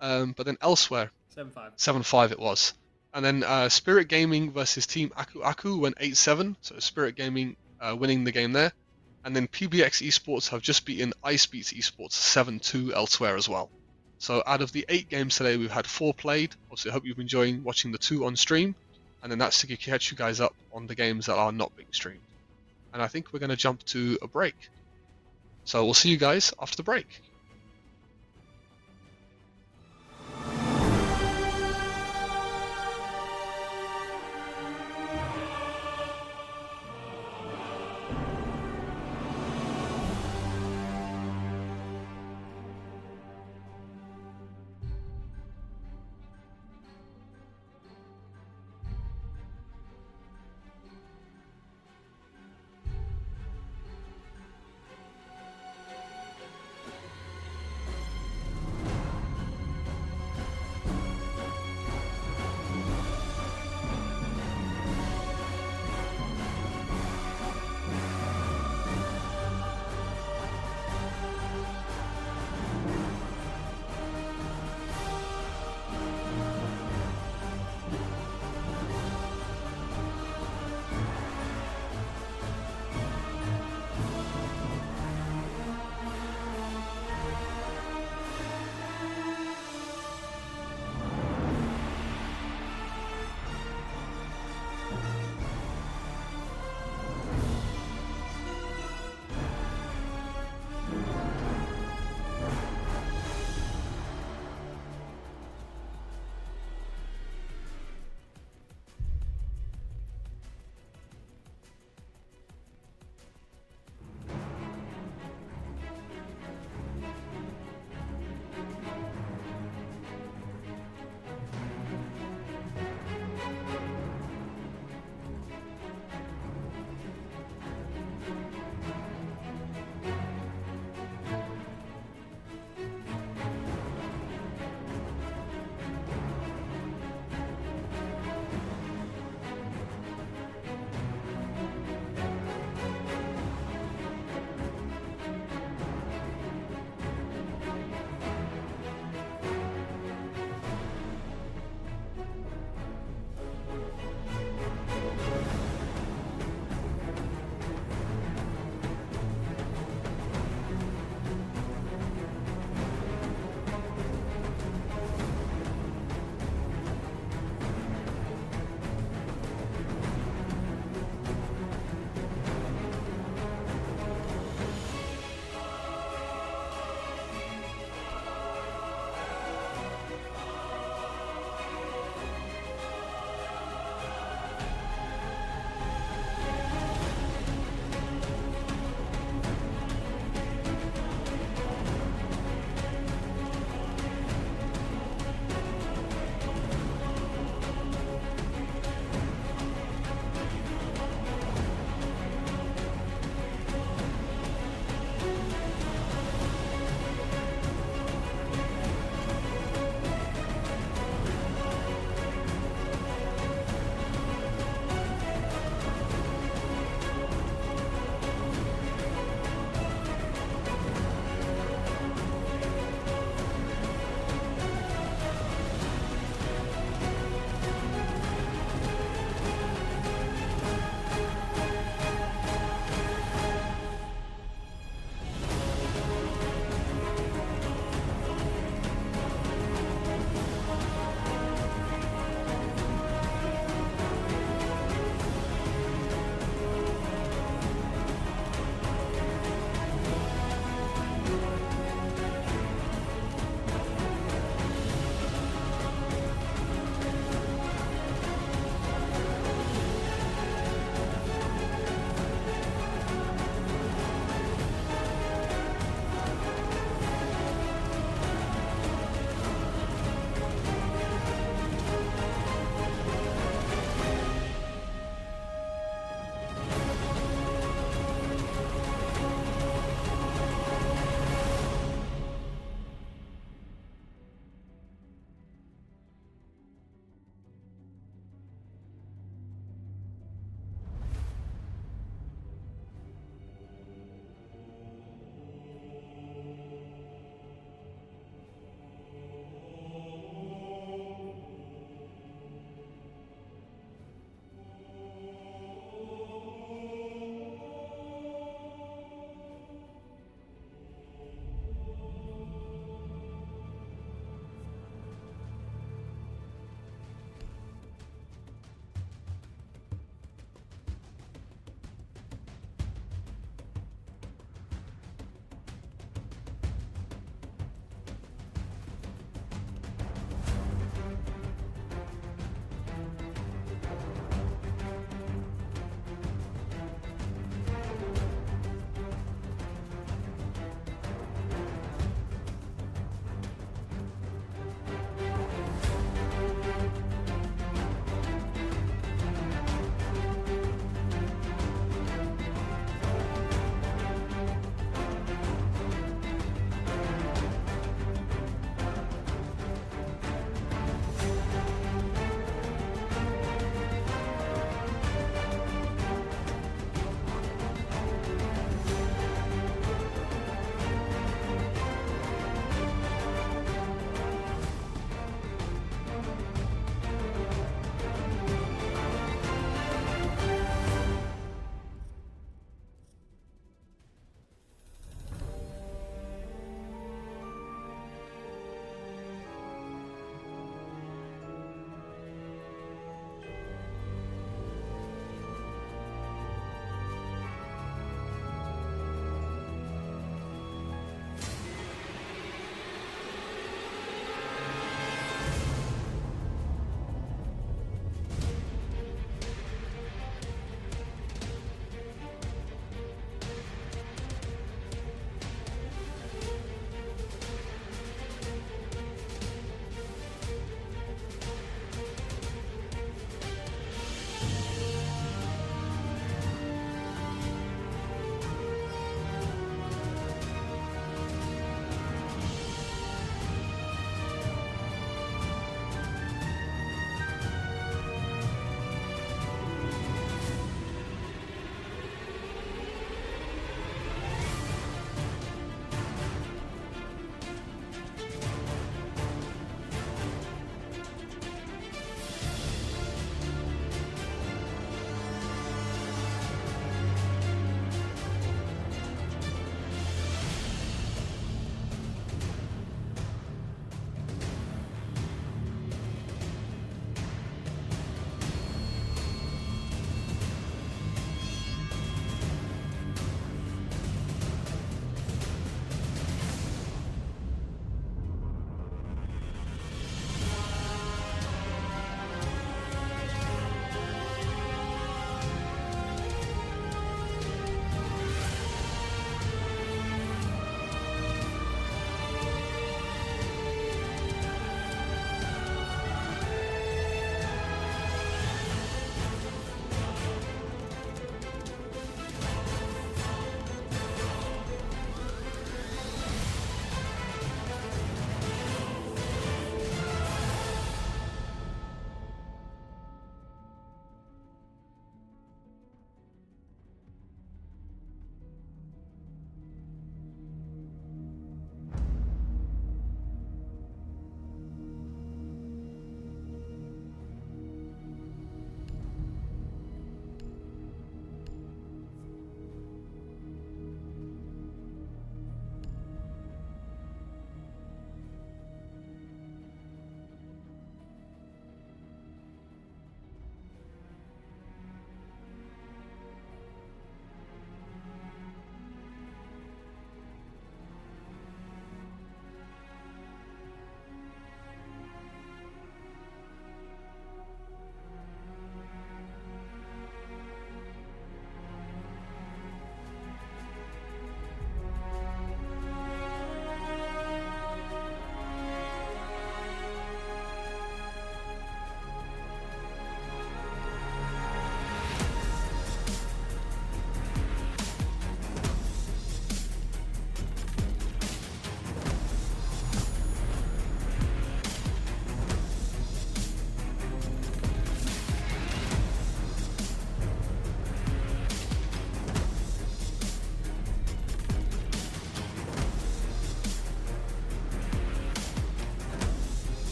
But then elsewhere,
7-5.
7-5 it was. And then Spirit Gaming versus Team Aku Aku went 8-7, so Spirit Gaming winning the game there. And then PBX Esports have just beaten Ice Beats Esports 7-2 elsewhere as well. So out of the 8 games today, we've had 4 played. Obviously, I hope you've been enjoying watching the 2 on stream. And then that's to catch you guys up on the games that are not being streamed. And I think we're going to jump to a break. So we'll see you guys after the break.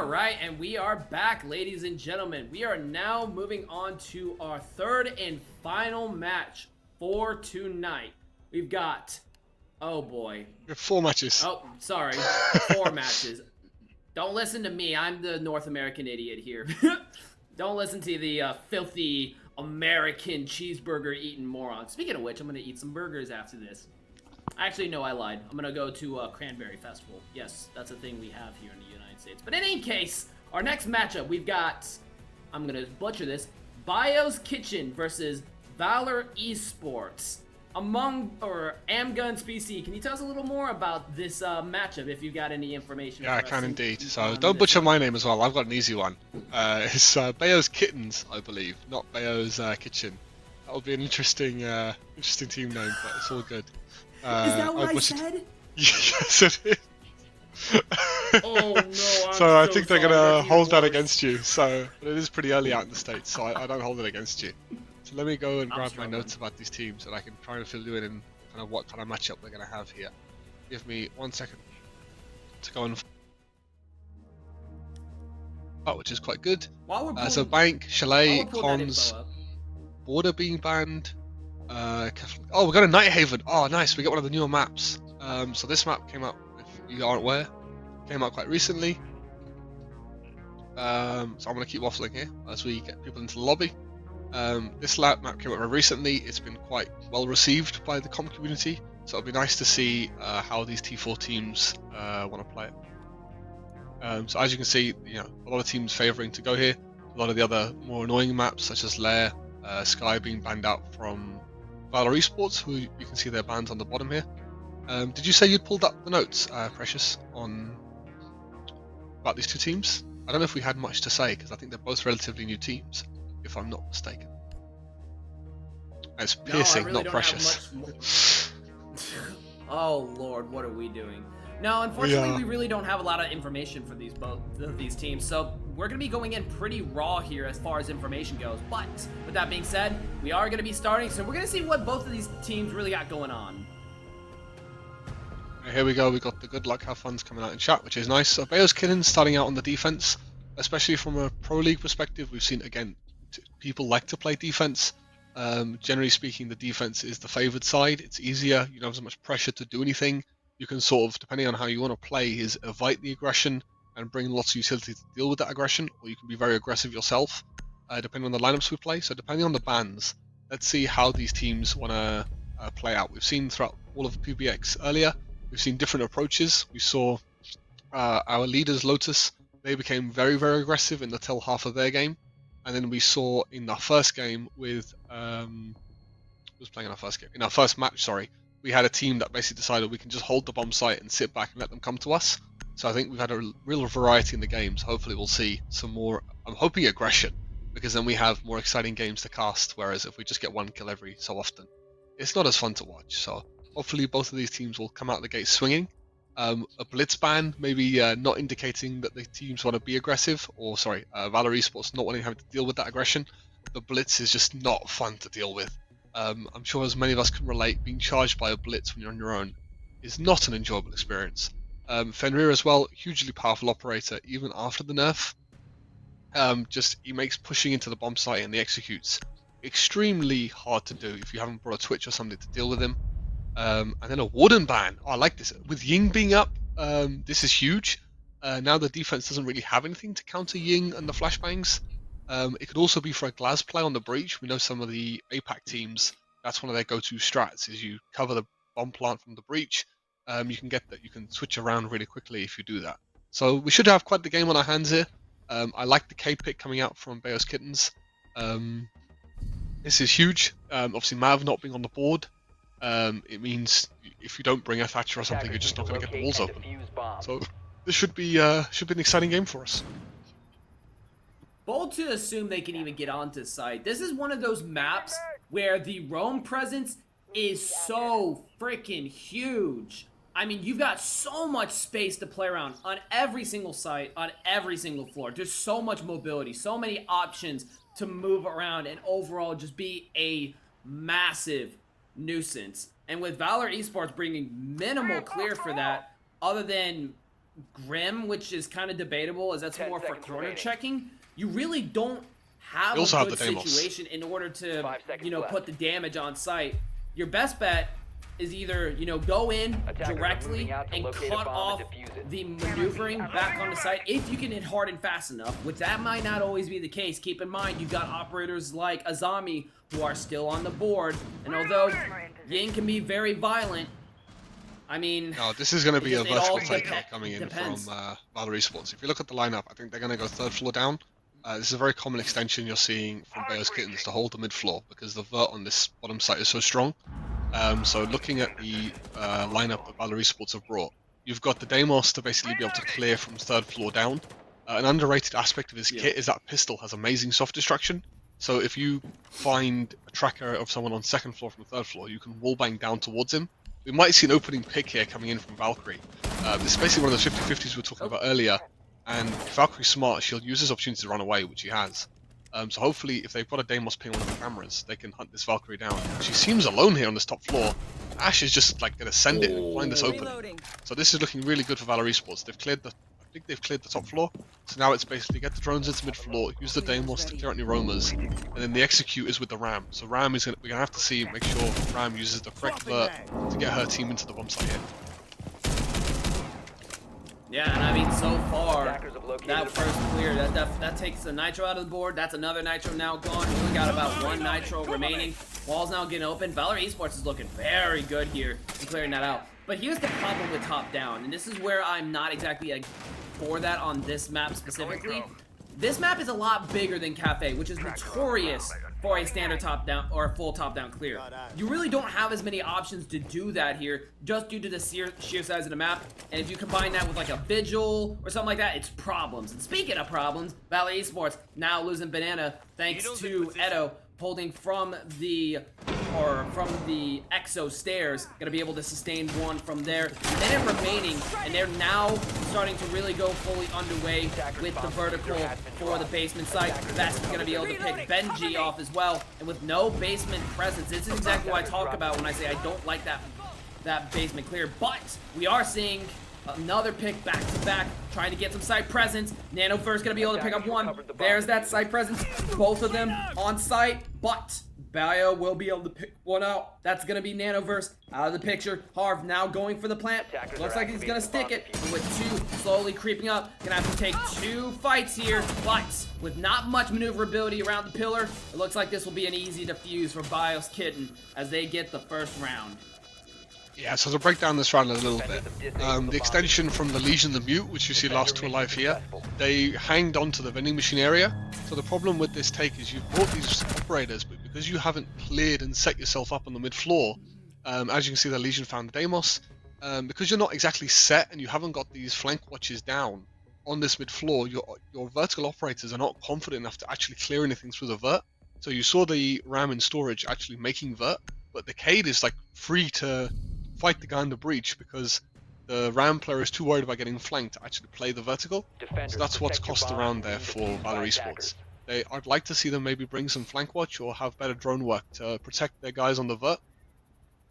right, and we are back, ladies and gentlemen. We are now moving on to our third and final match for tonight. We've got, oh boy.
We have 4 matches.
Oh, sorry, 4 matches. Don't listen to me. I'm the North American idiot here. Don't listen to the filthy American cheeseburger eating moron. Speaking of which, I'm gonna eat some burgers after this. Actually, no, I lied. I'm gonna go to Cranberry Festival. Yes, that's a thing we have here in the United States. But in any case, our next matchup, we've got, I'm gonna butcher this, Bio's Kitchen versus Valor Esports. Amgun Species, can you tell us a little more about this matchup if you've got any information?
Yeah, I can indeed. So don't butcher my name as well. I've got an easy one. It's Bayo's Kittens, I believe, not Bayo's Kitchen. That would be an interesting team name, but it's all good.
Is that what I said?
Yes, it is.
Oh no!
So I think they're gonna hold that against you. So, but it is pretty early out in the States, so I don't hold it against you. So let me go and grab my notes about these teams, and I can try and fill you in kind of what kind of matchup we're gonna have here. Give me 1 second to go and. Oh, which is quite good. So Bank, Chalet, Cons, Border being banned. Oh, we got a Night Haven. Oh, nice. We got one of the newer maps. So this map came out, if you aren't aware, came out quite recently. So I'm going to keep waffling here as we get people into the lobby. This map came out very recently. It's been quite well received by the comp community. So it'll be nice to see how these T4 teams want to play it. So as you can see, a lot of teams favouring to go here. A lot of the other more annoying maps, such as Lair, Sky being banned out from Valor Esports, who you can see their bans on the bottom here. Did you say you'd pulled up the notes, Precious, about these 2 teams? I don't know if we had much to say, because I think they're both relatively new teams, if I'm not mistaken. It's Piercing,
really
not Precious.
Oh lord, what are we doing? No, unfortunately, we really don't have a lot of information for both of these teams, so we're going to be going in pretty raw here as far as information goes. But with that being said, we are going to be starting, so we're going to see what both of these teams really got going on.
Here we go. We got the good luck, have fun's coming out in chat, which is nice. So Bayo's Killing starting out on the defense, especially from a pro league perspective. We've seen again people like to play defense. Generally speaking, the defense is the favored side. It's easier. You don't have so much pressure to do anything. You can sort of, depending on how you want to play, is evite the aggression and bring lots of utility to deal with that aggression, or you can be very aggressive yourself, depending on the lineups we play. So depending on the bans, let's see how these teams want to play out. We've seen throughout all of PBX earlier, we've seen different approaches. We saw our leaders, Lotus, they became very, very aggressive in the tail half of their game. And then we saw in our first game with, who was playing in our first game? In our first match, sorry, we had a team that basically decided we can just hold the bomb site and sit back and let them come to us. So I think we've had a real variety in the games. Hopefully we'll see some more, I'm hoping aggression, because then we have more exciting games to cast, whereas if we just get 1 kill every so often, it's not as fun to watch. So hopefully both of these teams will come out the gate swinging. A blitz ban, maybe not indicating that the teams want to be aggressive, or sorry, Valor Esports not wanting to have to deal with that aggression. The blitz is just not fun to deal with. I'm sure as many of us can relate, being charged by a blitz when you're on your own is not an enjoyable experience. Fenrir as well, hugely powerful operator even after the nerf. He makes pushing into the bomb site and the executes extremely hard to do if you haven't brought a Twitch or something to deal with him. And then a Warden ban. Oh, I like this. With Ying being up, this is huge. Now the defense doesn't really have anything to counter Ying and the flashbangs. It could also be for a Glaz play on the breach. We know some of the APAC teams, that's one of their go-to strats, is you cover the bomb plant from the breach. You can switch around really quickly if you do that. So we should have quite the game on our hands here. I like the K pick coming out from Bayo's Kittens. This is huge. Obviously Mav not being on the board, it means if you don't bring a Thatcher or something, you're just not going to get the walls open. So this should be an exciting game for us.
Bold to assume they can even get onto site. This is one of those maps where the roam presence is so freaking huge. I mean, you've got so much space to play around on every single site, on every single floor. There's so much mobility, so many options to move around and overall just be a massive nuisance. And with Valor Esports bringing minimal clear for that, other than Grim, which is kind of debatable, as that's
10
more for
seconds
corner
remaining.
checking. You really don't have
You also
a
have
good
the Deimos.
situation in order to,
5 seconds
you know,
left.
put the damage on site. Your best bet is either, you know, go in
Attackers are
directly
moving out to
and
locate a
cut
bomb
off
and defuse it.
the maneuvering back on the site if you can hit hard and fast enough, which that might not always be the case. Keep in mind, you've got operators like Azami who are still on the board, and although Ying can be very violent, I mean...
No, this is going to be a
it all
vertical take here coming in
depends.
from Valor Esports. If you look at the lineup, I think they're going to go third floor down. This is a very common extension you're seeing from Bayo's Kittens to hold the mid floor because the vert on this bottom site is so strong. So looking at the lineup that Valor Esports have brought, you've got the Deimos to basically be able to clear from third floor down. An underrated aspect of his kit is that pistol has amazing soft destruction. So if you find a tracker of someone on second floor from third floor, you can wallbang down towards him. We might see an opening pick here coming in from Valkyrie. This is basically one of those 50-50s we were talking about earlier. And if Valkyrie's smart, she'll use this opportunity to run away, which she has. So hopefully, if they've got a Deimos ping on one of the cameras, they can hunt this Valkyrie down. She seems alone here on this top floor. Ash is just like going to send it and find this opening. So this is looking really good for Valor Esports. They've cleared the, I think they've cleared the top floor. So now it's basically get the drones into mid floor, use the Deimos to clear out any roamers, and then the execute is with the Ram. So Ram is we're gonna have to see, make sure Ram uses the correct vert to get her team into the bomb site here.
Yeah, and I mean, so far,
Attackers have located
that
a
first clear, that takes the Nitro out of the board. That's another Nitro now gone. We only got about one Nitro remaining. Wall's now getting open. Valor Esports is looking very good here in clearing that out. But here's the problem with top down, and this is where I'm not exactly for that on this map specifically. This map is a lot bigger than Cafe, which is notorious for a standard top-down or a full top-down clear. You really don't have as many options to do that here, just due to the sheer size of the map. And if you combine that with like a Vigil or something like that, it's problems. And speaking of problems, Valor Esports now losing Banana thanks to Edo holding from the Exo stairs, gonna be able to sustain one from there. Minute remaining, and they're now starting to really go fully underway with the vertical for the basement site. That's gonna be able to pick Benji off as well, and with no basement presence, this is exactly what I talk about when I say I don't like that basement clear. But we are seeing another pick back to back, trying to get some site presence. Nanoverse gonna be able to pick up one. There's that site presence. Both of them on site, but Bayo will be able to pick one out. That's gonna be Nanoverse out of the picture. Harv now going for the plant. Looks like he's gonna stick it. With two slowly creeping up, gonna have to take two fights here, but with not much maneuverability around the pillar, it looks like this will be an easy defuse for Bios Kitten as they get the first round.
Yeah, so to break down this round a little bit, the extension from the Legion the Mute, which you see last two alive here, they hanged on to the vending machine area. So the problem with this take is you've brought these operators, but because you haven't cleared and set yourself up on the mid floor, as you can see the Legion found the Deimos, because you're not exactly set and you haven't got these flank watches down on this mid floor, your vertical operators are not confident enough to actually clear anything through the vert. So you saw the Ram in storage actually making vert, but the Cade is like free to fight the guy in the breach because the Ram player is too worried about getting flanked to actually play the vertical. So that's what's cost around there for Valor Esports. I'd like to see them maybe bring some flank watch or have better drone work to protect their guys on the vert.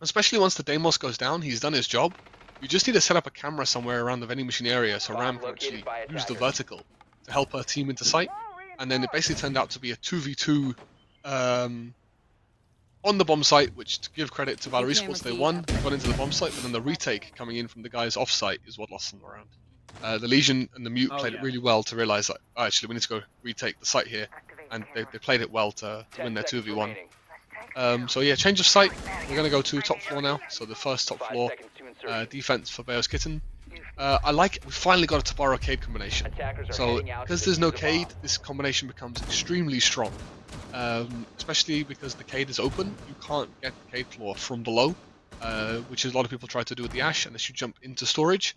Especially once the Deimos goes down, he's done his job. You just need to set up a camera somewhere around the vending machine area so Ram can actually use the vertical to help her team into sight. And then it basically turned out to be a 2v2 on the bomb site, which, to give credit to Valor Esports, they won, got into the bomb site, but then the retake coming in from the guys off site is what lost them around. The Legion and the Mute played it really well to realise that, oh, actually, we need to go retake the site here, and they played it well to win their 2v1. So yeah, change of site, we're going to go to top floor now, so the first top floor defense for Bayo's Kitten. We finally got a Tabaro Cade combination. So, because there's no Cade, this combination becomes extremely strong. Especially because the Cade is open, you can't get the Cade floor from below, which is a lot of people try to do with the Ash, unless you jump into storage,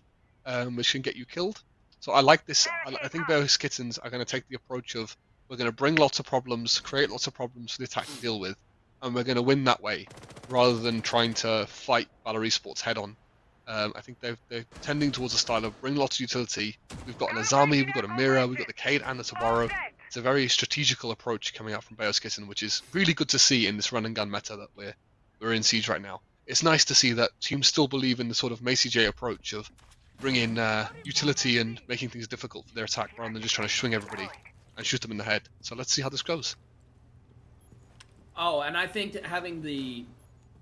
which can get you killed. So I like this. I think Bayo's Kittens are going to take the approach of, we're going to bring lots of problems, create lots of problems for the attack to deal with, and we're going to win that way, rather than trying to fight Valor Esports head on. I think they're tending towards a style of bring lots of utility. We've got an Azami, we've got a Mira, we've got the Cade and the Tabaro. It's a very strategical approach coming out from Bayo's Kitten, which is really good to see in this run and gun meta that we're in Siege right now. It's nice to see that teams still believe in the sort of Macy J approach of bring in utility and making things difficult for their attack rather than just trying to swing everybody and shoot them in the head. So let's see how this goes.
Oh, and I think that having the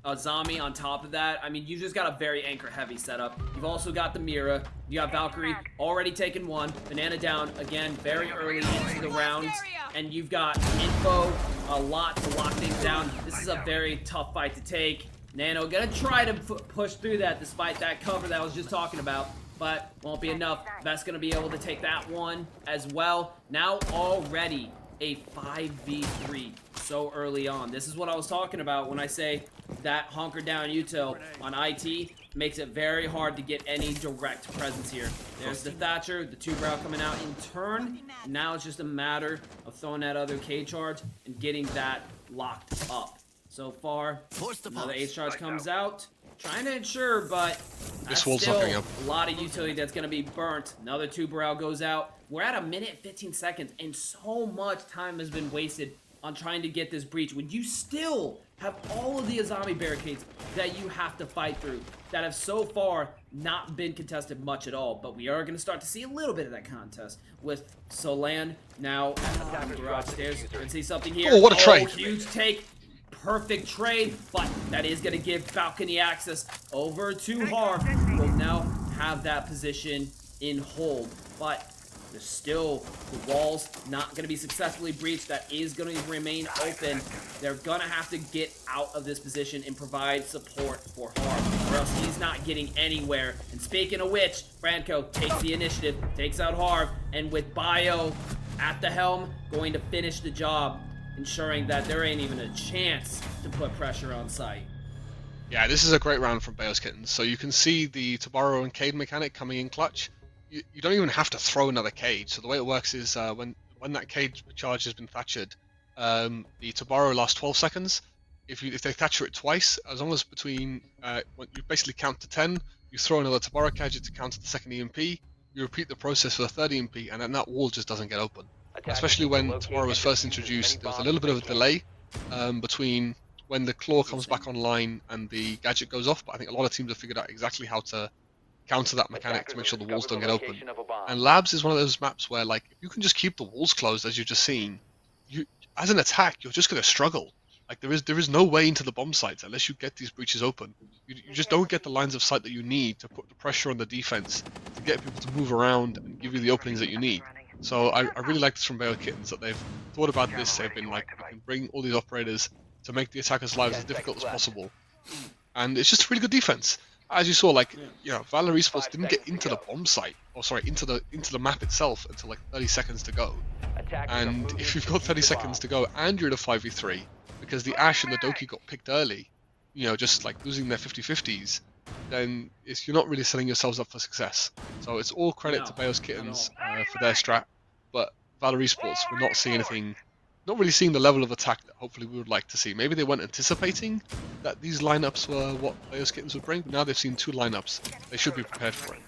Azami on top of that, I mean, you just got a very anchor-heavy setup. You've also got the Mira. You got Valkyrie already taken one. Banana down, again, very early into the round. And you've got info, a lot to lock things down. This is a very tough fight to take. Nano gonna try to push through that despite that cover that I was just talking about. But won't be enough. Vest's gonna be able to take that one as well. Now already a 5v3 so early on. This is what I was talking about when I say that hunker down util on IT makes it very hard to get any direct presence here. There's the Thatcher, the 2-brow coming out in turn. Now it's just a matter of throwing that other K charge and getting that locked up. So far, another H charge comes out. Trying to ensure, but that's
wall's
still
not going up.
a lot of utility that's going to be burnt. Another 2-brow goes out. We're at 1 minute 15 seconds, and so much time has been wasted on trying to get this breach when you still have all of the Azami barricades that you have to fight through that have so far not been contested much at all. But we are going to start to see a little bit of that contest with Solan now at the garage stairs. You can see something here.
Oh, what a trade.
Huge take. Perfect trade, but that is going to give Falcony access over to Harv. We'll now have that position in hold, but there's still the walls not going to be successfully breached. That is going to remain open. They're going to have to get out of this position and provide support for Harv, or else he's not getting anywhere. And speaking of which, Franco takes the initiative, takes out Harv, and with Bio at the helm, going to finish the job, ensuring that there ain't even a chance to put pressure on site.
Yeah, this is a great round from Bayo's Kittens. So you can see the Tabaro and Cade mechanic coming in clutch. You don't even have to throw another cage. So the way it works is when that cage charge has been thatchered, the Tabaro lasts 12 seconds. If they thatcher it twice, as long as between when you basically count to 10, you throw another Tabaro cage to counter the second EMP. You repeat the process for the third EMP, and then that wall just doesn't get open. Especially when Tabaro was first introduced, there was a little bit of a delay between when the claw comes back online and the gadget goes off, but I think a lot of teams have figured out exactly how to counter that mechanic to make sure the walls don't get open. And Labs is one of those maps where, like, if you can just keep the walls closed, as you've just seen, you, as an attack, you're just going to struggle. Like, there is no way into the bomb sites unless you get these breaches open. You just don't get the lines of sight that you need to put the pressure on the defense, to get people to move around and give you the openings that you need. So I really like this from Bayo Kittens, that they've thought about this. They've been like, we can bring all these operators to make the attackers' lives as difficult as possible. And it's just a really good defense. As you saw, like, you know, Valor Esports didn't get into the bomb site, or sorry, into the map itself until like 30 seconds to go. And if you've got 30 seconds to go and you're in a 5v3, because the Ashe and the Doki got picked early, you know, just like losing their 50-50s, then you're not really setting yourselves up for success. So it's all credit to Bayo's Kittens for their strat, but Valor Esports, we're not seeing anything, not really seeing the level of attack that hopefully we would like to see. Maybe they weren't anticipating that these lineups were what Bayo's Kittens would bring, but now they've seen 2 lineups. They should be prepared for it.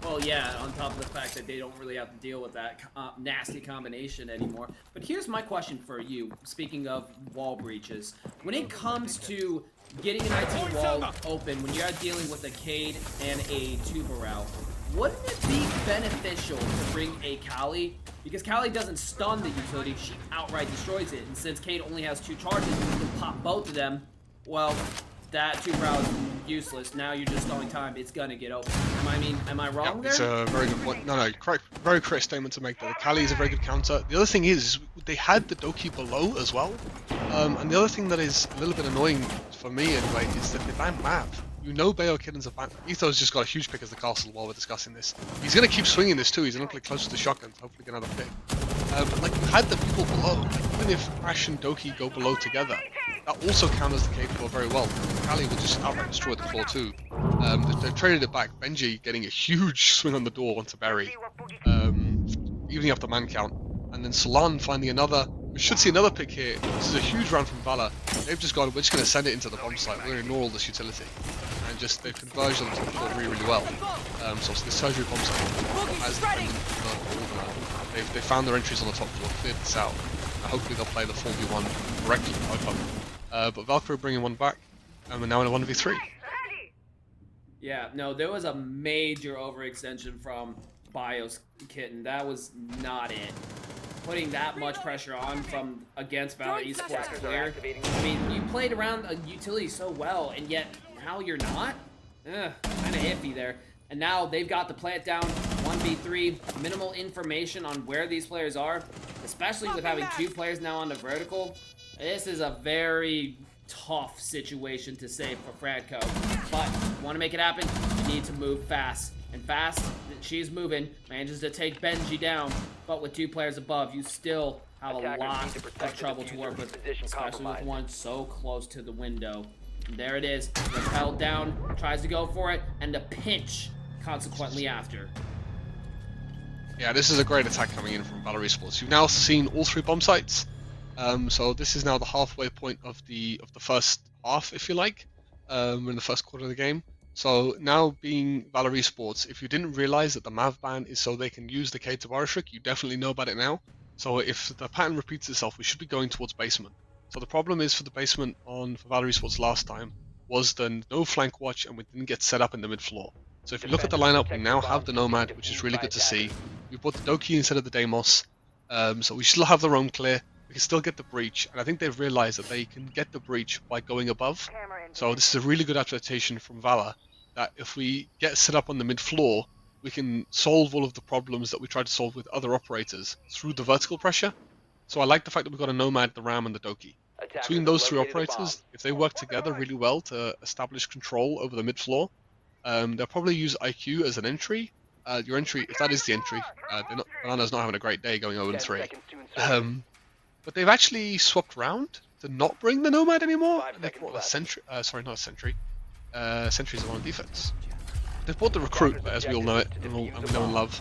Well, yeah, on top of the fact that they don't really have to deal with that nasty combination anymore. But here's my question for you, speaking of wall breaches. When it comes to getting an IT wall open, when you're dealing with a Cade and a Tubarao, wouldn't it be beneficial to bring a Kali? Because Kali doesn't stun the utility, she outright destroys it. And since Cade only has 2 charges, you can pop both of them. Well, that 2-brow is useless. Now you're just stalling time. It's gonna get open. Am I wrong there?
It's a very good point. No, correct. Very correct statement to make there. The Kali is a very good counter. The other thing is they had the Doki below as well. And the other thing that is a little bit annoying for me anyway is that they ban Mav. You know Bayo Kittens are ban. Etho's just got a huge pick as the castle while we're discussing this. He's gonna keep swinging this too. He's gonna play close to the shotgun to hopefully get another pick. But like, you had the people below. Like, even if Ashe and Doki go below together, that also counters the K claw very well. Kali will just outright destroy the claw too. They've traded it back. Benji getting a huge swing on the door onto Barry, evening up the man count, and then Solan finding another. We should see another pick here. This is a huge round from Valor. They've just gone, we're just going to send it into the bomb site. We're going to ignore all this utility. And just, they've converged on the top floor really, really well. So the surgery bomb site has they found their entries on the top floor, cleared this out. And hopefully they'll play the 4v1 correctly, I hope. But Valkyrie bringing one back, and we're now in a 1v3.
Yeah, no, there was a major overextension from Bios Kitten. That was not it. Putting that much pressure on from against Valor Esports
Attackers are
player.
activating.
I mean, you played around a utility so well, and yet now you're not? Kind of iffy there. And now they've got the plant down, 1v3, minimal information on where these players are, especially with having 2 players now on the vertical. This is a very tough situation to save for Franco. But want to make it happen, you need to move fast. And fast, she's moving, manages to take Benji down, but with 2 players above, you still have a
Attackers
lot
need to protect
of trouble
the
to work
diffuser.
with,
Position
especially with
compromised.
one so close to the window. And there it is, repelled down, tries to go for it, and the pinch consequently after.
Yeah, this is a great attack coming in from Valor Esports. You've now seen all 3 bomb sites. So this is now the halfway point of the first half, if you like, in the first quarter of the game. So now being Valor Esports, if you didn't realize that the Mav ban is so they can use the K to Trick, you definitely know about it now. So if the pattern repeats itself, we should be going towards basement. So the problem is for the basement for Valor Esports last time was the no flank watch and we didn't get set up in the mid floor. So if you look at the
Defenders,
lineup, we
protect
now
your
have
bombs
the
from being
Nomad, which is
defused
really
by
good to see.
attackers.
We bought the Doki instead of the Deimos. So we still have the roam clear. We can still get the breach, and I think they've realized that they can get the breach by going above. So this is a really good adaptation from Valor, that if we get set up on the mid floor, we can solve all of the problems that we tried to solve with other operators through the vertical pressure. So I like the fact that we've got a Nomad, the Ram, and the Doki.
Attackers
Between
have
those 3
located a bomb.
operators, if they work together really well to establish control over the mid floor, they'll probably use IQ as an entry. Your entry, if that is the entry, Banana's not having a great day going
10
0-3.
seconds to insertion.
But they've actually swapped round to not bring the Nomad anymore.
5
And they've
seconds
brought a
left.
Sentry. Sorry, not a Sentry. Sentry's the one on defense. They've brought the Recruit, as we all know it, and we know and love,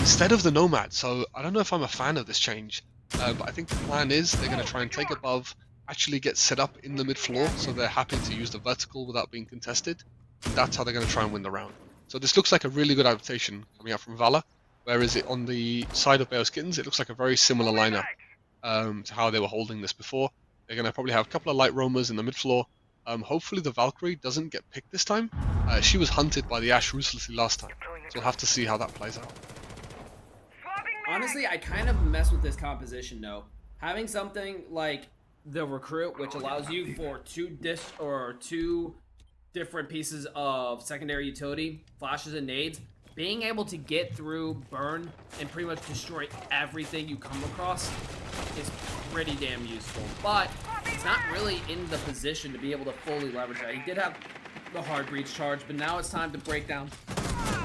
instead of the Nomad. So I don't know if I'm a fan of this change. But I think the plan is they're going to try and take above, actually get set up in the mid floor, so they're happy to use the vertical without being contested. And that's how they're going to try and win the round. So this looks like a really good adaptation coming out from Valor. Whereas it on the side of Baos Kittens, it looks like a very similar lineup to how they were holding this before. They're going to probably have a couple of light roamers in the mid floor. Hopefully the Valkyrie doesn't get picked this time. She was hunted by the Ash ruthlessly last time, so we'll have to see how that plays out.
Honestly, I kind of mess with this composition though. Having something like the Recruit, which allows you for two different pieces of secondary utility, flashes and nades, being able to get through, burn, and pretty much destroy everything you come across is pretty damn useful. But it's not really in the position to be able to fully leverage that. He did have the hard breach charge, but now it's time to break down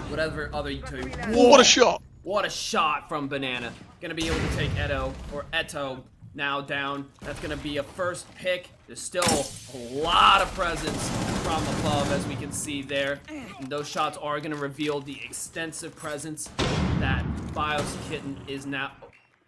whatever other utility.
Whoa, what a shot!
What a shot from Banana. Gonna be able to take Eto now down. That's gonna be a first pick. There's still a lot of presence from above, as we can see there. And those shots are gonna reveal the extensive presence that Bios Kitten is now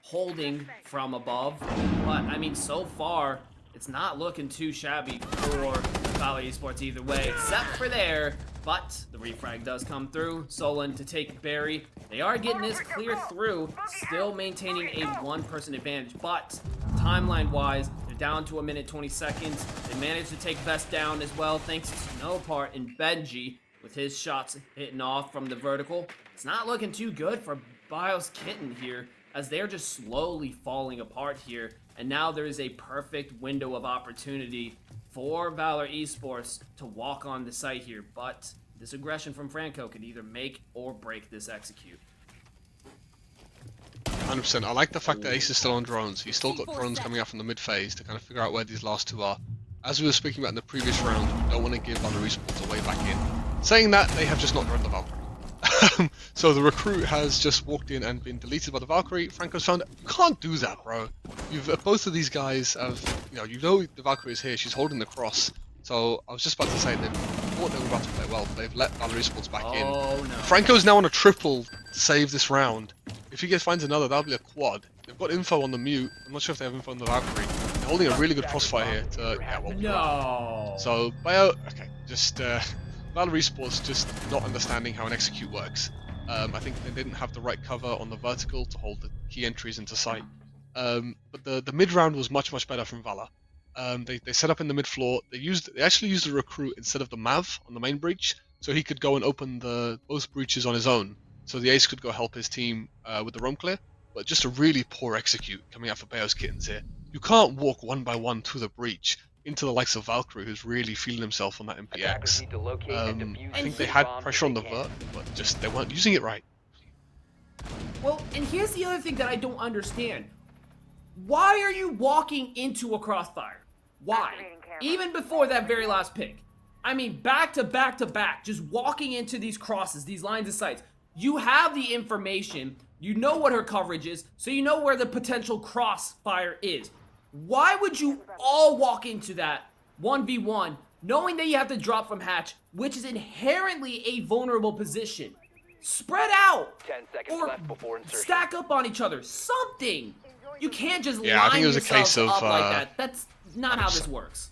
holding from above. But I mean, so far, it's not looking too shabby for Valor Esports either way, except for there. But the refrag does come through. Solon to take Barry. They are getting this clear through, still maintaining a 1-person advantage. But timeline-wise, they're down to 1 minute 20 seconds. They managed to take Vest down as well, thanks to no part in Benji with his shots hitting off from the vertical. It's not looking too good for Bios Kitten here, as they're just slowly falling apart here. And now there is a perfect window of opportunity for Valor Esports to walk on the site here, but this aggression from Franco could either make or break this execute.
100%. I like the fact that Ace is still on drones. He's still got drones coming out from the mid phase to kind of figure out where these last 2 are. As we were speaking about in the previous round, we don't want to give Valor Esports a way back in. Saying that, they have just not run the Valkyrie. So the Recruit has just walked in and been deleted by the Valkyrie. Franco's found it. You can't do that, bro. Both of these guys have, you know the Valkyrie is here. She's holding the cross. So I was just about to say they thought they were about to play well, but they've let Valor Esports back in.
Oh no.
Franco's now on a triple to save this round. If he finds another, that'll be a quad. They've got info on the mute. I'm not sure if they have info on the Valkyrie. They're holding a really good crossfire here to,
No.
So, Valor Esports just not understanding how an execute works. I think they didn't have the right cover on the vertical to hold the key entries into sight. But the mid round was much better from Valor. They set up in the mid floor. They actually used the Recruit instead of the Mav on the main breach. so he could go and open both breaches on his own. So the Ace could go help his team with the roam clear. But just a really poor execute coming out for Bayo's Kittens here. You can't walk one by one to the breach into the likes of Valkyrie, who's really feeling himself on that
Attackers
MPX.
need to locate and defuse
I think
the
they had
bombs
pressure
if
on the
they can.
vert, but just they weren't using it right.
Well, and here's the other thing that I don't understand. Why are you walking into a crossfire? Why? Even before that very last pick. I mean, back to back to back, just walking into these crosses, these lines of sight. You have the information, you know what her coverage is, so you know where the potential crossfire is. Why would you all walk into that 1v1, knowing that you have to drop from hatch, which is inherently a vulnerable position? Spread out!
10 seconds
Or
left before insertion.
stack up on each other, something! You can't just
Yeah, I think
line
it was a
yourselves
case of,
up like that. That's not how this
100%.
works.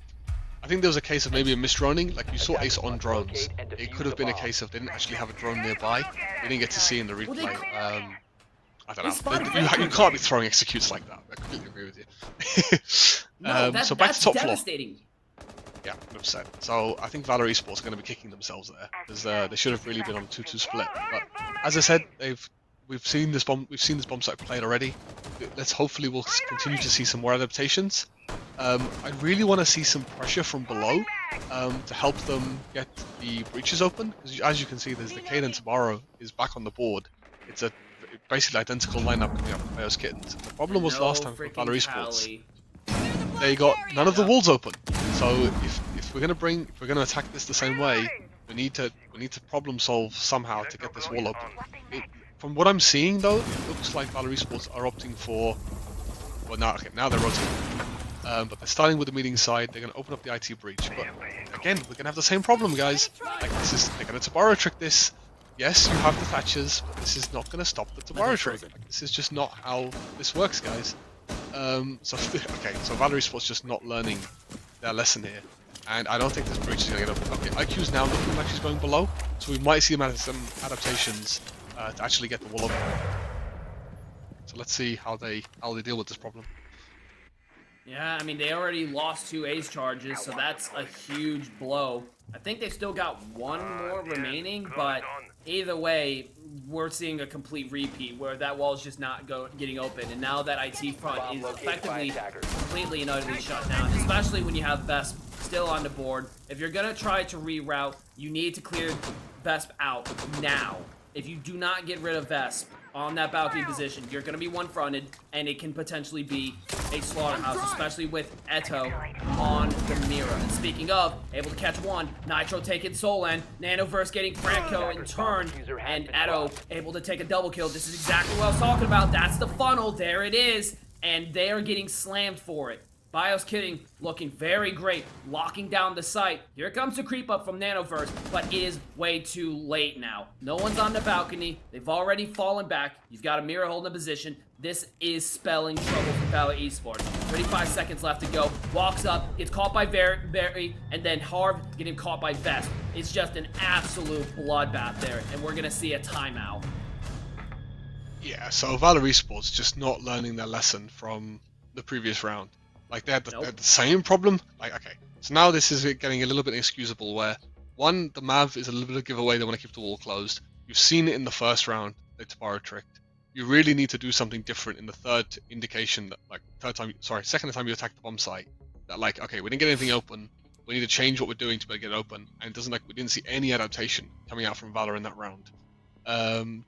I think there was a case of maybe a misdroning, like you saw Ace on
Attackers
drones.
must locate and
It
defuse
could have
the
been a
bomb.
case of they didn't actually have a drone nearby. They didn't get to see in the
Well, they
replay.
could-
I don't
They
know.
spotted
You
Valkyrie.
can't be throwing executes like that. I completely agree with you.
No,
So back
that's
to top floor.
devastating.
Yeah, 100%. So I think Valor Esports are going to be kicking themselves there because they should have really been on a 2-2 split. But as I said, we've seen this bomb site played already. Hopefully we'll continue to see some more adaptations. I really want to see some pressure from below to help them get the breaches open. Because as you can see, there's the Kane and Tabaro is back on the board. It's a basically identical lineup coming up from Bayo's Kittens. The problem was
No
last time for
freaking
Valor Esports.
Pally.
They got none of the walls open. So if we're gonna attack this the same way, we need to problem solve somehow to get this wall open. From what I'm seeing though, it looks like Valor Esports are opting for. Well, now they're rotating. But they're starting with the meeting side. They're gonna open up the IT breach. But again, we're gonna have the same problem, guys. Like they're gonna Tabaro trick this. Yes, you have the Thatchers, but this is not gonna stop the Tabaro trick. Like, this is just not how this works, guys. So Valor Esports just not learning their lesson here, and I don't think this breach is going to get open. Okay, IQ's now looking like she's going below, so we might see some adaptations to actually get the wall open. So let's see how they deal with this problem.
Yeah, I mean, they already lost 2 ace charges, so that's a huge blow. I think they still got 1 more remaining, but either way, we're seeing a complete repeat where that wall is just not getting open, and now that IT front is effectively completely and utterly shut down, especially when you have Vesp still on the board. If you're gonna try to reroute, you need to clear Vesp out now. If you do not get rid of Vesp on that balcony position, you're going to be one-fronted, and it can potentially be a slaughterhouse, especially with Eto on the mirror. And speaking of, able to catch one, Nitro taking Solan, Nanoverse getting Franco in turn, and Eto able to take a double kill. This is exactly what I was talking about. That's the funnel. There it is. And they are getting slammed for it. Bios Kidding looking very great, locking down the site. Here comes the creep up from Nanoverse, but it is way too late now. No one's on the balcony. They've already fallen back. You've got a mirror holding a position. This is spelling trouble for Valor Esports. 35 seconds left to go. Walks up, gets caught by Barry, and then Harv getting caught by Vesp. It's just an absolute bloodbath there, and we're gonna see a timeout.
Yeah, so Valor Esports just not learning their lesson from the previous round. Like they had the same problem. Like, okay, so now this is getting a little bit inexcusable where, one, the Mav is a little bit of a giveaway, they want to keep the wall closed. You've seen it in the first round, they Tabaro tricked. You really need to do something different in the third indication that, like, second time you attack the bomb site. That, like, okay, we didn't get anything open, we need to change what we're doing to be able to get it open. And it doesn't, like, we didn't see any adaptation coming out from Valor in that round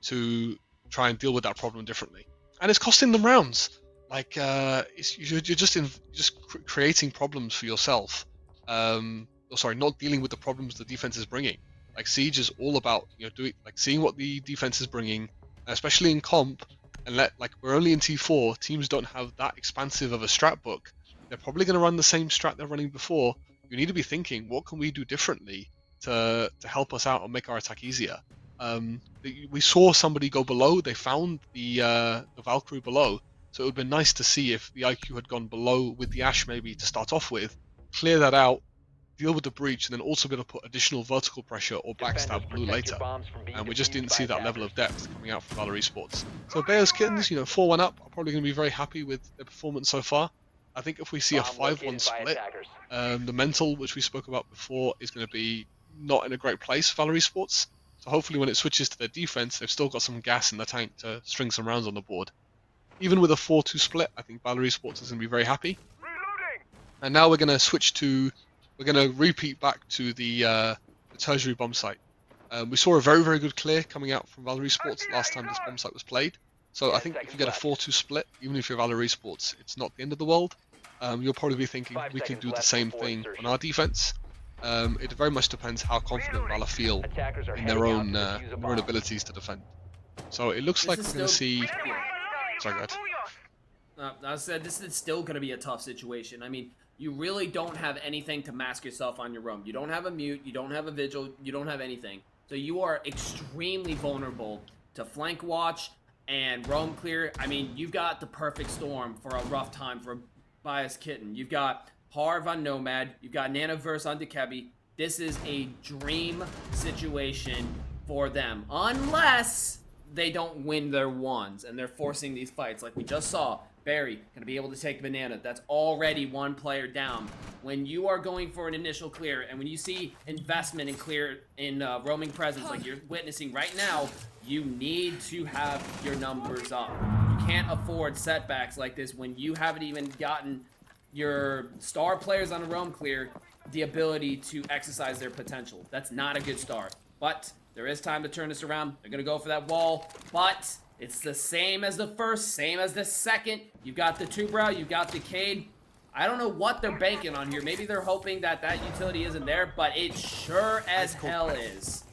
to try and deal with that problem differently. And it's costing them rounds. Like you're just creating problems for yourself. Not dealing with the problems the defense is bringing. Like Siege is all about seeing what the defense is bringing, especially in comp. And we're only in T4. Teams don't have that expansive of a strat book. They're probably going to run the same strat they're running before. You need to be thinking, what can we do differently to help us out and make our attack easier? We saw somebody go below. They found the Valkyrie below. So it would have been nice to see if the IQ had gone below with the Ash maybe to start off with, clear that out, deal with the breach, and then also be able to put additional vertical pressure or backstab Blue later. And we just didn't see that level of depth coming out from Valor Esports. So Bayo's Kittens, 4-1 up, are probably going to be very happy with their performance so far. I think if we see a 5-1 split, the mental, which we spoke about before, is going to be not in a great place for Valor Esports. So hopefully when it switches to their defense, they've still got some gas in the tank to string some rounds on the board. Even with a 4-2 split, I think Valor Esports is going to be very happy. And now we're going to switch to, we're going to repeat back to the tertiary bomb site. We saw a very, very good clear coming out from Valor Esports last time this bomb site was played. So I think if you get a 4-2 split, even if you're Valor Esports, it's not the end of the world. You'll probably be thinking we can do the same thing on our defense. It very much depends how confident Valor feel in their own abilities to defend. So it looks like we're going to see... Sorry, go ahead.
I said this is still going to be a tough situation. I mean, you really don't have anything to mask yourself on your roam. You don't have a mute, you don't have a vigil, you don't have anything. So you are extremely vulnerable to flank watch and roam clear. I mean, you've got the perfect storm for a rough time for Bias Kitten. You've got Harv on Nomad, you've got Nanoverse on Dekebi. This is a dream situation for them, unless they don't win their ones and they're forcing these fights like we just saw. Barry gonna be able to take Banana. That's already one player down. When you are going for an initial clear and when you see investment in clear in roaming presence like you're witnessing right now, you need to have your numbers up. You can't afford setbacks like this when you haven't even gotten your star players on a roam clear the ability to exercise their potential. That's not a good start. But there is time to turn this around. They're gonna go for that wall, but it's the same as the first, same as the second. You've got the Two-Brow, you've got the Cade. I don't know what they're banking on here. Maybe they're hoping that that utility isn't there, but it sure as hell is.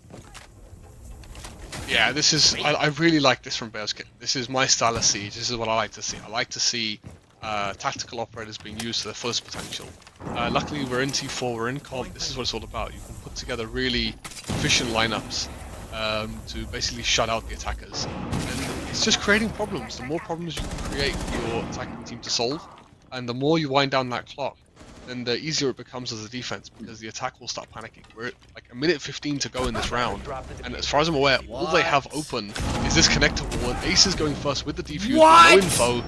Yeah, this is... I really like this from Bears Kit. This is my style of siege. This is what I like to see. I like to see tactical operators being used to their fullest potential. Luckily, we're in T4, we're in COD. This is what it's all about. You can put together really efficient lineups to basically shut out the attackers. And it's just creating problems. The more problems you can create for your attacking team to solve, and the more you wind down that clock, then the easier it becomes as a defense, because the attack will start panicking. We're at like a minute 15 to go in this round, and as far as I'm aware, all they have open is this connector wall, and Ace is going first with the defuse, with no info,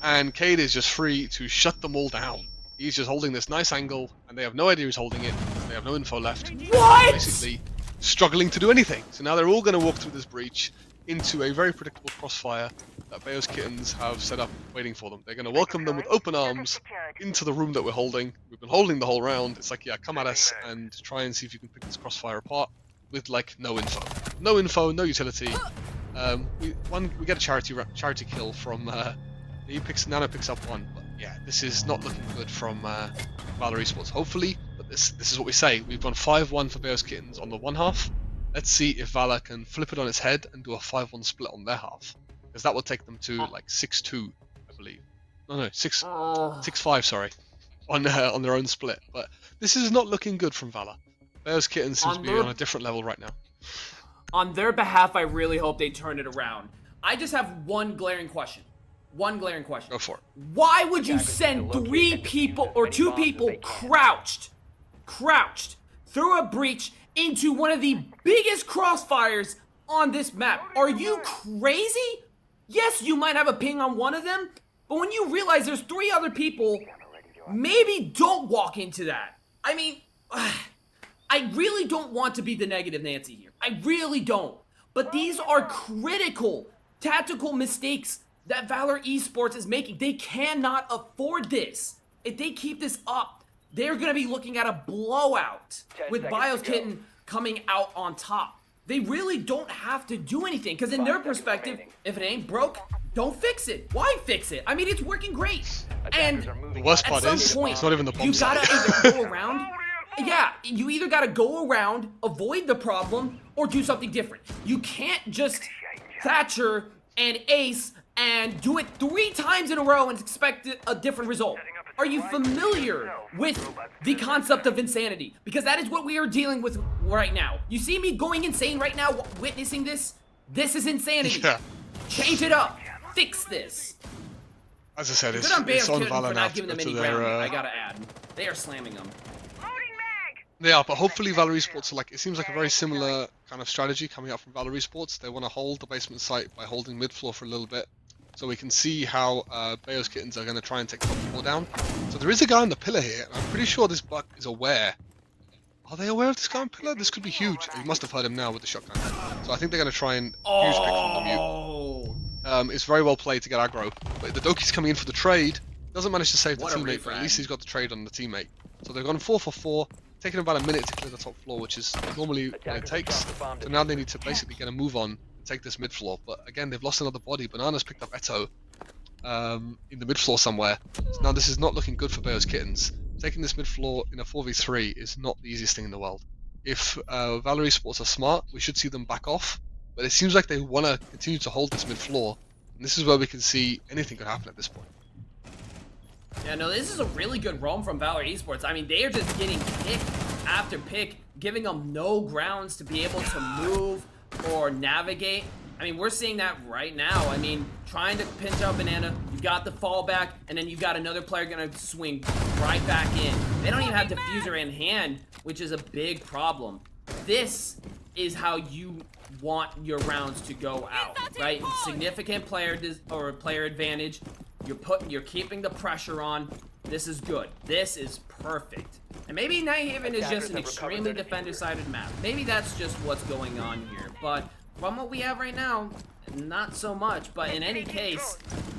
and Cade is just free to shut them all down. He's just holding this nice angle, and they have no idea he's holding it, they have no info left.
What?
Basically struggling to do anything. So now they're all going to walk through this breach into a very predictable crossfire that Bayo's Kittens have set up waiting for them. They're going to welcome them with open arms into the room that we're holding. We've been holding the whole round. It's like, yeah, come at us and try and see if you can pick this crossfire apart with like no info. No info, no utility. We get a charity kill from Nano picks up one. But yeah, this is not looking good from Valor Esports. Hopefully, but this is what we say. We've gone 5-1 for Bayo's Kittens on the one half. Let's see if Valor can flip it on its head and do a 5-1 split on their half. Because that will take them to like 6-2, I believe. No, 6-5, sorry. On their own split. But this is not looking good from Valor. Bayo's Kittens seems to be on a different level right now.
On their behalf, I really hope they turn it around. I just have one glaring question. One glaring question.
Go for it.
Why would you send 3 people or 2 people crouched through a breach into one of the biggest crossfires on this map? Are you crazy? Yes, you might have a ping on one of them, but when you realize there's 3 other people, maybe don't walk into that. I mean, I really don't want to be the negative Nancy here. I really don't. But these are critical tactical mistakes that Valor Esports is making. They cannot afford this. If they keep this up, they're going to be looking at a blowout with Bios Kitten coming out on top. They really don't have to do anything, because in their perspective, if it ain't broke, don't fix it. Why fix it? I mean, it's working great. And
the worst part
at
is,
some point,
it's not even the bomb
you
site.
gotta either go around. Yeah, you either gotta go around, avoid the problem, or do something different. You can't just Thatcher and Ace and do it 3 times in a row and expect a different result. Are you familiar with the concept of insanity? Because that is what we are dealing with right now. You see me going insane right now, witnessing this? This is insanity.
Yeah.
Change it up. Fix this.
As I said,
Good on
it's on
Valor
Valor
for
now
not
to
giving
go
them
to
any ground. I
their...
gotta add. They are slamming them.
Yeah, but hopefully Valor Esports are like, it seems like a very similar kind of strategy coming out from Valor Esports. They want to hold the basement site by holding mid-floor for a little bit. So we can see how Bayo's Kittens are going to try and take top floor down. So there is a guy on the pillar here, and I'm pretty sure this Buck is aware Are they aware of this guy on pillar? This could be huge. He must have heard him now with the shotgun. So I think they're going to try and huge pick from the mute.
Oh,
It's very well played to get aggro, but the Doki's coming in for the trade. Doesn't manage to save the
What a
teammate, but at
refrag.
least he's got the trade on the teammate. So they've gone 4 for 4, taking about a minute to clear the top floor, which is normally what it
Attackers have
takes.
dropped the bomb
So now they need to basically get a move on and take this mid floor. But again, they've lost another body. Banana's picked up Eto in the mid floor somewhere. So now this is not looking good for Bayo's Kittens. Taking this mid floor in a 4v3 is not the easiest thing in the world. If Valerie Sports are smart, we should see them back off. But it seems like they want to continue to hold this mid floor. And this is where we can see anything could happen at this point.
Yeah, no, this is a really good roam from Valor Esports. I mean, they are just getting pick after pick, giving them no grounds to be able to move or navigate. I mean, we're seeing that right now. I mean, trying to pinch out Banana, you got the fallback, and then you got another player gonna swing right back in. They don't even have diffuser in hand, which is a big problem. This is how you want your rounds to go out, right? Significant player player advantage. You're keeping the pressure on. This is good. This is perfect. And maybe Nighthaven is just an extremely defender-sided map. Maybe that's just what's going on here. But from what we have right now, not so much. But in any case,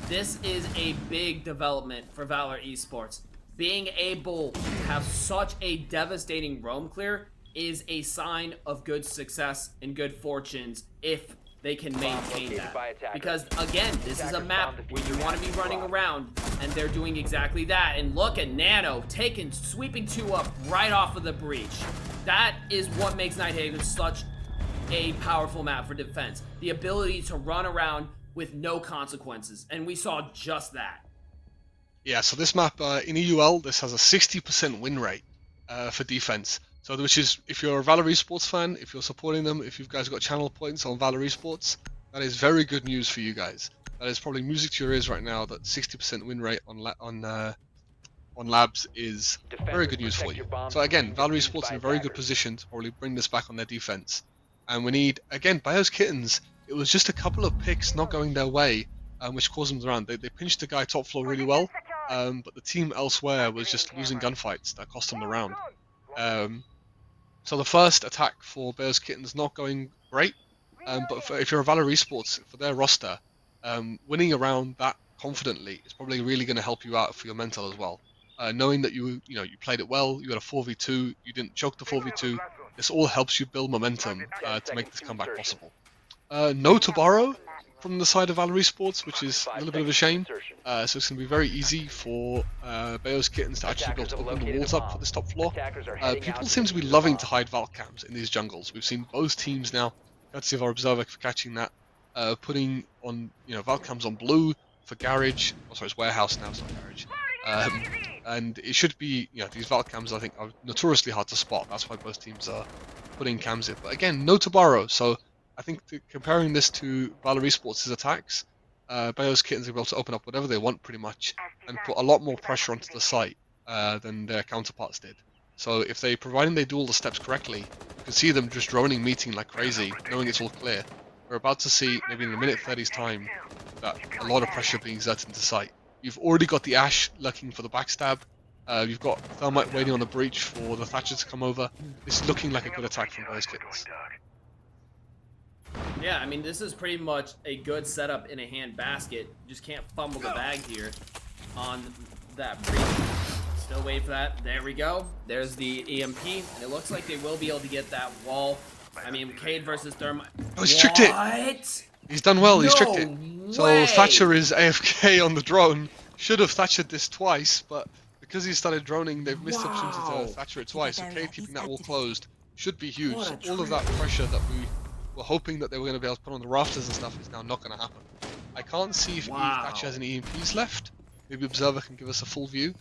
this is a big development for Valor Esports. Being able to have such a devastating roam clear is a sign of good success and good fortunes if they can maintain that. Because again, this is a map where you want to be running around, and they're doing exactly that. And look at Nano sweeping 2 up right off of the breach. That is what makes Nighthaven such a powerful map for defense. The ability to run around with no consequences, and we saw just that.
Yeah, so this map in EUL, this has a 60% win rate for defense. So, which is, if you're a Valor Esports fan, if you're supporting them, if you guys got channel points on Valor Esports, that is very good news for you guys. That is probably music to your ears right now. That 60% win rate on labs is very good news for you. So again, Valor Esports in a very good position to probably bring this back on their defense. And we need, again, Bayo's Kittens. It was just a couple of picks not going their way, which caused them around. They pinched the guy top floor really well, but the team elsewhere was just losing gunfights that cost them the round. So the first attack for Bayo's Kittens not going great, but if you're a Valor Esports, for their roster, winning around that confidently is probably really going to help you out for your mental as well. Knowing that you played it well, you had a 4v2, you didn't choke the 4v2, this all helps you build momentum to make this comeback possible. No to borrow from the side of Valor Esports, which is a little bit of a shame. So it's going to be very easy for Bayo's Kittens to actually be able to open the walls up for this top floor. People seem to be loving to hide Valk cams in these jungles. We've seen both teams now, courtesy of our observer for catching that, putting on Valk cams on blue for garage. Oh, sorry, it's warehouse now, it's not garage. And it should be, these Valk cams I think are notoriously hard to spot. That's why both teams are putting cams in. But again, no to borrow. So I think comparing this to Valor Esports' attacks, Bayo's Kittens will be able to open up whatever they want pretty much and put a lot more pressure onto the site than their counterparts did. So if providing they do all the steps correctly, you can see them just droning meeting like crazy, knowing it's all clear. We're about to see, maybe in a minute 30's time, that a lot of pressure being exerted into site. You've already got the Ash looking for the backstab. You've got Thermite waiting on the breach for the Thatcher to come over. This is looking like a good attack from Bayo's Kittens.
Yeah, I mean, this is pretty much a good setup in a hand basket. You just can't fumble the bag here on that breach. Still wait for that. There we go. There's the EMP, and it looks like they will be able to get that wall. I mean, Cade versus Thermite.
Oh, he's tricked it!
What?
He's done well, he's tricked
No
it. So
way.
Thatcher is AFK on the drone. Should have Thatchered this twice, but because he started droning, they've missed the opportunity to Thatcher it twice. So Cade keeping that wall closed should be huge. So all of that pressure that we were hoping that they were going to be able to put on the rafters and stuff is now not going to happen. I can't see if Thatcher has any EMPs left. Maybe Observer can give us a full view.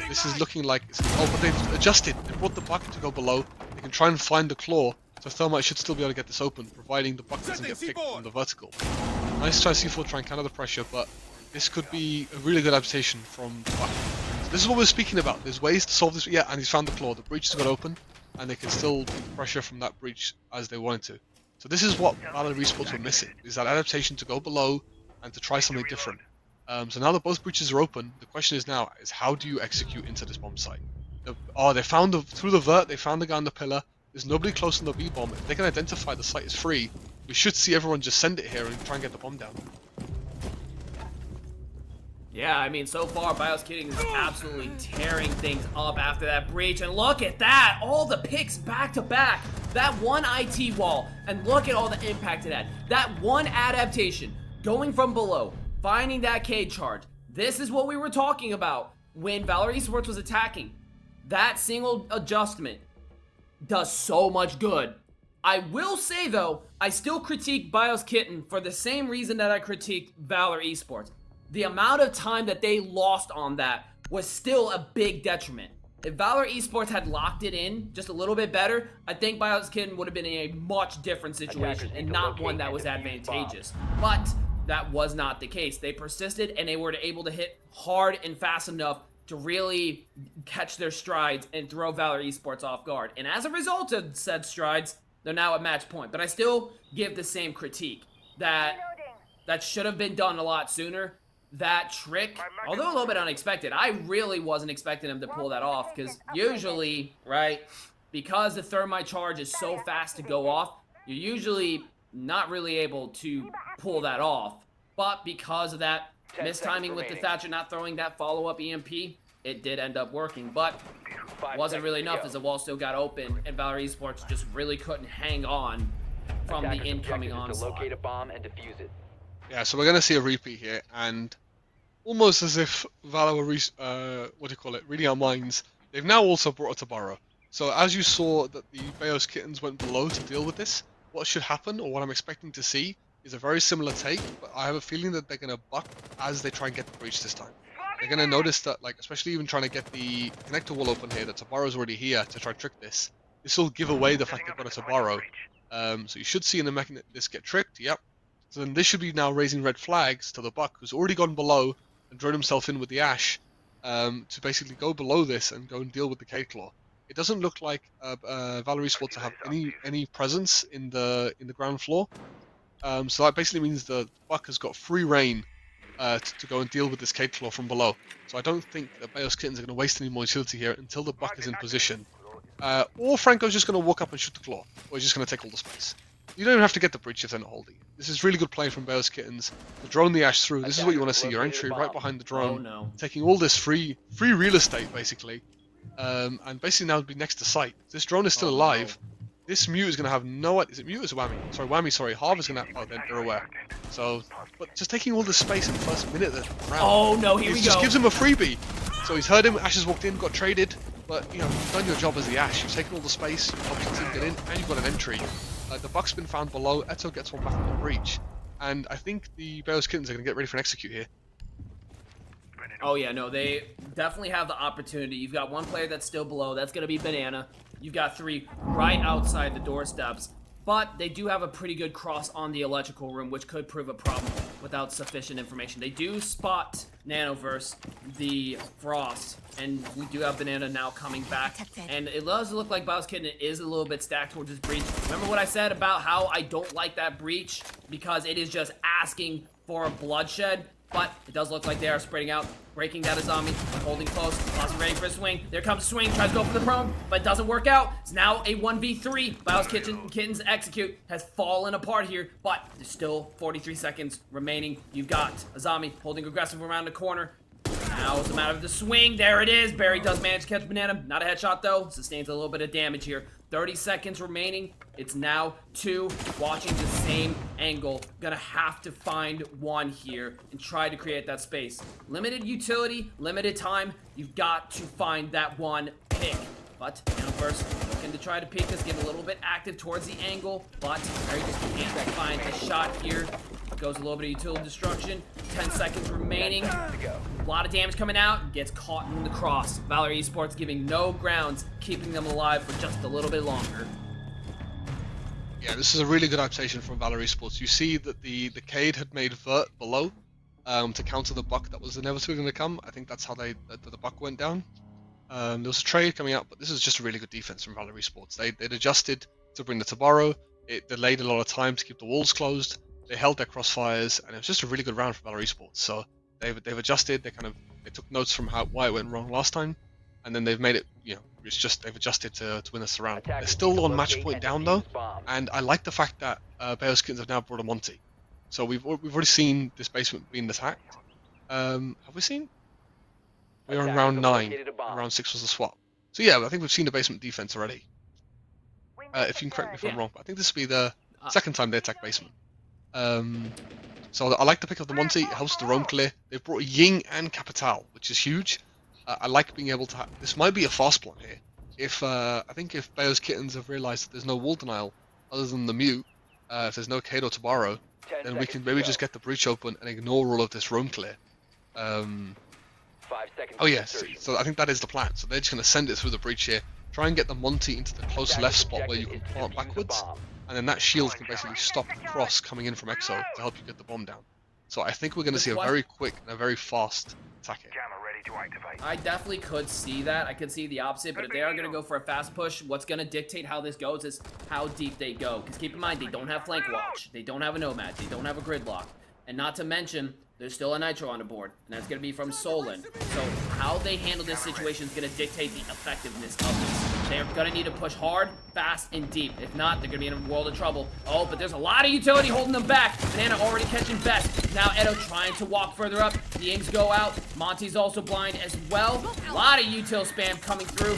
This is looking like but they've adjusted. They brought the bucket to go below. They can try and find the claw, so Thermite should still be able to get this open, providing the bucket doesn't get picked from the vertical. Nice try C4 try and counter the pressure, but this could be a really good adaptation from the bucket. So this is what we're speaking about. There's ways to solve this. Yeah, and he's found the claw. The breach has got open, and they can still beat pressure from that breach as they wanted to. So this is what Valor Esports were missing, is that adaptation to go below and to try something different. So now that both breaches are open, the question is how do you execute into this bomb site? Oh, they found through the vert. They found the guy on the pillar. There's nobody close on the B bomb. If they can identify the site is free, we should see everyone just send it here and try and get the bomb down.
Yeah, I mean, so far, BIOS Kidding is absolutely tearing things up after that breach. And look at that! All the picks back to back. That one IT wall. And look at all the impact it had. That one adaptation. Going from below. Finding that K charge. This is what we were talking about when Valor Esports was attacking. That single adjustment does so much good. I will say, though, I still critique BIOS Kitten for the same reason that I critiqued Valor Esports. The amount of time that they lost on that was still a big detriment. If Valor Esports had locked it in just a little bit better, I think BIOS Kitten would have been in a much different situation and not one that was advantageous. But that was not the case. They persisted and they were able to hit hard and fast enough to really catch their strides and throw Valor Esports off guard. And as a result of said strides, they're now at match point. But I still give the same critique that should have been done a lot sooner. That trick, although a little bit unexpected, I really wasn't expecting him to pull that off, because usually, right, because the thermite charge is so fast to go off, you're usually not really able to pull that off. But because of that mistiming with the Thatcher not throwing that follow-up EMP, it did end up working. But it wasn't really enough, as the wall still got open, and Valor Esports just really couldn't hang on from the incoming onslaught.
Locate a bomb and defuse it.
Yeah, so we're going to see a repeat here, and almost as if Valor were reading our minds, they've now also brought it to Burrow. So as you saw that the BIOS Kittens went below to deal with this, what should happen, or what I'm expecting to see, is a very similar take, but I have a feeling that they're going to buck as they try and get the breach this time. They're going to notice that, like, especially even trying to get the connector wall open here, that Tabaro's already here to try and trick this. This will give away the fact they've got a Tabaro. So you should see in the this get tricked, yep. So then this should be now raising red flags to the Buck, who's already gone below and drawn himself in with the Ash, to basically go below this and go and deal with the K-Claw. It doesn't look like Valor Esports to have any presence in the ground floor. So that basically means the Buck has got free reign to go and deal with this K-Claw from below. So I don't think that BIOS Kittens are going to waste any more utility here until the Buck is in position. Or Franco's just going to walk up and shoot the Claw, or he's just going to take all the space. You don't even have to get the breach if they're not holding. This is really good play from BIOS Kittens. To drone the Ash through, this is what you want to see, your entry right behind the drone.
Oh, no.
Taking all this free real estate, basically. And basically now be next to site. This drone is still alive.
No.
This Mute is going to have no... Is it Mute or Whammy? Sorry, Whammy, sorry. Harv is going to... Oh, they're aware. So, but just taking all this space in the first minute of the round.
Oh, no, here we go.
Just gives him a freebie. So he's heard him, Ash has walked in, got traded. But, you know, you've done your job as the Ash. You've taken all the space, you've helped the team get in, and you've got an entry. The Buck's been found below, Eto gets one back in the breach. And I think the BIOS Kittens are going to get ready for an execute here.
Oh yeah, no, they definitely have the opportunity. You've got one player that's still below, that's going to be Banana. You've got three right outside the doorsteps. But they do have a pretty good cross on the electrical room, which could prove a problem without sufficient information. They do spot Nanoverse, the Frost, and we do have Banana now coming back. And it does look like BIOS Kitten is a little bit stacked towards his breach. Remember what I said about how I don't like that breach? Because it is just asking for a bloodshed. But it does look like they are spreading out, breaking down a zombie, holding close, Awesome ready for a swing. There comes a swing, tries to go for the prone, but it doesn't work out. It's now a 1v3. BIOS Kittens execute has fallen apart here, but there's still 43 seconds remaining. You've got a zombie holding aggressive around the corner. Now it's a matter of the swing. There it is. Barry does manage to catch Banana. Not a headshot though. Sustains a little bit of damage here. 30 seconds remaining. It's now 2, watching the same angle. Gonna have to find one here and try to create that space. Limited utility, limited time. You've got to find that one pick. But Nanoverse looking to try to peek us, get a little bit active towards the angle, but Barry just can't find a shot here. Goes a little bit of utility destruction. 10 seconds remaining. A lot of damage coming out. Gets caught in the cross. Valor Esports giving no grounds, keeping them alive for just a little bit longer.
Yeah, this is a really good adaptation from Valor Esports. You see that the Cade had made Vert below to counter the Buck that was inevitably going to come. I think that's how the Buck went down. There was a trade coming out, but this is just a really good defense from Valor Esports. They'd adjusted to bring the Tabaro. It delayed a lot of time to keep the walls closed. They held their crossfires, and it was just a really good round for Valor Esports. So they've adjusted. They took notes from why it went wrong last time, and then they've made it, they've adjusted to win us around. They're
Attackers
still
need to
on match
locate
point
and
down
defuse
though,
bombs.
and I like the fact that Bayo's Kittens have now brought a Monty. So we've already seen this basement being attacked. Have we seen? We're on
Attackers
round
have
9,
located a bomb.
and round 6 was the swap. So yeah, I think we've seen the basement defense already. If you can correct me if I'm
Yeah.
wrong, but I think this will be the second time they attack basement. So I like the pick of the Monty. It helps the roam clear. They've brought Ying and Capital, which is huge. I like being able to. This might be a fast plan here. I think if Bayo's Kittens have realised that there's no wall denial other than the mute, if there's no Kado to borrow,
10
then we
seconds
can
to
maybe
go.
just get the breach open and ignore all of this roam clear.
5 seconds.
Oh
to
yes,
insertion.
so I think that is the plan. So they're just going to send it through the breach here, try and get the Monty into the close left spot where you can
Objective is
plant
to defuse a
backwards,
bomb.
and then that shield can basically stop the cross coming in from Exo to help you get the bomb down. So I think we're going to see a very quick and a very fast attack here.
I definitely could see that. I could see the opposite, but if they are going to go for a fast push, what's going to dictate how this goes is how deep they go. Because keep in mind, they don't have flank watch. They don't have a nomad. They don't have a gridlock. And not to mention, there's still a nitro on the board, and that's going to be from Solon. So how they handle this situation is going to dictate the effectiveness of this. They're going to need to push hard, fast, and deep. If not, they're going to be in a world of trouble. Oh, but there's a lot of utility holding them back. Banana already catching best. Now Edo trying to walk further up. The Yings go out. Monty's also blind as well. A lot of util spam coming through.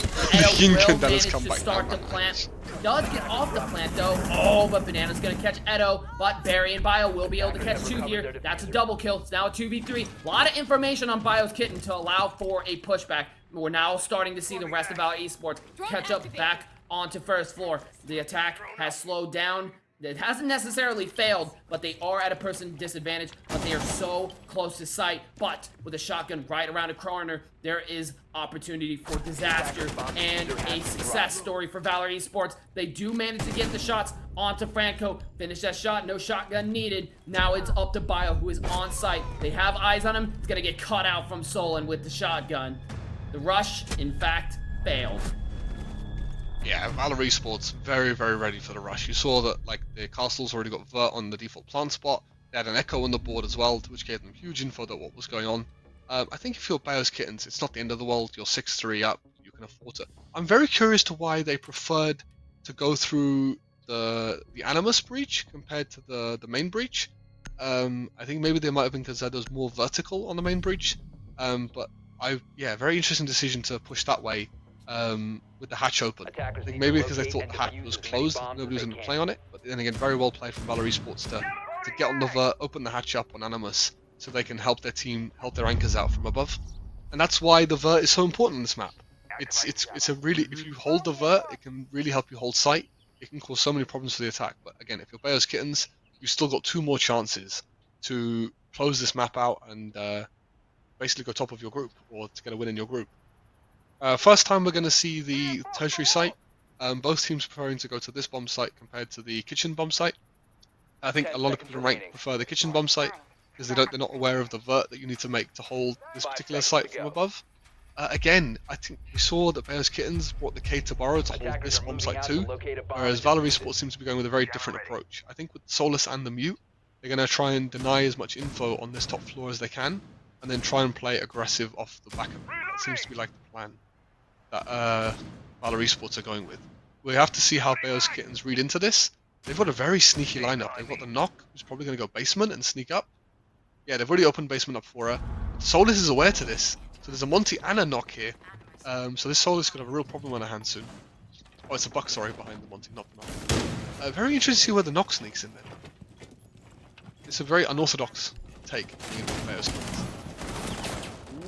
Ying
Edo will
can let us
manage
come
to
back
start
down,
the
man.
plant. Does get off the plant though. Oh, but Banana's gonna catch Edo. But Barry and Bio will be able to catch 2 here. That's a double kill. It's now a 2v3. A lot of information on Bio's kitten to allow for a pushback. We're now starting to see the rest of our esports catch up back onto first floor. The attack has slowed down. It hasn't necessarily failed, but they are at a person disadvantage, but they are so close to sight. But with a shotgun right around a corner, there is opportunity for disaster and a success story for Valor Esports. They do manage to get the shots onto Franco. Finish that shot, no shotgun needed. Now it's up to Bio, who is on site. They have eyes on him. It's gonna get cut out from Solon with the shotgun. The rush, in fact, failed.
Yeah, Valor Esports very, very ready for the rush. You saw that like the castle's already got Vert on the default plant spot. They had an Echo on the board as well, which gave them huge info that what was going on. I think if you're Bayo's Kittens, it's not the end of the world. You're 6-3 up. You can afford it. I'm very curious to why they preferred to go through the Animus breach compared to the main breach. I think maybe they might have been because there was more vertical on the main breach. But very interesting decision to push that way. With the hatch open. I think maybe because they thought the hatch was closed, nobody was going to play on it. But then again, very well played from Valor Esports to get on the vert, open the hatch up on Animus, so they can help their team, help their anchors out from above. And that's why the vert is so important in this map. It's a really, if you hold the vert, it can really help you hold sight. It can cause so many problems for the attack. But again, if you're Bayo's Kittens, you've still got 2 more chances to close this map out and basically go top of your group or to get a win in your group. First time we're going to see the tertiary site. Both teams preferring to go to this bomb site compared to the kitchen bomb site. I think a lot of people in rank prefer the kitchen bomb site because they're not aware of the vert that you need to make to hold this particular site from above. Again, I think we saw that Bayo's Kittens brought the K to borrow to hold this bomb site too, whereas Valor Esports seems to be going with a very different approach. I think with Solus and the Mute, they're going to try and deny as much info on this top floor as they can, and then try and play aggressive off the back of it. That seems to be like the plan that Valor Esports are going with. We have to see how Bayo's Kittens read into this. They've got a very sneaky lineup. They've got the Knock, who's probably going to go basement and sneak up. Yeah, they've already opened basement up for her. Solus is aware to this. So there's a Monty and a Knock here. So this Solus is going to have a real problem on her hands soon. Oh, it's a Buck, sorry, behind the Monty, not the Knock. Very interesting to see where the Knock sneaks in there. It's a very unorthodox take in Bayo's Kittens.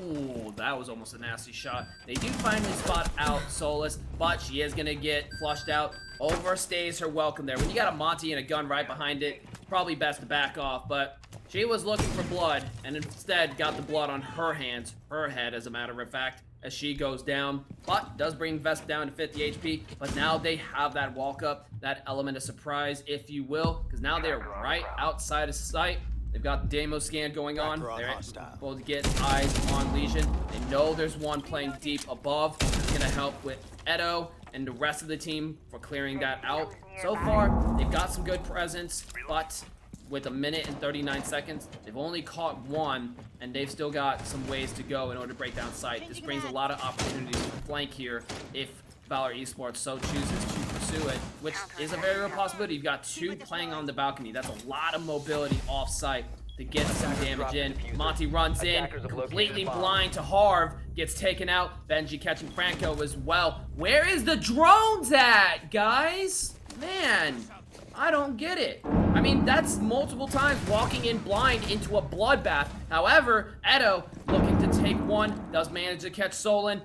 Ooh, that was almost a nasty shot. They do finally spot out Solus, but she is gonna get flushed out. Overstays her welcome there. When you got a Monty and a gun right behind it, probably best to back off, but she was looking for blood, and instead got the blood on her hands, her head as a matter of fact, as she goes down. But does bring Vest down to 50 HP, but now they have that walk up, that element of surprise, if you will, because now they're right outside of sight. They've got the demo scan going on. They're able to get eyes on Legion. They know there's one playing deep above. It's going to help with Edo and the rest of the team for clearing that out. So far, they've got some good presence, but with 1:39. They've only caught one, and they've still got some ways to go in order to break down site. This brings a lot of opportunities to flank here if Valor Esports so chooses to pursue it, which is a very real possibility. You've got 2 playing on the balcony. That's a lot of mobility off site to get some damage in. Monty runs in, completely blind to Harv, gets taken out. Benji catching Franco as well. Where is the drones at, guys? Man, I don't get it. I mean, that's multiple times walking in blind into a bloodbath. However, Edo looking to take one, does manage to catch Solon.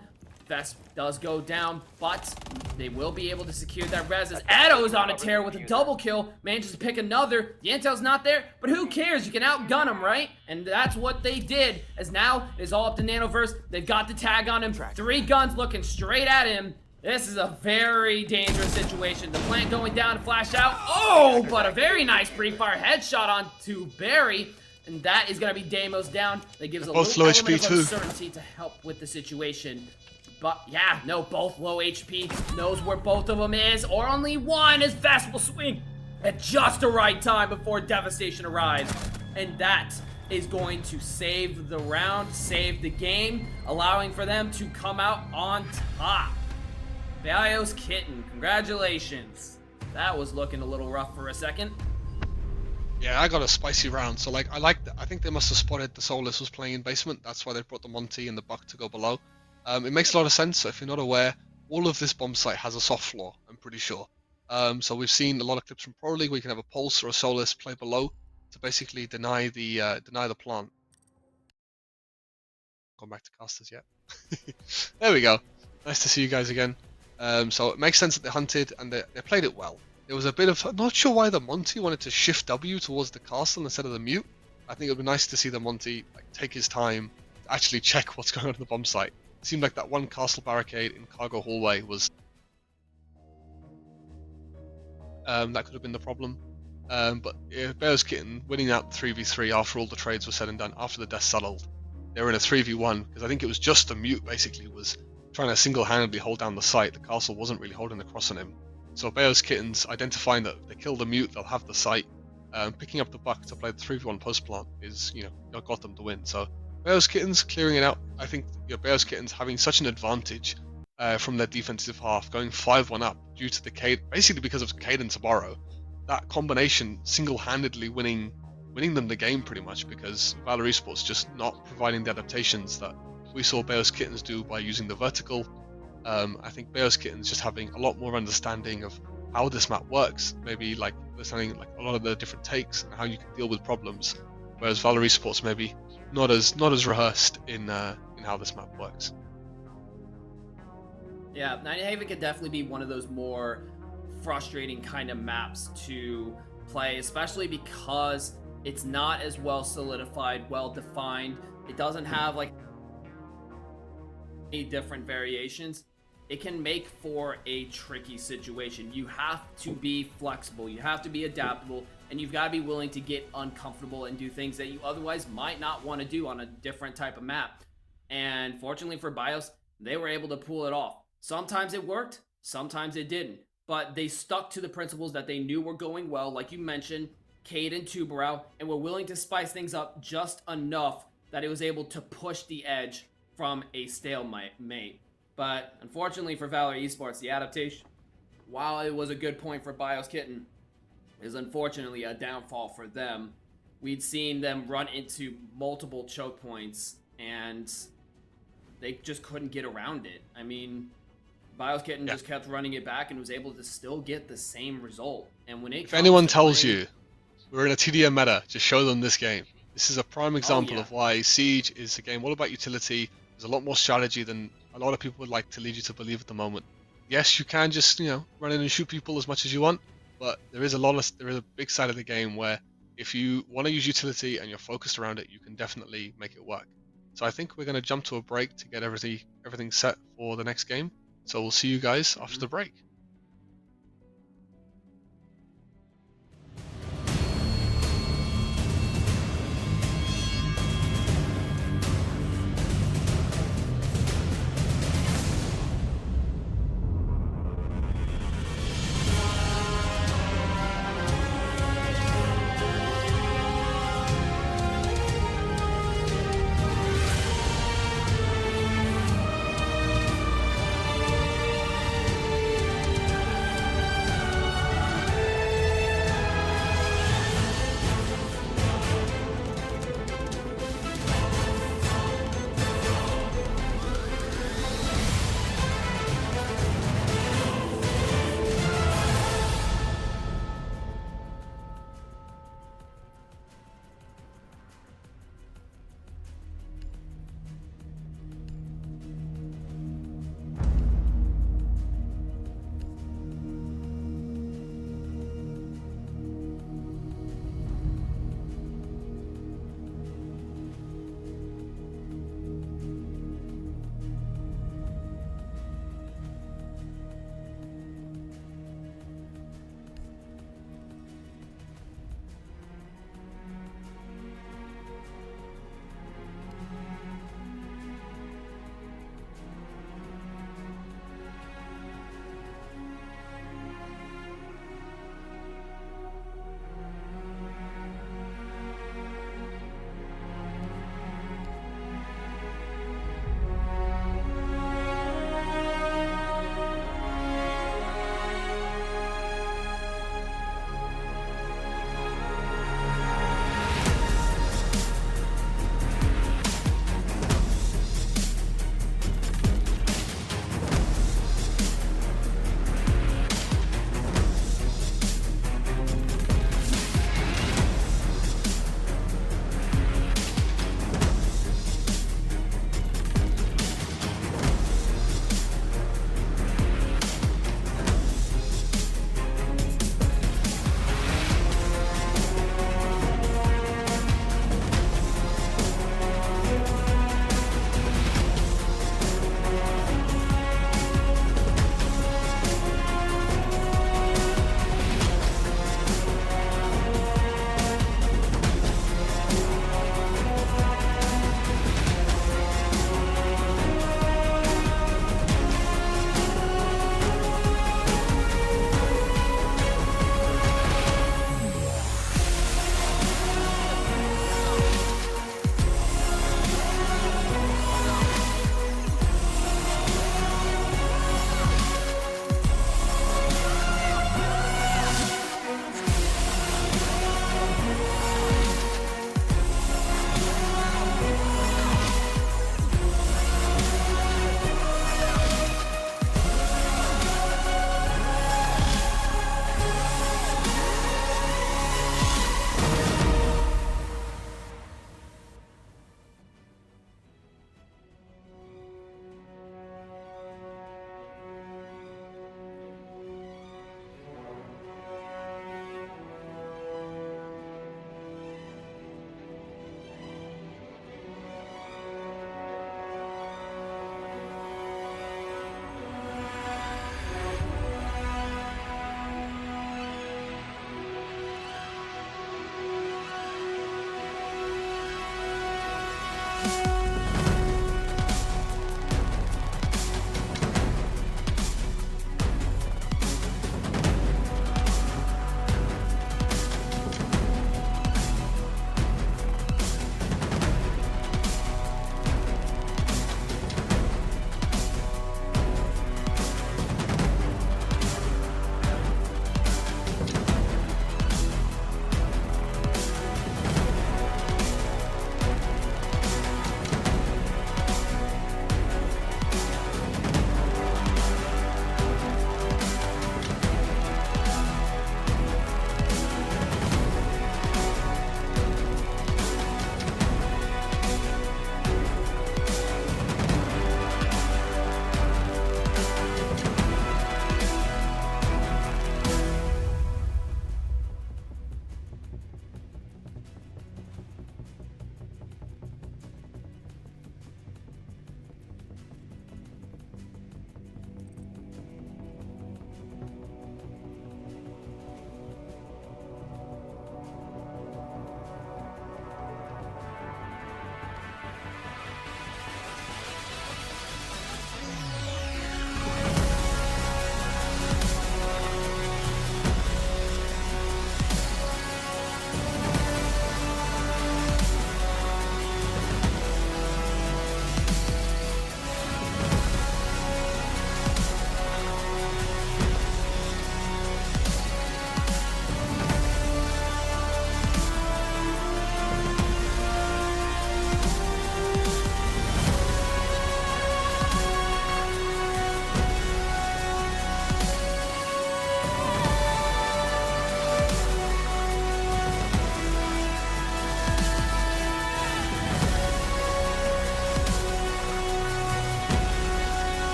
Vest does go down, but they will be able to secure that res as Edo's on a tear with a double kill, manages to pick another. The intel's not there, but who cares? You can outgun him, right? And that's what they did, as now it is all up to Nanoverse. They've got the tag on him, 3 guns looking straight at him. This is a very dangerous situation. The plant going down to flash out. Oh, but a very nice pre-fire headshot onto Barry. And that is going to be Deimos down. That gives a little element of uncertainty to help with the situation. But yeah, no, both low HP, knows where both of them is, or only one, as Vest will swing at just the right time before Devastation arrives. And that is going to save the round, save the game, allowing for them to come out on top. Bios Kitten, congratulations. That was looking a little rough for a second.
Yeah, I got a spicy round. So I think they must have spotted the Solus was playing in basement. That's why they brought the Monty and the Buck to go below. It makes a lot of sense. So if you're not aware, all of this bomb site has a soft floor, I'm pretty sure. So we've seen a lot of clips from Pro League where you can have a Pulse or a Solus play below to basically deny the plant. Gone back to casters yet? There we go. Nice to see you guys again. So it makes sense that they hunted and they played it well. There was a bit of, I'm not sure why the Monty wanted to shift W towards the castle instead of the mute. I think it would be nice to see the Monty take his time to actually check what's going on in the bomb site. It seemed like that one castle barricade in Cargo Hallway was that could have been the problem. But yeah, Bear's Kitten winning out 3v3 after all the trades were said and done, after the death settled. They were in a 3v1 because I think it was just the mute basically was trying to single-handedly hold down the site. The castle wasn't really holding the cross on him. So Bear's Kittens identifying that they kill the mute, they'll have the site. Picking up the Buck to play the 3v1 post plant is, got them to win. So Bear's Kittens clearing it out. I think Bear's Kittens having such an advantage from their defensive half, going 5-1 up due to the basically because of Cade and Tabaro. That combination single-handedly winning them the game pretty much, because Valor Esports just not providing the adaptations that we saw Bear's Kittens do by using the vertical. I think Bear's Kittens just having a lot more understanding of how this map works, maybe understanding a lot of the different takes and how you can deal with problems, whereas Valor Esports maybe not as rehearsed in how this map works.
Yeah, Nightingale could definitely be one of those more frustrating kind of maps to play, especially because it's not as well solidified, well defined. It doesn't have different variations. It can make for a tricky situation. You have to be flexible, you have to be adaptable, and you've got to be willing to get uncomfortable and do things that you otherwise might not want to do on a different type of map. And fortunately for BIOS, they were able to pull it off. Sometimes it worked, sometimes it didn't, but they stuck to the principles that they knew were going well, like you mentioned, Cade and Tubarão, and were willing to spice things up just enough that it was able to push the edge from a stalemate. But unfortunately for Valor Esports, the adaptation, while it was a good point for BIOS Kitten, is unfortunately a downfall for them. We'd seen them run into multiple choke points, and they just couldn't get around it. I mean, BIOS Kitten just kept running it back and was able to still get the same result. And when
if anyone tells you we're in a TDM meta, just show them this game. This is a prime example of why Siege is a game all about utility. There's a lot more strategy than a lot of people would like to lead you to believe at the moment. Yes, you can just run in and shoot people as much as you want, but there is a big side of the game where if you want to use utility and you're focused around it, you can definitely make it work. So I think we're going to jump to a break to get everything set for the next game. So we'll see you guys after the break.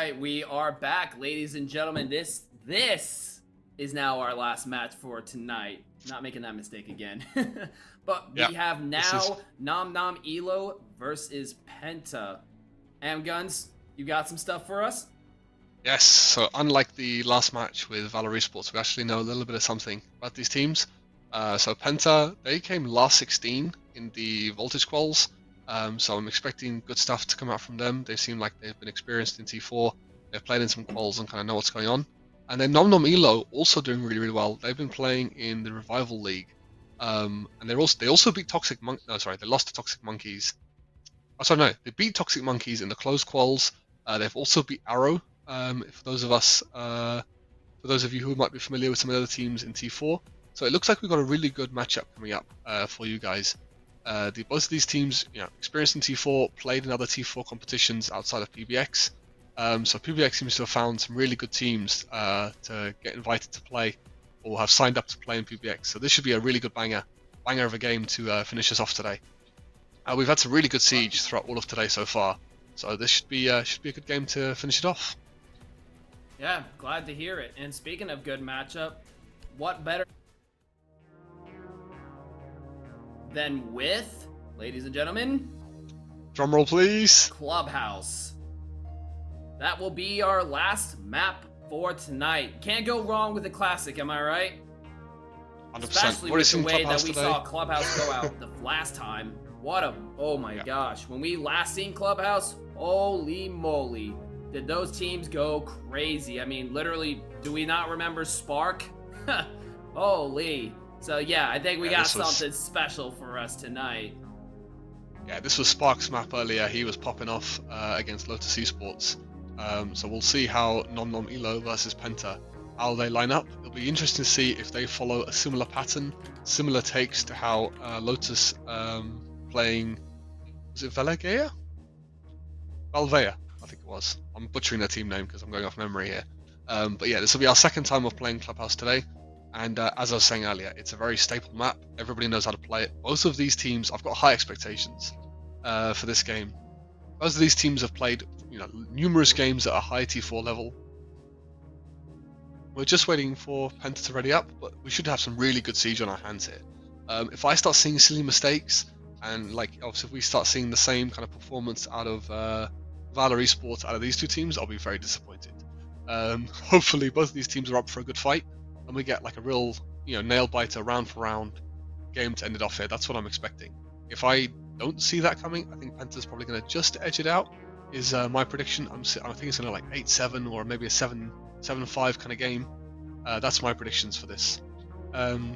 right, we are back, ladies and gentlemen. This is now our last match for tonight. Not making that mistake again. But we have now Nom Nom Elo versus Penta. Guns, you got some stuff for us?
Yes, so unlike the last match with Valor Esports, we actually know a little bit of something about these teams. So Penta, they came last 16 in the Voltage Quals, so I'm expecting good stuff to come out from them. They seem like they've been experienced in T4, they've played in some quals and kind of know what's going on. And then Nom Nom Elo also doing really, really well. They've been playing in the Revival League, and they also beat Toxic Monk. No, sorry, they lost to Toxic Monkeys. Oh, sorry, no, they beat Toxic Monkeys in the closed quals. They've also beat Arrow. For those of you who might be familiar with some of the other teams in T4, so it looks like we've got a really good matchup coming up for you guys. Both of these teams, experienced in T4, played in other T4 competitions outside of PBX. So PBX seems to have found some really good teams to get invited to play, or have signed up to play in PBX. So this should be a really good banger of a game to finish us off today. We've had some really good siege throughout all of today so far, so this should be a good game to finish it off.
Yeah, glad to hear it. And speaking of good matchup, what better than with, ladies and gentlemen,
drumroll please,
Clubhouse. That will be our last map for tonight. Can't go wrong with a classic, am I right?
100%.
Especially with the way that we saw Clubhouse go out the last time. Oh my gosh. When we last seen Clubhouse, holy moly. Did those teams go crazy? I mean, literally, do we not remember Spark? Holy. So yeah, I think we got something special for us tonight.
Yeah, this was Spark's map earlier. He was popping off against Lotus Esports. So we'll see how Nom Nom Elo versus Penta, how they line up. It'll be interesting to see if they follow a similar pattern, similar takes to how Lotus playing, was it Valvea, I think it was. I'm butchering their team name because I'm going off memory here. But yeah, this will be our second time of playing Clubhouse today. And as I was saying earlier, it's a very staple map. Everybody knows how to play it. Both of these teams, I've got high expectations for this game. Both of these teams have played, numerous games at a high T4 level. We're just waiting for Penta to ready up, but we should have some really good siege on our hands here. If I start seeing silly mistakes, and obviously if we start seeing the same kind of performance out of Valor Esports out of these two teams, I'll be very disappointed. Hopefully both of these teams are up for a good fight, and we get like a real, nail biter round for round game to end it off here. That's what I'm expecting. If I don't see that coming, I think Penta's probably going to just edge it out, is my prediction. I think it's going to like 8-7 or maybe a 7-5 kind of game. That's my predictions for this.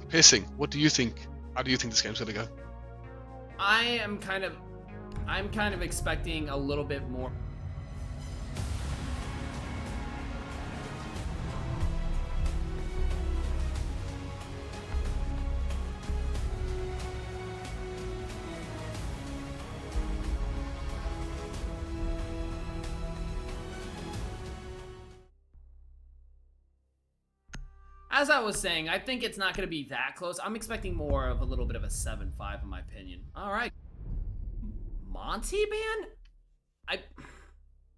Piercing, what do you think? How do you think this game's going to go?
I'm kind of expecting a little bit more. As I was saying, I think it's not going to be that close. I'm expecting more of a little bit of a 7-5 in my opinion. All right. Monty ban?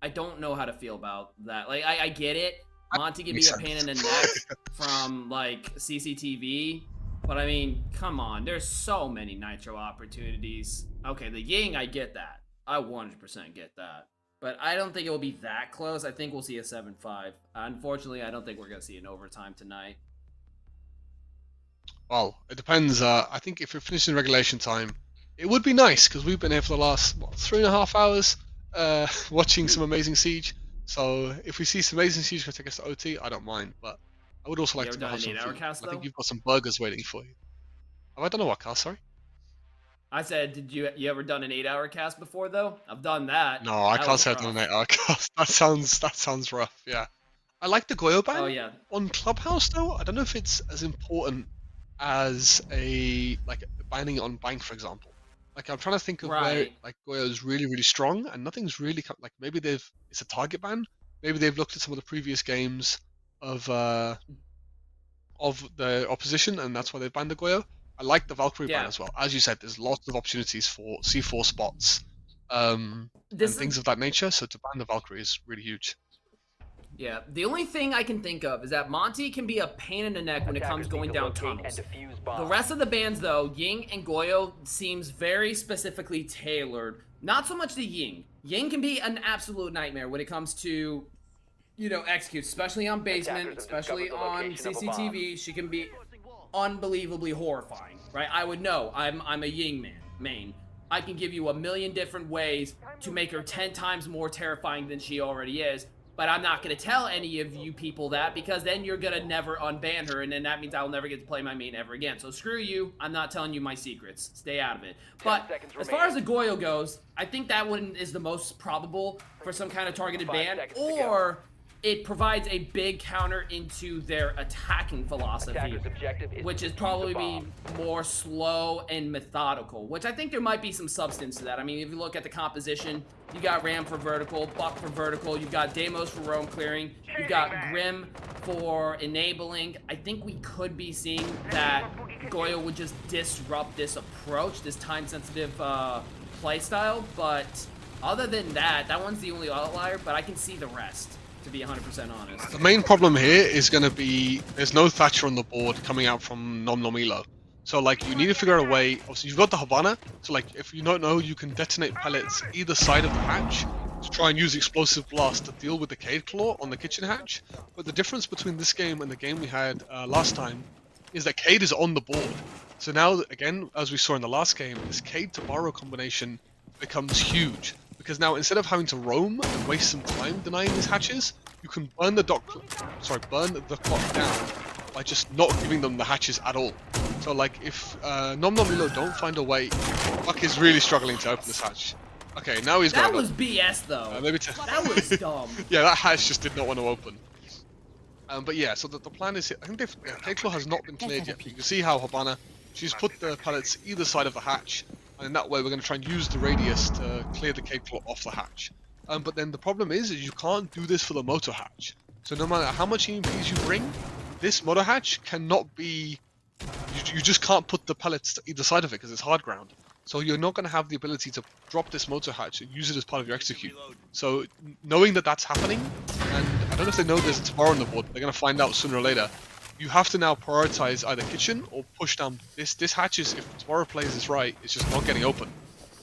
I don't know how to feel about that. Like, I get it. Monty can be a pain in the neck from, like, CCTV. But, I mean, come on. There's so many Nitro opportunities. Okay, the Ying, I get that. I 100% get that. But I don't think it will be that close. I think we'll see a 7-5. Unfortunately, I don't think we're going to see an overtime tonight.
Well, it depends. I think if we're finishing regulation time, it would be nice because we've been here for the last 3.5 hours watching some amazing siege. So if we see some amazing siege, take us to OT, I don't mind. But I would also like to have some food.
Cast,
I think you've got some burgers waiting for you. Have I done a what cast? Sorry.
I said, did you ever done an 8-hour cast before though? I've done that.
No, I can't say I've done an 8-hour cast. That sounds rough. Yeah. I like the Goyo ban.
Oh yeah.
On Clubhouse though, I don't know if it's as important as banning it on Bank, for example. Like I'm trying to think of where like Goyo is really, really strong, and nothing's really like maybe it's a target ban. Maybe they've looked at some of the previous games of the opposition, and that's why they've banned the Goyo. I like the Valkyrie ban as well. As you said, there's lots of opportunities for C4 spots, and things of that nature. So to ban the Valkyrie is really huge.
Yeah, the only thing I can think of is that Monty can be a pain in the neck when it comes going down tunnels. The rest of the bands, though, Ying and Goyo seems very specifically tailored. Not so much the Ying. Ying can be an absolute nightmare when it comes to, executes, especially on basement, especially on CCTV. She can be unbelievably horrifying, right? I would know. I'm a Ying main. I can give you a million different ways to make her 10 times more terrifying than she already is. But I'm not going to tell any of you people that, because then you're going to never unban her, and then that means I'll never get to play my main ever again. So screw you. I'm not telling you my secrets. Stay out of it. But as far as the Goyo goes, I think that one is the most probable for some kind of targeted ban, or it provides a big counter into their attacking philosophy, which is probably more slow and methodical, which I think there might be some substance to that. I mean, if you look at the composition, you got Ram for vertical, Buck for vertical, you've got Deimos for roam clearing, you've got Grim for enabling. I think we could be seeing that Goyo would just disrupt this approach, this time-sensitive playstyle, but other than that, that one's the only outlier, but I can see the rest, to be 100% honest.
The main problem here is going to be there's no Thatcher on the board coming out from Nom Nom Elo. So like you need to figure out a way. Obviously you've got the Habana, so like if you don't know, you can detonate pellets either side of the hatch to try and use explosive blast to deal with the Cade Claw on the kitchen hatch. But the difference between this game and the game we had last time is that Cade is on the board. So now again, as we saw in the last game, this Cade to Borrow combination becomes huge. Because now instead of having to roam and waste some time denying these hatches, you can burn the clock down by just not giving them the hatches at all. So like if Nom Nom Elo don't find a way, Buck is really struggling to open this hatch. Okay, now he's got.
That was BS though. That was dumb.
Yeah, that hatch just did not want to open. But yeah, so the plan is, I think Cade Claw has not been cleared yet. You can see how Habana, she's put the pellets either side of the hatch. And in that way, we're going to try and use the radius to clear the Cade Claw off the hatch. But then the problem is you can't do this for the motor hatch. So no matter how much EMPs you bring, this motor hatch cannot be. You just can't put the pellets to either side of it because it's hard ground. So you're not going to have the ability to drop this motor hatch and use it as part of your execute. So knowing that that's happening, and I don't know if they know there's a tomorrow on the board, they're going to find out sooner or later. You have to now prioritize either kitchen or push down this hatch. Is if tomorrow plays this right, it's just not getting open.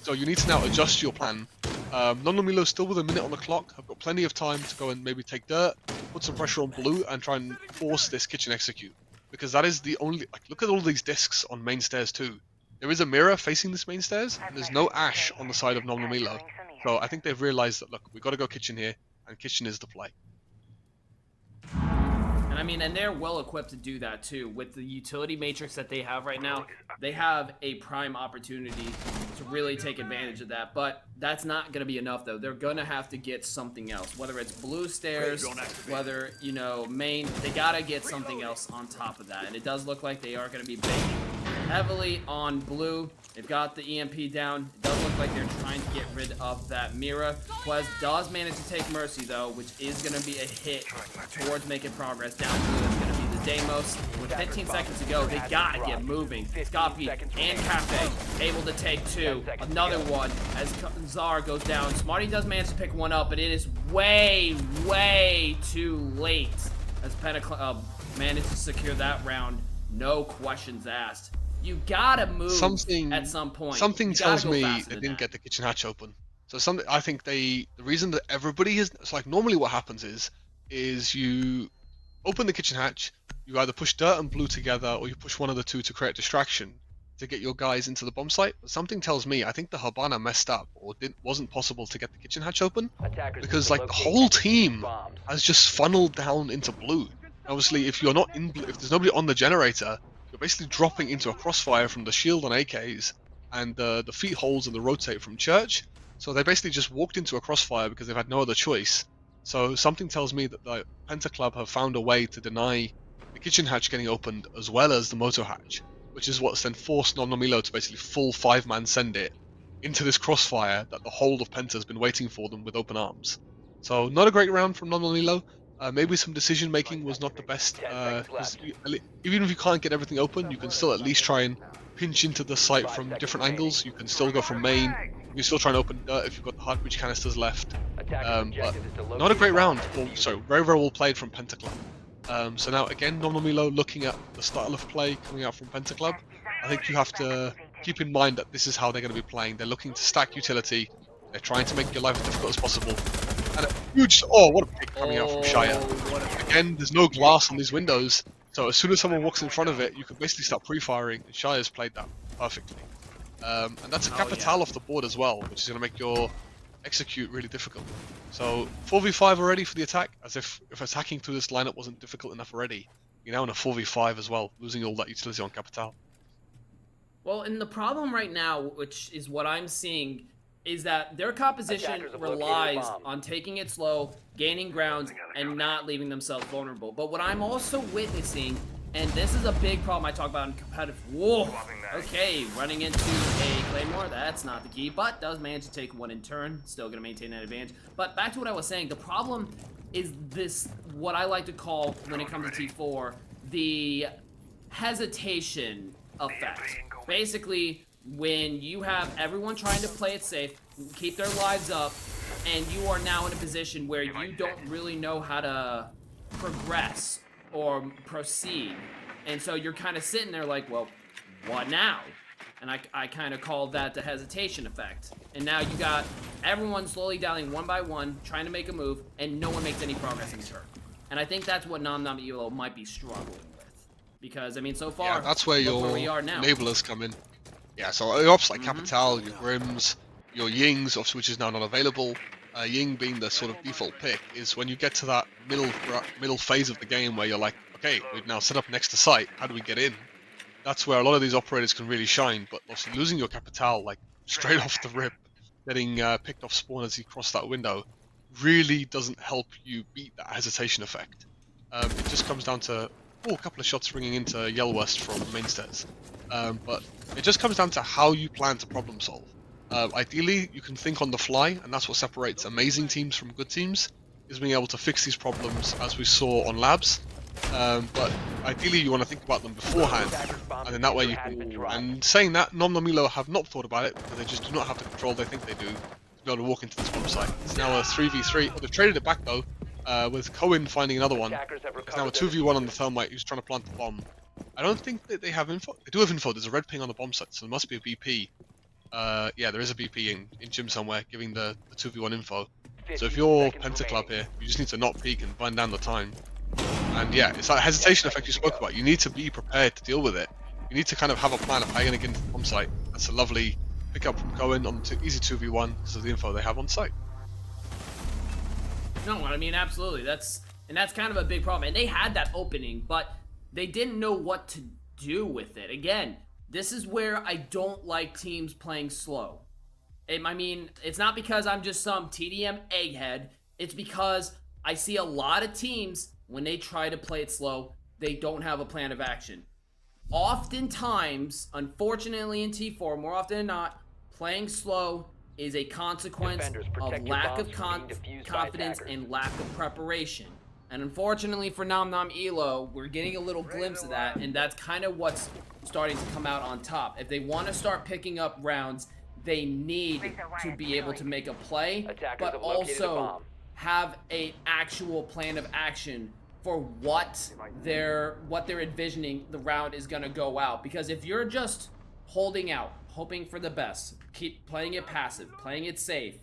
So you need to now adjust your plan. Non Nom Elo still with a minute on the clock. I've got plenty of time to go and maybe take dirt, put some pressure on blue, and try and force this kitchen execute. Because that is the only, like, look at all these discs on main stairs too. There is a mirror facing this main stairs, and there's no ash on the side of Nom Nom Elo. So I think they've realized that, look, we've got to go kitchen here, and kitchen is the play.
And I mean, and they're well equipped to do that too. With the utility matrix that they have right now, they have a prime opportunity to really take advantage of that. But that's not going to be enough though. They're going to have to get something else. Whether it's blue stairs, whether, main, they got to get something else on top of that. And it does look like they are going to be banking heavily on blue. They've got the EMP down. It does look like they're trying to get rid of that Mira. Quez does manage to take Mercy though, which is going to be a hit towards making progress. Down blue is going to be the Deimos. With 15 seconds to go, they got to get moving. Scoppy and Cafe able to take two. Another one as Zar goes down. Smarty does manage to pick one up, but it is way, way too late as Pentaclub managed to secure that round. No questions asked. You gotta move at some point.
Something tells me they didn't get the kitchen hatch open. So I think the reason that everybody is, it's like normally what happens is you open the kitchen hatch, you either push dirt and blue together, or you push one of the two to create distraction to get your guys into the bomb site. But something tells me, I think the Habana messed up, or wasn't possible to get the kitchen hatch open, because like the whole team has just funneled down into blue. Obviously, if you're not in blue, if there's nobody on the generator, you're basically dropping into a crossfire from the shield on AKs and the feet holes and the rotate from church. So they basically just walked into a crossfire because they've had no other choice. So something tells me that the Penta Club have found a way to deny the kitchen hatch getting opened as well as the motor hatch, which is what's then forced Nom Nom Elo to basically full 5-man send it into this crossfire that the whole of Penta has been waiting for them with open arms. So not a great round from Nom Nom Elo. Maybe some decision making was not the best, because even if you can't get everything open, you can still at least try and pinch into the site from different angles. You can still go from main, you can still try and open dirt if you've got the hard breach canisters left.
But
not a great round. Well, sorry, very, very well played from Pentaclub. So now again, Milo looking at the style of play coming out from Pentaclub, I think you have to keep in mind that this is how they're going to be playing. They're looking to stack utility. They're trying to make your life as difficult as possible. And a huge, oh, what a pick coming out from Shire. Again, there's no glass on these windows, so as soon as someone walks in front of it, you can basically start pre-firing, and Shire's played that perfectly. And that's a capital off the board as well, which is going to make your execute really difficult. So 4v5 already for the attack, as if attacking through this lineup wasn't difficult enough already. You're now in a 4v5 as well, losing all that utility on capital.
Well, and the problem right now, which is what I'm seeing, is that their composition relies on taking it slow, gaining grounds, and not leaving themselves vulnerable. But what I'm also witnessing, and this is a big problem I talk about in competitive. Whoa! Okay, running into a Claymore, that's not the key, but does manage to take one in turn. Still gonna maintain that advantage. But back to what I was saying, the problem is this, what I like to call, when it comes to T4, the hesitation effect. Basically, when you have everyone trying to play it safe, keep their lives up, and you are now in a position where you don't really know how to progress or proceed. And so you're kind of sitting there like, well, what now? And I kind of call that the hesitation effect. And now you got everyone slowly dialing one by one, trying to make a move, and no one makes any progress in turn. And I think that's what Elo might be struggling with. Because, I mean, so far,
yeah, that's where your
where we are now.
enablers come in. Yeah, so your ops like Capital, your Grims, your Yings, of which is now not available. Ying being the sort of default pick is when you get to that middle phase of the game where you're like, okay, we've now set up next to site, how do we get in? That's where a lot of these operators can really shine, but obviously losing your Capital like straight off the rip, getting picked off spawn as you cross that window, really doesn't help you beat that hesitation effect. It just comes down to a couple of shots ringing into Yellwest from mainstairs. But it just comes down to how you plan to problem solve. Ideally, you can think on the fly, and that's what separates amazing teams from good teams, is being able to fix these problems as we saw on labs. But ideally, you want to think about them beforehand, and then that way you can. And saying that, Elo have not thought about it because they just do not have the control they think they do to be able to walk into this bomb site. It's now a 3v3. Oh, they've traded it back though, with Cohen finding another one. It's now a 2v1 on the Thermite who's trying to plant the bomb. I don't think that they have info. They do have info. There's a red ping on the bomb site, so there must be a BP. Yeah, there is a BP in gym somewhere giving the 2v1 info. So if you're Pentaclub here, you just need to not peek and burn down the time. And yeah, it's that hesitation effect you spoke about. You need to be prepared to deal with it. You need to kind of have a plan of how you're going to get into the bomb site. That's a lovely pickup from Cohen on the easy 2v1 because of the info they have on site.
No, I mean, absolutely. That's kind of a big problem. And they had that opening, but they didn't know what to do with it. Again, this is where I don't like teams playing slow. I mean, it's not because I'm just some TDM egghead. It's because I see a lot of teams, when they try to play it slow, they don't have a plan of action. Oftentimes, unfortunately in T4, more often than not, playing slow is a consequence of lack of confidence and lack of preparation. And unfortunately for Elo, we're getting a little glimpse of that, and that's kind of what's starting to come out on top. If they want to start picking up rounds, they need to be able to make a play, but also have an actual plan of action for what they're envisioning the round is going to go out. Because if you're just holding out, hoping for the best, keep playing it passive, playing it safe,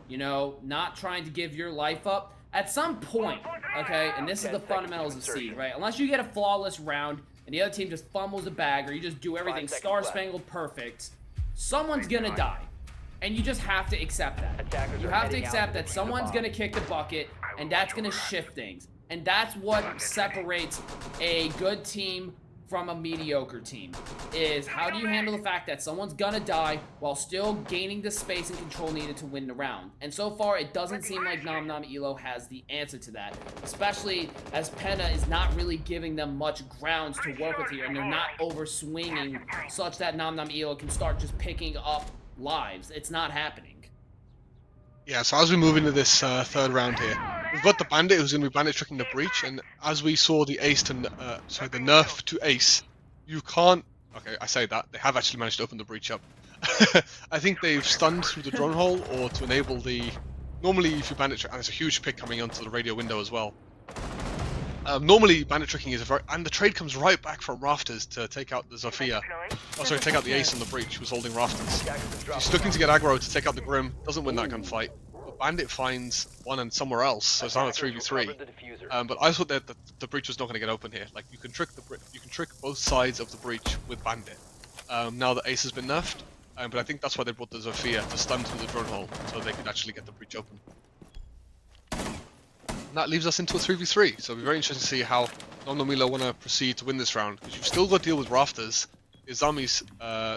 you know, not trying to give your life up, at some point, okay, and this is the fundamentals of Seed, right? Unless you get a flawless round and the other team just fumbles the bag, or you just do everything star-spangled perfect, someone's gonna die. And you just have to accept that. You have to accept that someone's gonna kick the bucket, and that's gonna shift things. And that's what separates a good team from a mediocre team, is how do you handle the fact that someone's gonna die while still gaining the space and control needed to win the round. And so far, it doesn't seem like Elo has the answer to that, especially as Penna is not really giving them much grounds to work with here, and they're not over swinging such that Elo can start just picking up lives. It's not happening.
Yeah, so as we move into this third round here, we've got the Bandit who's going to be Bandit tricking the Breach, and as we saw the Ace to, the Nerf to Ace, you can't, okay, I say that, they have actually managed to open the Breach up. I think they've stunned through the drone hole, or to enable the normally if you bandit trick, and there's a huge pick coming onto the radio window as well. Normally bandit tricking is and the trade comes right back from rafters to take out the Zofia. Oh sorry, take out the ace on the breach who's holding rafters. She's looking to get aggro to take out the Grim, doesn't win that gunfight. But bandit finds one and somewhere else, so it's now a 3v3. But I thought that the breach was not going to get open here. Like you can trick both sides of the breach with bandit. Now the ace has been nerfed, but I think that's why they brought the Zofia to stun through the drone hole, so they could actually get the breach open. And that leaves us into a 3v3, so it'll be very interesting to see how Nomnomilo want to proceed to win this round, because you've still got to deal with rafters. Izami's,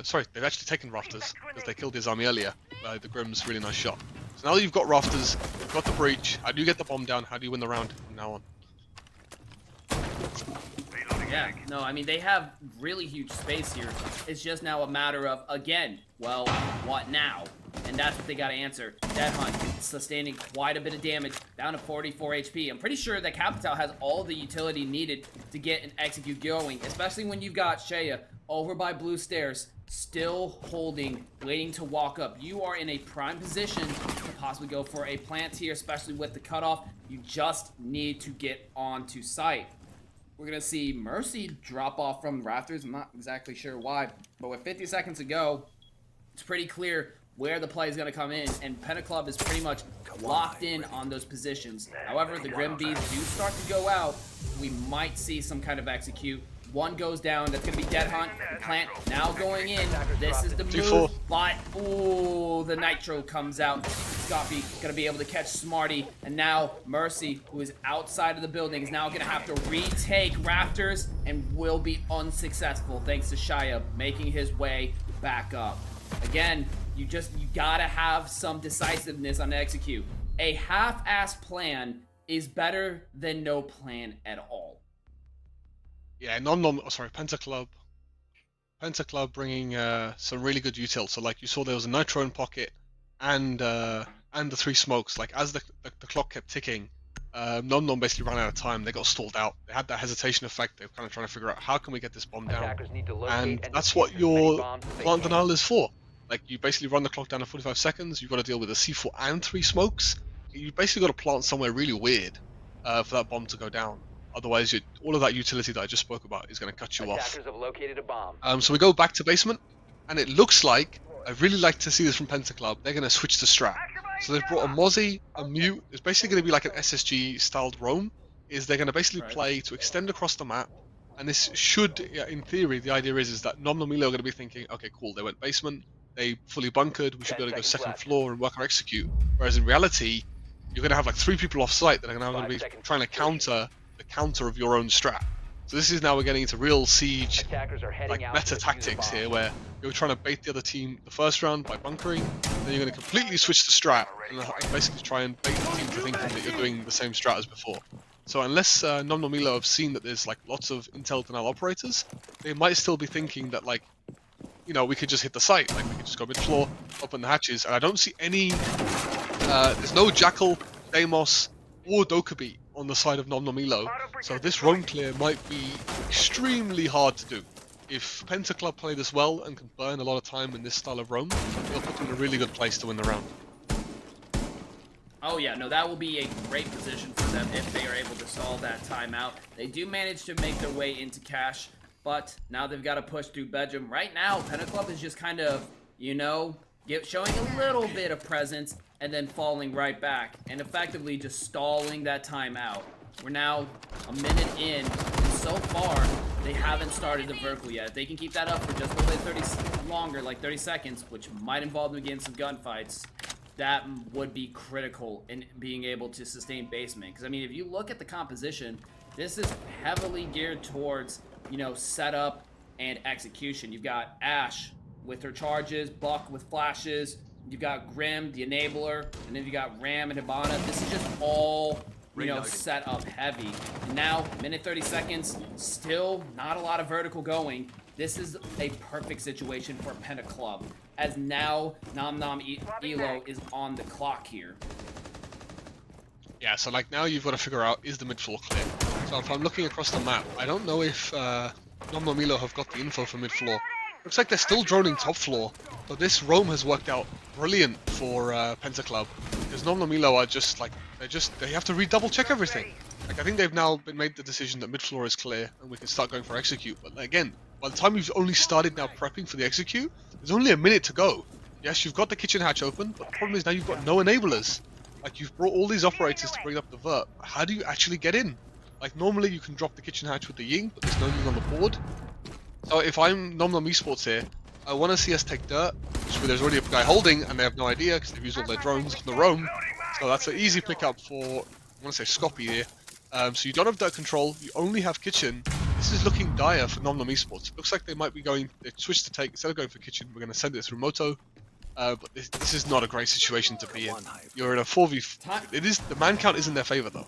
sorry, they've actually taken rafters, because they killed Izami earlier by the Grim's really nice shot. So now that you've got rafters, you've got the breach, how do you get the bomb down, how do you win the round from now on?
Yeah, no, I mean, they have really huge space here. It's just now a matter of, again, well, what now? And that's what they gotta answer. Dead Hunt sustaining quite a bit of damage, down to 44 HP. I'm pretty sure that Capital has all the utility needed to get an execute going, especially when you've got Shea over by blue stairs, still holding, waiting to walk up. You are in a prime position to possibly go for a plant here, especially with the cutoff. You just need to get onto site. We're gonna see Mercy drop off from rafters. I'm not exactly sure why, but with 50 seconds to go, it's pretty clear where the play is gonna come in, and Pentaclub is pretty much locked in on those positions. However, the Grim Bees do start to go out. We might see some kind of execute. One goes down, that's gonna be Dead Hunt. The plant now going in. This is the move, but ooh, the Nitro comes out. Scoffy gonna be able to catch Smarty, and now Mercy, who is outside of the building, is now gonna have to retake rafters and will be unsuccessful thanks to Shia making his way back up. Again, you gotta have some decisiveness on execute. A half-assed plan is better than no plan at all.
Yeah, Pentaclub bringing some really good util. So like you saw there was a Nitro in pocket and the 3 smokes. Like as the clock kept ticking, Nom basically ran out of time. They got stalled out. They had that hesitation effect. They were kind of trying to figure out how can we get this bomb down. And that's what your plant denial is for. Like you basically run the clock down to 45 seconds. You've got to deal with a C4 and 3 smokes. You basically got to plant somewhere really weird for that bomb to go down. Otherwise, all of that utility that I just spoke about is going to cut you off.
Have located a bomb.
So we go back to basement, and it looks like, I really like to see this from Pentaclub, they're going to switch to strat. So they've brought a Mozzie, a Mute, it's basically going to be like an SSG-styled roam, they're going to basically play to extend across the map, and this should, in theory, the idea is that Nomnomilo are going to be thinking, okay, cool, they went basement, they fully bunkered, we should be able to go second floor and work our execute. Whereas in reality, you're going to have like 3 people off site that are now going to be trying to counter the counter of your own strat. So this is now we're getting into real siege, like meta tactics here, where you're trying to bait the other team the first round by bunkering, then you're going to completely switch to strat and basically try and bait the team to thinking that you're doing the same strat as before. So unless Nomnomilo have seen that there's like lots of intel denial operators, they might still be thinking that like, you know, we could just hit the site, like we could just go mid floor, open the hatches, and I don't see any. There's no Jackal, Deimos, or Dokkaebi on the side of Nomnomilo, so this roam clear might be extremely hard to do. If Pentaclub play this well and can burn a lot of time in this style of roam, they'll put them in a really good place to win the round.
Oh yeah, no, that will be a great position for them if they are able to solve that timeout. They do manage to make their way into cash, but now they've got to push through bedroom. Right now, Pentaclub is just kind of, you know, showing a little bit of presence and then falling right back and effectively just stalling that timeout. We're now a minute in, and so far they haven't started the vertical yet. If they can keep that up for just a little bit 30 longer, like 30 seconds, which might involve them getting some gunfights, that would be critical in being able to sustain basement. Because I mean, if you look at the composition, this is heavily geared towards, you know, setup and execution. You've got Ash with her charges, Buck with flashes, you've got Grim, the enabler, and then you got Ram and Hibana. This is just all, you know, set up heavy. And now, minute 30 seconds, still not a lot of vertical going. This is a perfect situation for Pentaclub, as now Nom Elo is on the clock here.
Yeah, so like now you've got to figure out, is the mid floor clear? So if I'm looking across the map, I don't know if Nomnomilo have got the info for mid floor. Looks like they're still droning top floor, but this roam has worked out brilliant for Pentaclub. because Nom Nom Milo are just like they have to double check everything. Like I think they've now made the decision that mid floor is clear and we can start going for execute. But again, by the time you've only started now prepping for the execute, there's only a minute to go. Yes, you've got the kitchen hatch open, but the problem is now you've got no enablers. Like you've brought all these operators to bring up the vert. How do you actually get in? Like normally you can drop the kitchen hatch with the Ying, but there's no Ying on the board. So if I'm Nom Nom Esports here, I want to see us take dirt, which there's already a guy holding, and they have no idea because they've used all their drones on the roam. So that's an easy pickup for, I want to say Scoppy here. So you don't have dirt control, you only have kitchen. This is looking dire for Nom Nom Esports. It looks like they might be going, they switched to take, instead of going for kitchen, we're going to send it through Moto. But this is not a great situation to be in. You're in a 4v. It is, the man count is in their favor though.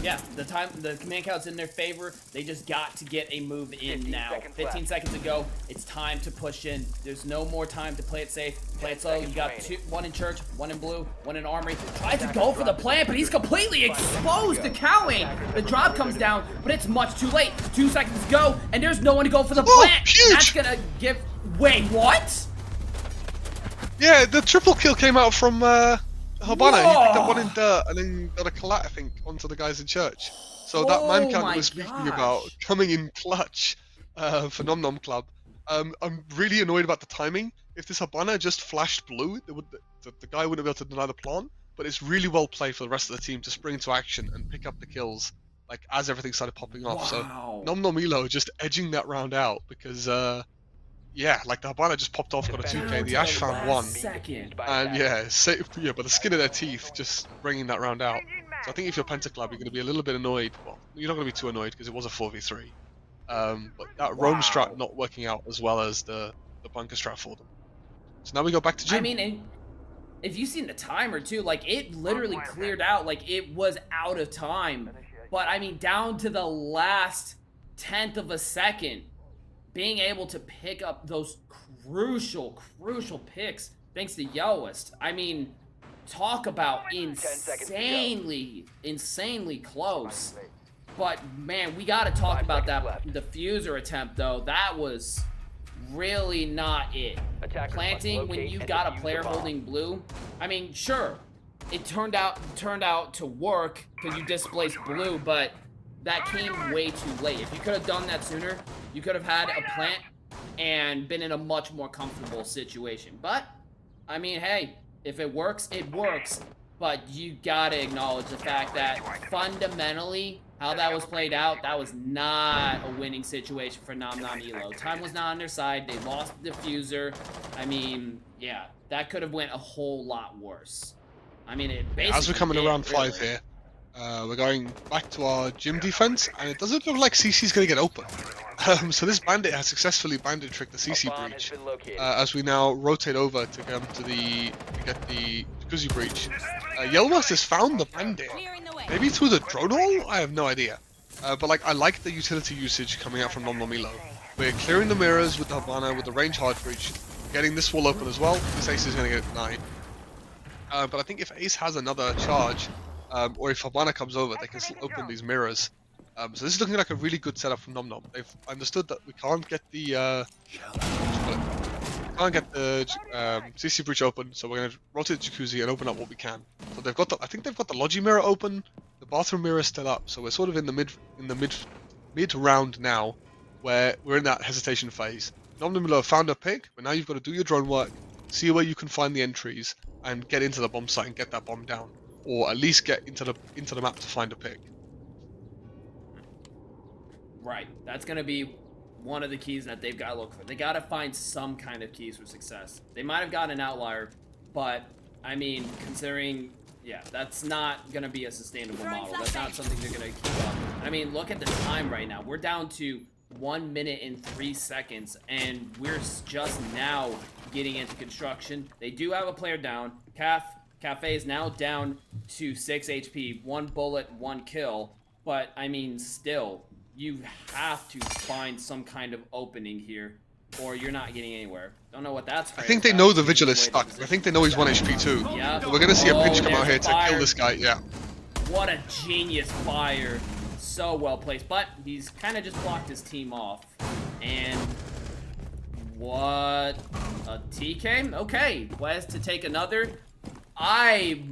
Yeah, the command count's in their favor. They just got to get a move in now. 15 seconds to go. It's time to push in. There's no more time to play it safe. Play it slow. You got one in church, one in blue, one in armory. Tries to go for the plant, but he's completely exposed to cowing. The drop comes down, but it's much too late. 2 seconds to go, and there's no one to go for the plant.
Huge.
That's gonna give. Wait, what?
Yeah, the triple kill came out from Habana.
Whoa.
He picked up one in dirt and then got a collat, I think, onto the guys in church. So that man count that we're speaking about coming in clutch for Nom Nom Club. I'm really annoyed about the timing. If this Habana just flashed blue, the guy wouldn't be able to deny the plant. But it's really well played for the rest of the team to spring into action and pick up the kills, like as everything started popping off.
Wow.
So Nom Nom Milo just edging that round out because. Yeah, like the Habana just popped off, got a 2k, the Ash found one. And yeah, but the skin of their teeth just bringing that round out. So I think if you're Penta Club, you're going to be a little bit annoyed. Well, you're not going to be too annoyed because it was a 4v3. But that roam strat not working out as well as the bunker strat for them. So now we go back to Jim.
I mean, and if you've seen the timer too, like it literally cleared out, like it was out of time. But I mean, down to the last 10th of a second. Being able to pick up those crucial picks thanks to Yoast. I mean, talk about insanely close. But man, we got to talk about that diffuser attempt though. That was really not it. Planting when you've got a player holding blue. I mean, sure, it turned out to work because you displaced blue, but that came way too late. If you could have done that sooner, you could have had a plant and been in a much more comfortable situation. But, I mean, hey, if it works, it works. But you gotta acknowledge the fact that fundamentally, how that was played out, that was not a winning situation for Nom Nom Elo. Time was not on their side. They lost the diffuser. I mean, yeah, that could have went a whole lot worse. I mean, it basically
as we're coming to round 5 here, we're going back to our gym defense, and it doesn't look like CC's going to get open. So this bandit has successfully bandit tricked the CC breach. As we now rotate over to get the jacuzzi breach. Yelmas has found the bandit. Maybe through the drone hole? I have no idea. But like, I like the utility usage coming out from Nom Nom Milo. We're clearing the mirrors with the Habana, with the range hard breach, getting this wall open as well. This Ace is going to get denied. But I think if Ace has another charge, or if Habana comes over, they can still open these mirrors. So this is looking like a really good setup from Nom Nom. They've understood that we can't get the CC breach open, so we're going to rotate the jacuzzi and open up what we can. So they've got I think they've got the Logi mirror open. The bathroom mirror is still up, so we're sort of in the mid round now, where we're in that hesitation phase. Nom Nom Milo found a pick, but now you've got to do your drone work, see where you can find the entries, and get into the bomb site and get that bomb down. Or at least get into the map to find a pick.
Right. That's going to be one of the keys that they've got to look for. They got to find some kind of keys for success. They might have gotten an outlier, but, I mean, considering, yeah, that's not going to be a sustainable model. That's not something they're going to keep up. I mean, look at the time right now. We're down to 1 minute and 3 seconds, and we're just now getting into construction. They do have a player down. Cafe is now down to 6 HP, 1 bullet, 1 kill. But, I mean, still, you have to find some kind of opening here, or you're not getting anywhere. Don't know what that's.
I think they know the Vigil is stuck. I think they know he's 1 HP too.
Yeah.
So we're going to see a pinch come out here to kill this guy, yeah.
What a genius fire. So well placed. But he's kind of just blocked his team off. And what? A TK? Okay. Quest to take another. I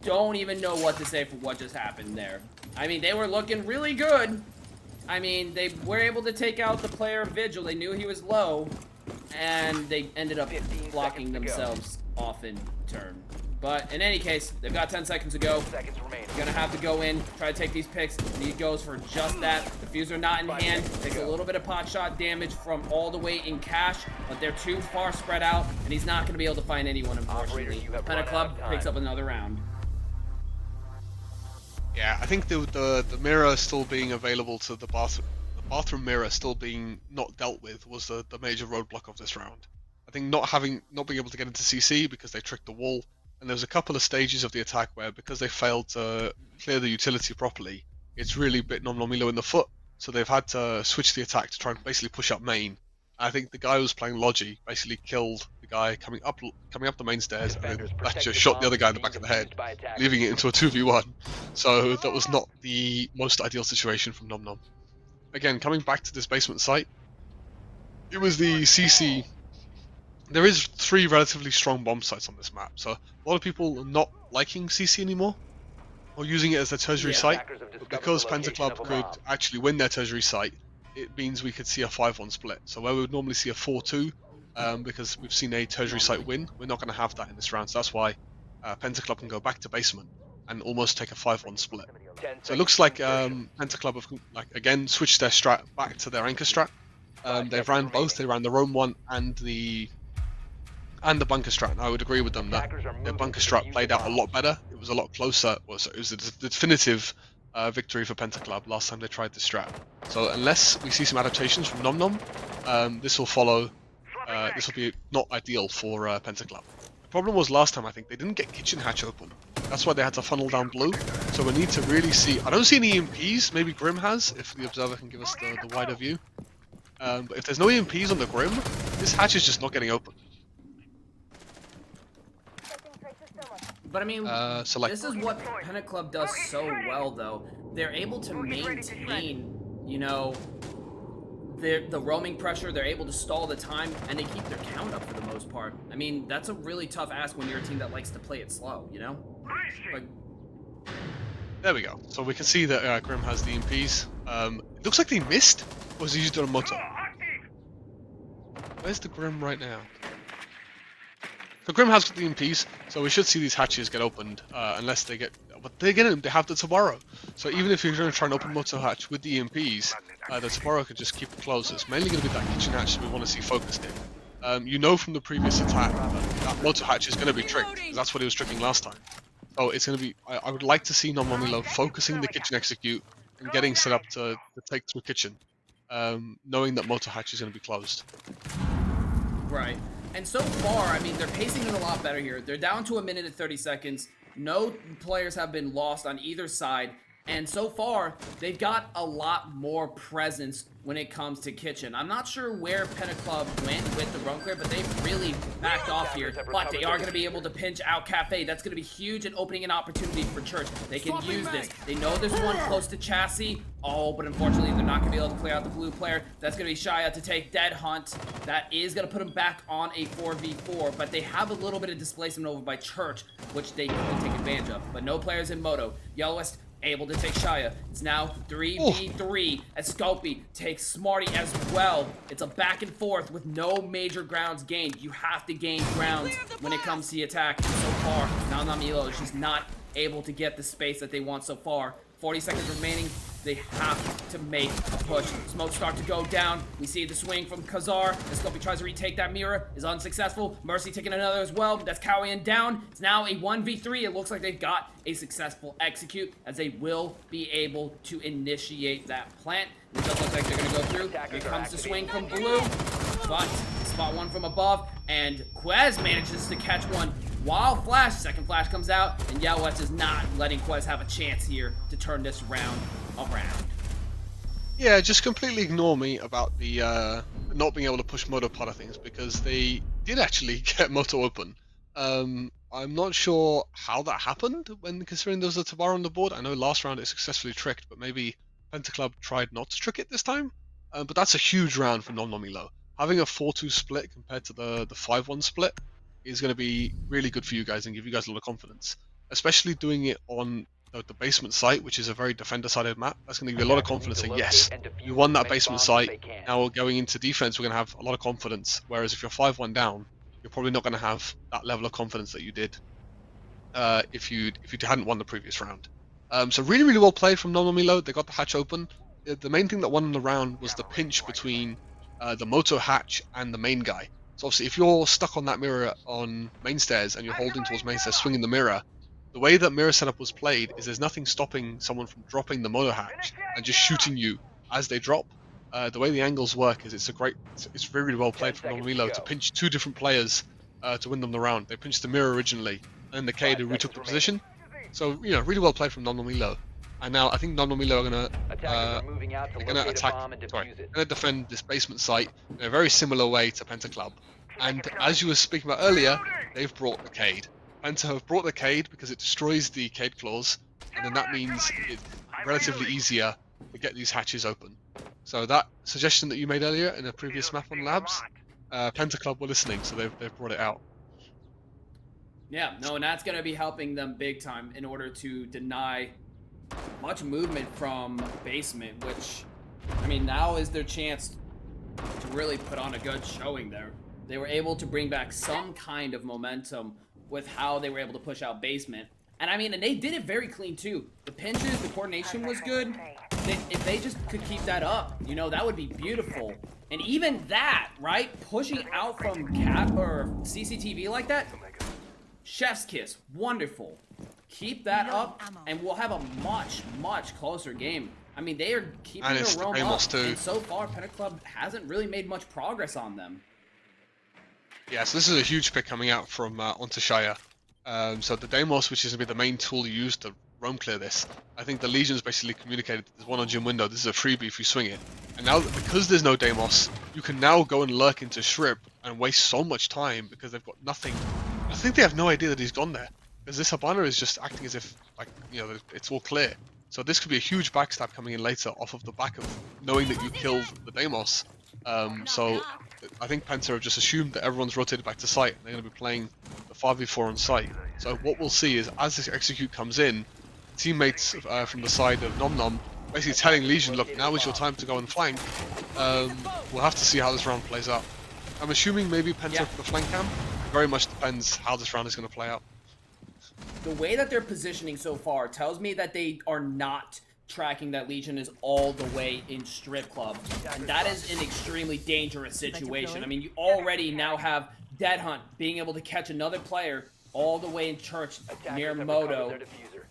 don't even know what to say for what just happened there. I mean, they were looking really good. I mean, they were able to take out the player Vigil. They knew he was low, and they ended up blocking themselves off in turn. But in any case, they've got 10 seconds to go. Gonna have to go in, try to take these picks. Need goes for just that. Diffuser not in hand. Takes a little bit of pot shot damage from all the way in cash, but they're too far spread out, and he's not gonna be able to find anyone, unfortunately. Penta Club picks up another round.
Yeah, I think the mirror still being available to the bathroom mirror still being not dealt with was the major roadblock of this round. I think not being able to get into CC because they tricked the wall, and there's a couple of stages of the attack where because they failed to clear the utility properly, it's really bit Nomnomilo in the foot. So they've had to switch the attack to try and basically push up main. I think the guy who was playing Logi basically killed the guy coming up the main stairs, and then that just shot the other guy in the back of the head, leaving it into a 2v1. So that was not the most ideal situation from Nom Nom. Again, coming back to this basement site, it was the CC. There is 3 relatively strong bomb sites on this map, so a lot of people are not liking CC anymore, or using it as their tertiary site, but because Penta Club could actually win their tertiary site, it means we could see a 5-1 split. So where we would normally see a 4-2, because we've seen a tertiary site win, we're not going to have that in this round, so that's why Penta Club can go back to basement and almost take a 5-1 split. So it looks like Penta Club have again switched their strat back to their anchor strat. They've ran both. They ran the roam one and the bunker strat. And I would agree with them that their bunker strat played out a lot better. It was a lot closer. It was a definitive victory for Penta Club last time they tried this strat. So unless we see some adaptations from Nom Nom, this will follow. This will be not ideal for Penta Club. The problem was last time I think they didn't get kitchen hatch open. That's why they had to funnel down blue. So we need to really see. I don't see any EMPs. Maybe Grim has, if the observer can give us the wider view. But if there's no EMPs on the Grim, this hatch is just not getting open.
But I mean, this is what Penta Club does so well, though. They're able to maintain, you know, the roaming pressure. They're able to stall the time, and they keep their count up for the most part. I mean, that's a really tough ask when you're a team that likes to play it slow, you know? Like,
there we go. So we can see that Grim has the EMPs. It looks like they missed, or was he used on a motor? Where's the Grim right now? So Grim has got the EMPs, so we should see these hatches get opened, unless they get... But they have the Tabaro. So even if you're going to try and open motor hatch with the EMPs, the Tabaro could just keep it closed. So it's mainly going to be that kitchen hatch we want to see focused in. You know from the previous attack that motor hatch is going to be tricked, because that's what he was tricking last time. So it's going to be... I would like to see Nomomilo focusing the kitchen execute and getting set up to take through kitchen, knowing that motor hatch is going to be closed.
Right. And so far, I mean, they're pacing it a lot better here. They're down to 1 minute and 30 seconds. No players have been lost on either side. And so far, they've got a lot more presence when it comes to kitchen. I'm not sure where Penta Club went with the run clear, but they've really backed off here. But they are going to be able to pinch out Cafe. That's going to be huge and opening an opportunity for Church. They can use this. They know there's one close to Chassis. Oh, but unfortunately, they're not going to be able to clear out the blue player. That's going to be Shia to take Dead Hunt. That is going to put him back on a 4v4, but they have a little bit of displacement over by Church, which they could take advantage of. But no players in Moto. Yellowest able to take Shia. It's now 3v3 as Scopey takes Smarty as well. It's a back and forth with no major grounds gained. You have to gain grounds when it comes to the attack. And so far, now Namilo is just not able to get the space that they want so far. 40 seconds remaining. They have to make a push. Smoke start to go down. We see the swing from Khazar. As Scopey tries to retake that mirror. Is unsuccessful. Mercy taking another as well. That's Cowian down. It's now a 1v3. It looks like they've got a successful execute as they will be able to initiate that plant. It does look like they're going to go through. Here comes the swing from Blue. But spot one from above. And Quez manages to catch one. Wild Flash, second flash comes out, and Yelwest is not letting Quez have a chance here to turn this round around.
Yeah, just completely ignore me about the not being able to push Moto part of things, because they did actually get Moto open. I'm not sure how that happened when considering there was a Tabara on the board. I know last round it successfully tricked, but maybe Penta Club tried not to trick it this time. But that's a huge round for Nomnomilo. Having a 4-2 split compared to the 5-1 split, is going to be really good for you guys and give you guys a lot of confidence, especially doing it on the basement site, which is a very defender-sided map. That's going to give you a lot of confidence saying, yes, we won that basement site. Now we're going into defense, we're going to have a lot of confidence. Whereas if you're 5-1 down, you're probably not going to have that level of confidence that you did if you hadn't won the previous round. So really, really well played from Nonomilo. They got the hatch open. The main thing that won the round was the pinch between the moto hatch and the main guy. So obviously, if you're stuck on that mirror on main stairs and you're holding towards main stairs, swinging the mirror, the way that mirror setup was played is there's nothing stopping someone from dropping the moto hatch and just shooting you as they drop. The way the angles work is it's very, really well played from Nonomilo to pinch two different players to win them the round. They pinched the mirror originally, and the Cade who retook the position. So really well played from Nonomilo. And now I think Nonomilo are gonna attack. Sorry, gonna defend this basement site in a very similar way to Penta Club. And as you were speaking about earlier, they've brought the Cade. Penta have brought the Cade because it destroys the Cade claws, and then that means it's relatively easier to get these hatches open. So that suggestion that you made earlier in a previous map on Labs, Penta Club were listening, so they've brought it out.
Yeah, no, and that's going to be helping them big time in order to deny much movement from basement, which, I mean, now is their chance to really put on a good showing there. They were able to bring back some kind of momentum with how they were able to push out basement. And I mean, and they did it very clean too. The pinches, the coordination was good. If they just could keep that up, you know, that would be beautiful. And even that, right? Pushing out from cap or CCTV like that, chef's kiss, wonderful. Keep that up, and we'll have a much, much closer game. I mean, they are keeping their roam up, and so far, Penta Club hasn't really made much progress on them.
Yeah, so this is a huge pick coming out from onto Shire. So the Deimos, which is going to be the main tool you use to roam clear this, I think the Legion's basically communicated there's one on Gym Window, this is a freebie if you swing it. And now, because there's no Deimos, you can now go and lurk into Shrip and waste so much time because they've got nothing. I think they have no idea that he's gone there, because this Habana is just acting as if, like, you know, it's all clear. So this could be a huge backstab coming in later off of the back of knowing that you killed the Deimos. So I think Penta have just assumed that everyone's rotated back to site, and they're going to be playing the 5v4 on site. So what we'll see is, as this execute comes in, teammates from the side of Nom Nom basically telling Legion, look, now is your time to go and flank. We'll have to see how this round plays out. I'm assuming maybe Penta for the flank cam. Very much depends how this round is going to play out.
The way that they're positioning so far tells me that they are not tracking that Legion is all the way in Strip Club. And that is an extremely dangerous situation. I mean, you already now have Dead Hunt being able to catch another player all the way in church near Moto.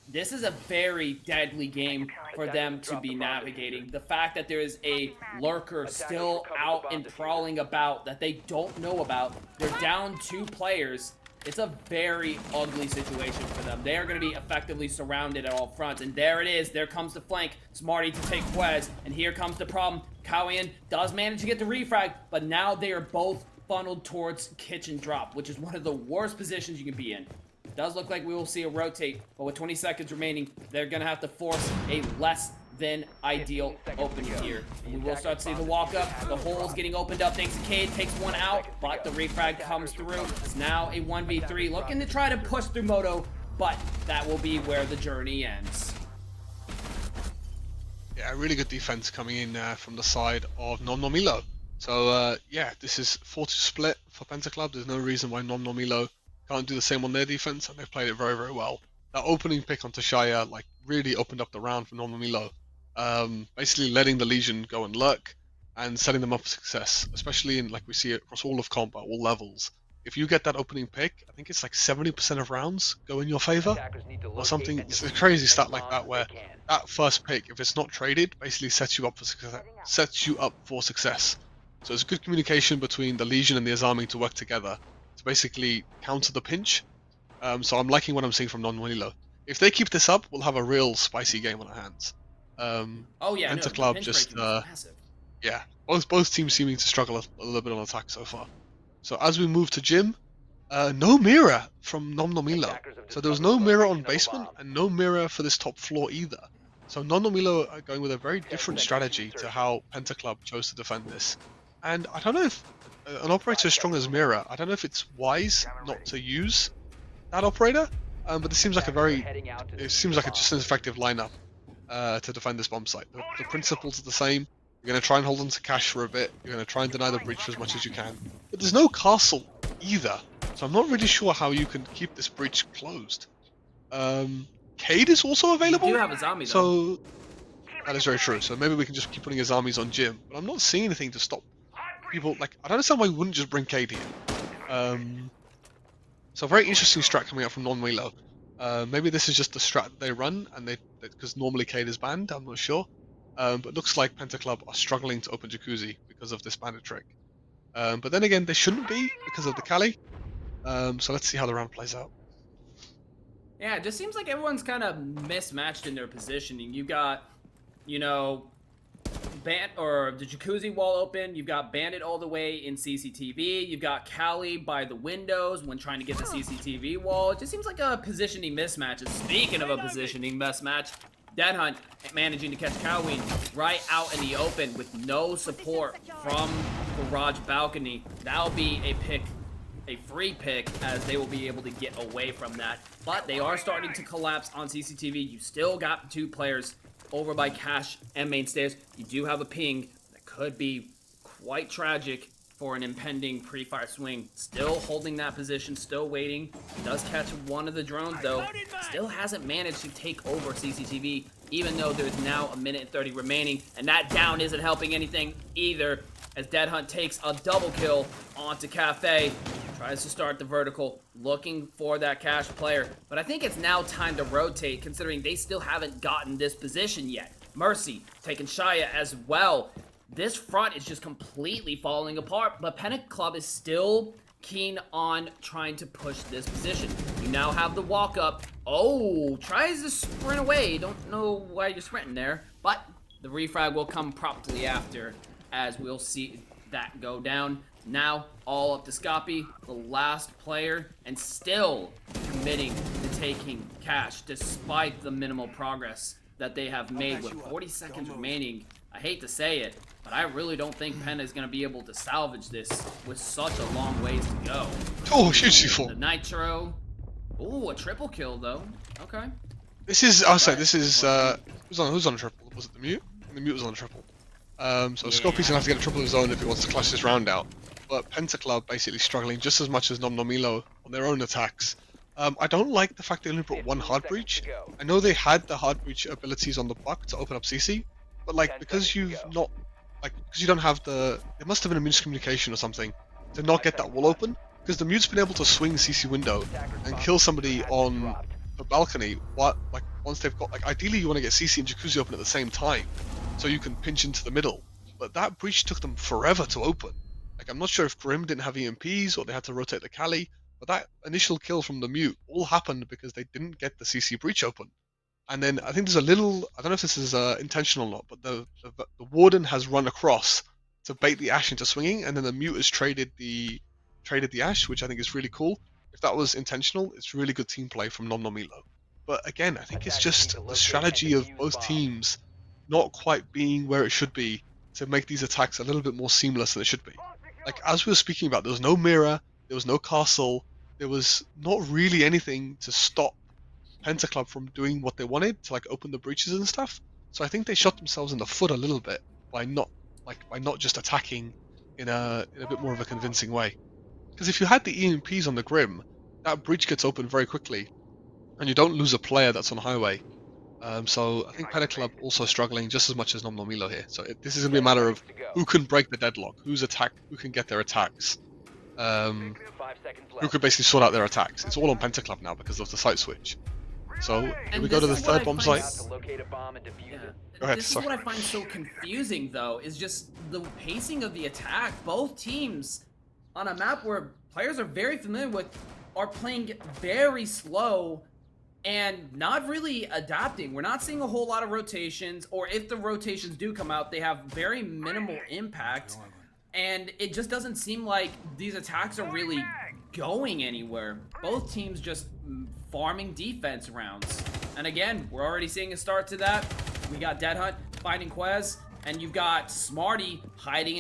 This is a very deadly game for them to be navigating. The fact that there is a lurker still out and prowling about that they don't know about. They're down 2 players. It's a very ugly situation for them. They are going to be effectively surrounded at all fronts. And there it is. There comes the flank. Smarty to take Quez. And here comes the problem. Cowian does manage to get the refrag, but now they are both funneled towards kitchen drop, which is one of the worst positions you can be in. It does look like we will see a rotate, but with 20 seconds remaining, they're going to have to force a less than ideal opening here. And we will start to see the walk up. The hole's getting opened up thanks to Cade. Takes one out, but the refrag comes through. It's now a 1v3, looking to try to push through Moto, but that will be where the journey ends.
Yeah, really good defense coming in from the side of Nonomilo. So yeah, this is 4-2 split for Penta Club. There's no reason why Nonomilo can't do the same on their defense, and they've played it very, very well. That opening pick onto Shire like really opened up the round for Nonomilo. Basically letting the Legion go and lurk and setting them up for success, especially in, like we see it across all of comp at all levels. If you get that opening pick, I think it's like 70% of rounds go in your favor, or something. It's a crazy stat like that, where that first pick, if it's not traded, basically sets you up for success. So it's good communication between the Legion and the Azami to work together to basically counter the pinch. So I'm liking what I'm seeing from Nonomilo. If they keep this up, we'll have a real spicy game on our hands.
Oh yeah,
Penta Club just yeah, both teams seeming to struggle a little bit on attack so far. So as we move to Gym, no mirror from Nonomilo. So there was no mirror on basement and no mirror for this top floor either. So Nonomilo are going with a very different strategy to how Penta Club chose to defend this. And I don't know if an operator as strong as Mira, I don't know if it's wise not to use that operator, but it seems like it seems like just an effective lineup to defend this bomb site. The principles are the same. You're going to try and hold on to cash for a bit. You're going to try and deny the breach for as much as you can. But there's no castle either, so I'm not really sure how you can keep this breach closed. Cade is also available.
You do have a zombie though.
So that is very true. So maybe we can just keep putting his armies on Jim. But I'm not seeing anything to stop people. Like, I don't understand why we wouldn't just bring Cade here. So very interesting strat coming out from Non-Milo. Maybe this is just the strat that they run, and because normally Cade is banned. I'm not sure. But looks like Penta Club are struggling to open Jacuzzi because of this bandit trick. But then again, they shouldn't be because of the Kali. So let's see how the round plays out.
Yeah, it just seems like everyone's kind of mismatched in their positioning. You've got, you know, the Jacuzzi wall open. You've got Bandit all the way in CCTV. You've got Callie by the windows when trying to get the CCTV wall. It just seems like a positioning mismatch. And speaking of a positioning mismatch, Dead Hunt managing to catch Coween right out in the open with no support from Garage Balcony. That'll be a free pick, as they will be able to get away from that. But they are starting to collapse on CCTV. You still got 2 players over by Cash and Mainstairs. You do have a ping that could be quite tragic for an impending pre-fire swing. Still holding that position, still waiting. Does catch one of the drones though. Still hasn't managed to take over CCTV, even though there's now 1 minute and 30 remaining. And that down isn't helping anything either, as Dead Hunt takes a double kill onto Cafe. Tries to start the vertical, looking for that Cash player. But I think it's now time to rotate, considering they still haven't gotten this position yet. Mercy taking Shia as well. This front is just completely falling apart, but Penta Club is still keen on trying to push this position. You now have the walk up. Oh, tries to sprint away. Don't know why you're sprinting there, but the refrag will come promptly after, as we'll see that go down. Now, all up to Scoppy, the last player, and still committing to taking Cash, despite the minimal progress that they have made with 40 seconds remaining. I hate to say it, but I really don't think Penta is going to be able to salvage this with such a long ways to go.
Oh, huge C4.
The Nitro. Ooh, a triple kill, though. Okay.
This is, I'll say, this is, who's on a triple? Was it the Mute? The Mute was on a triple. So Scorpion's gonna have to get a triple of his own if he wants to clutch this round out. But Penta Club basically struggling just as much as Nomnomilo on their own attacks. I don't like the fact they only put 1 hard breach. I know they had the hard breach abilities on the Buck to open up CC, but like because you don't have there must have been a miscommunication or something to not get that wall open, because the Mute's been able to swing CC window and kill somebody on the balcony. Once they've got, ideally you want to get CC and Jacuzzi open at the same time, so you can pinch into the middle. But that breach took them forever to open. I'm not sure if Grim didn't have EMPs or they had to rotate the Kali, but that initial kill from the Mute all happened because they didn't get the CC breach open. And then I think there's a little, I don't know if this is intentional or not, but the Warden has run across to bait the Ash into swinging, and then the Mute has traded the Ash, which I think is really cool. If that was intentional, it's really good team play from Nomnomilo. But again, I think it's just the strategy of both teams not quite being where it should be to make these attacks a little bit more seamless than it should be. As we were speaking about, there was no mirror, there was no castle, there was not really anything to stop Penta Club from doing what they wanted to open the breaches and stuff. So I think they shot themselves in the foot a little bit by not just attacking in a bit more of a convincing way. Because if you had the EMPs on the Grim, that breach gets open very quickly, and you don't lose a player that's on highway. So I think Penta Club also struggling just as much as Nomnomilo here. So this is going to be a matter of who can break the deadlock, who can get their attacks, who can basically sort out their attacks. It's all on Penta Club now because of the site switch. So here we go to the 3rd bomb site. Go ahead,
this is what I find so confusing, though, is just the pacing of the attack. Both teams, on a map where players are very familiar with, are playing very slow and not really adapting. We're not seeing a whole lot of rotations, or if the rotations do come out, they have very minimal impact, and it just doesn't seem like these attacks are really going anywhere. Both teams just farming defense rounds. And again, we're already seeing a start to that. We got Dead Hunt finding Quez. And you've got Smarty hiding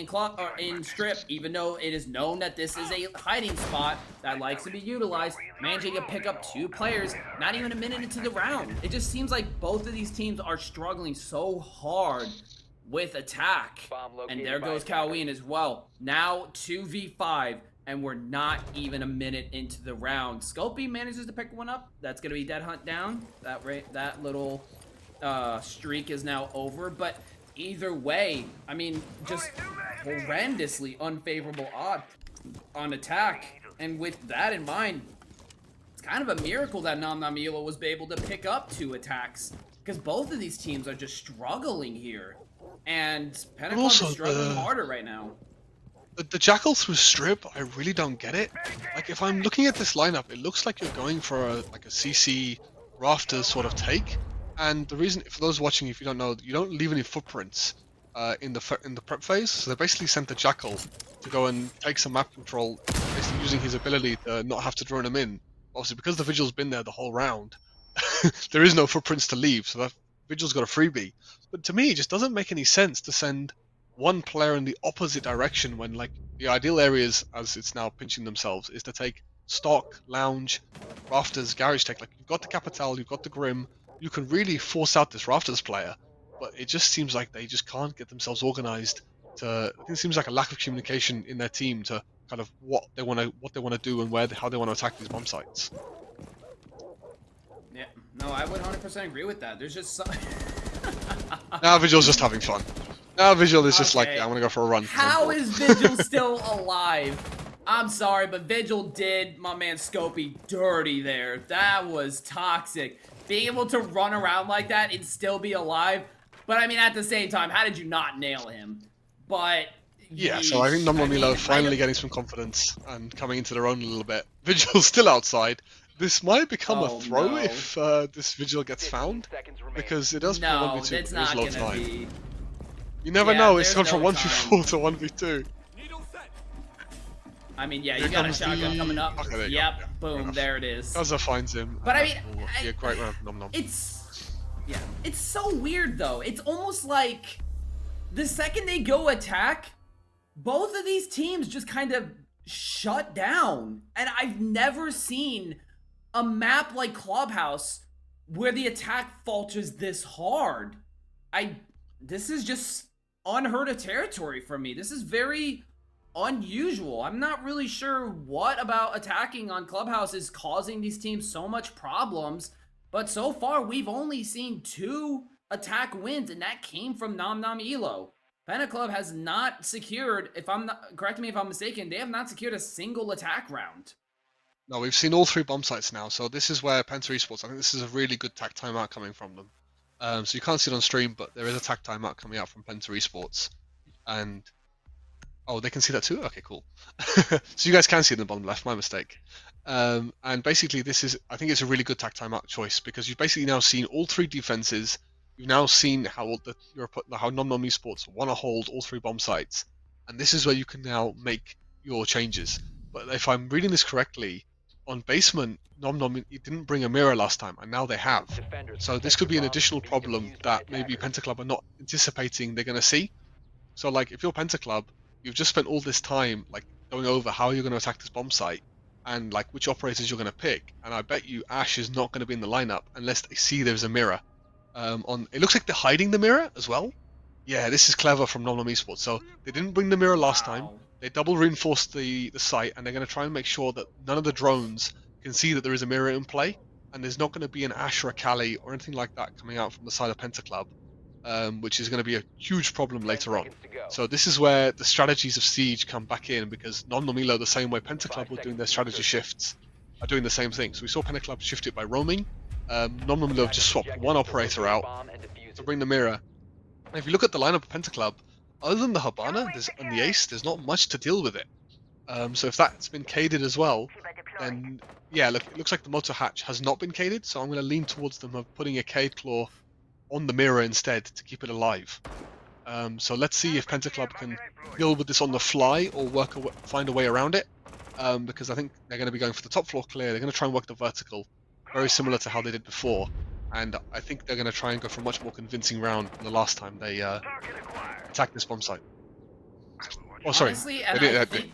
in strip, even though it is known that this is a hiding spot that likes to be utilized, managing to pick up 2 players not even a minute into the round. It just seems like both of these teams are struggling so hard with attack. And there goes Coween as well. Now 2v5, and we're not even a minute into the round. Scopey manages to pick one up. That's gonna be dead hunt down. That little streak is now over, but either way, I mean, just horrendously unfavorable odd on attack. And with that in mind, it's kind of a miracle that Namnamilo was able to pick up 2 attacks, because both of these teams are just struggling here. And Pentacle is struggling harder right now.
The Jackal through strip, I really don't get it. Like, if I'm looking at this lineup, it looks like you're going for a CC rafters sort of take. And the reason, for those watching, if you don't know, you don't leave any footprints in the prep phase. So they basically sent the Jackal to go and take some map control, basically using his ability to not have to drone him in. Obviously, because the Vigil's been there the whole round, there is no footprints to leave, so that Vigil's got a freebie. But to me, it just doesn't make any sense to send one player in the opposite direction when, like, the ideal areas, as it's now pinching themselves, is to take stock, lounge, rafters, garage tech. Like, you've got the Capital, you've got the Grim, you can really force out this rafters player, but it just seems like they just can't get themselves organized to. I think it seems like a lack of communication in their team to kind of what they want to do and how they want to attack these bomb sites.
Yeah, no, I would 100% agree with that. There's just some...
Now Vigil's just having fun. Now Vigil is just like, yeah, I'm gonna go for a run.
How is Vigil still alive? I'm sorry, but Vigil did my man Scopey dirty there. That was toxic. Being able to run around like that and still be alive. But I mean, at the same time, how did you not nail him? But...
Yeah, so I think Namnamilo finally getting some confidence and coming into their own a little bit. Vigil's still outside. This might become a throw if this Vigil gets found, because it does put 1v2,
it's not
low
gonna
time.
be.
You never know, it's gone from 1v4 to 1v2.
I mean, yeah, you got a shotgun coming up.
Okay,
yep, boom, there it is.
Gaza finds him.
But I mean,
yeah, great round, Nom Nom.
It's so weird though. It's almost like the second they go attack, both of these teams just kind of shut down. And I've never seen a map like Clubhouse where the attack falters this hard. This is just unheard of territory for me. This is very unusual. I'm not really sure what about attacking on Clubhouse is causing these teams so much problems, but so far we've only seen 2 attack wins, and that came from Namnamilo. Pentaclub has not secured, correct me if I'm mistaken, they have not secured a single attack round.
No, we've seen all 3 bomb sites now, so this is where Penta Esports, I think this is a really good tac timeout coming from them. So you can't see it on stream, but there is a tac timeout coming out from Penta Esports. And, oh, they can see that too? Okay, cool. So you guys can see it in the bottom left, my mistake. And basically this is, I think it's a really good tac timeout choice, because you've basically now seen all 3 defenses. You've now seen how Nom Nom Esports want to hold all 3 bomb sites. And this is where you can now make your changes. But if I'm reading this correctly, on basement, Nom Nom didn't bring a mirror last time, and now they have. So this could be an additional problem that maybe Pentaclub are not anticipating they're going to see. So like, if you're Pentaclub, you've just spent all this time like going over how you're going to attack this bomb site, and like which operators you're going to pick. And I bet you Ash is not going to be in the lineup unless they see there's a mirror. It looks like they're hiding the mirror as well. Yeah, this is clever from Nom Nom Esports. So they didn't bring the mirror last time. They double reinforced the site, and they're going to try and make sure that none of the drones can see that there is a mirror in play, and there's not going to be an Ash or a Kali or anything like that coming out from the side of Pentaclub, which is going to be a huge problem later on. So this is where the strategies of Siege come back in, because Nom Nom Elo, the same way Pentaclub were doing their strategy shifts, are doing the same thing. So we saw Pentaclub shift it by roaming. Nom Nom Elo just swapped one operator out to bring the mirror. And if you look at the lineup of Pentaclub, other than the Habana and the Ace, there's not much to deal with it. So if that's been caded as well, then yeah, look, it looks like the motor hatch has not been caded, so I'm going to lean towards them of putting a Cade Claw on the mirror instead to keep it alive. So let's see if Pentaclub can deal with this on the fly or find a way around it, because I think they're going to be going for the top floor clear. They're going to try and work the vertical, very similar to how they did before. and I think they're going to try and go for a much more convincing round than the last time they attacked this bomb site. Oh, sorry.
Honestly, and
They
I
did-
think,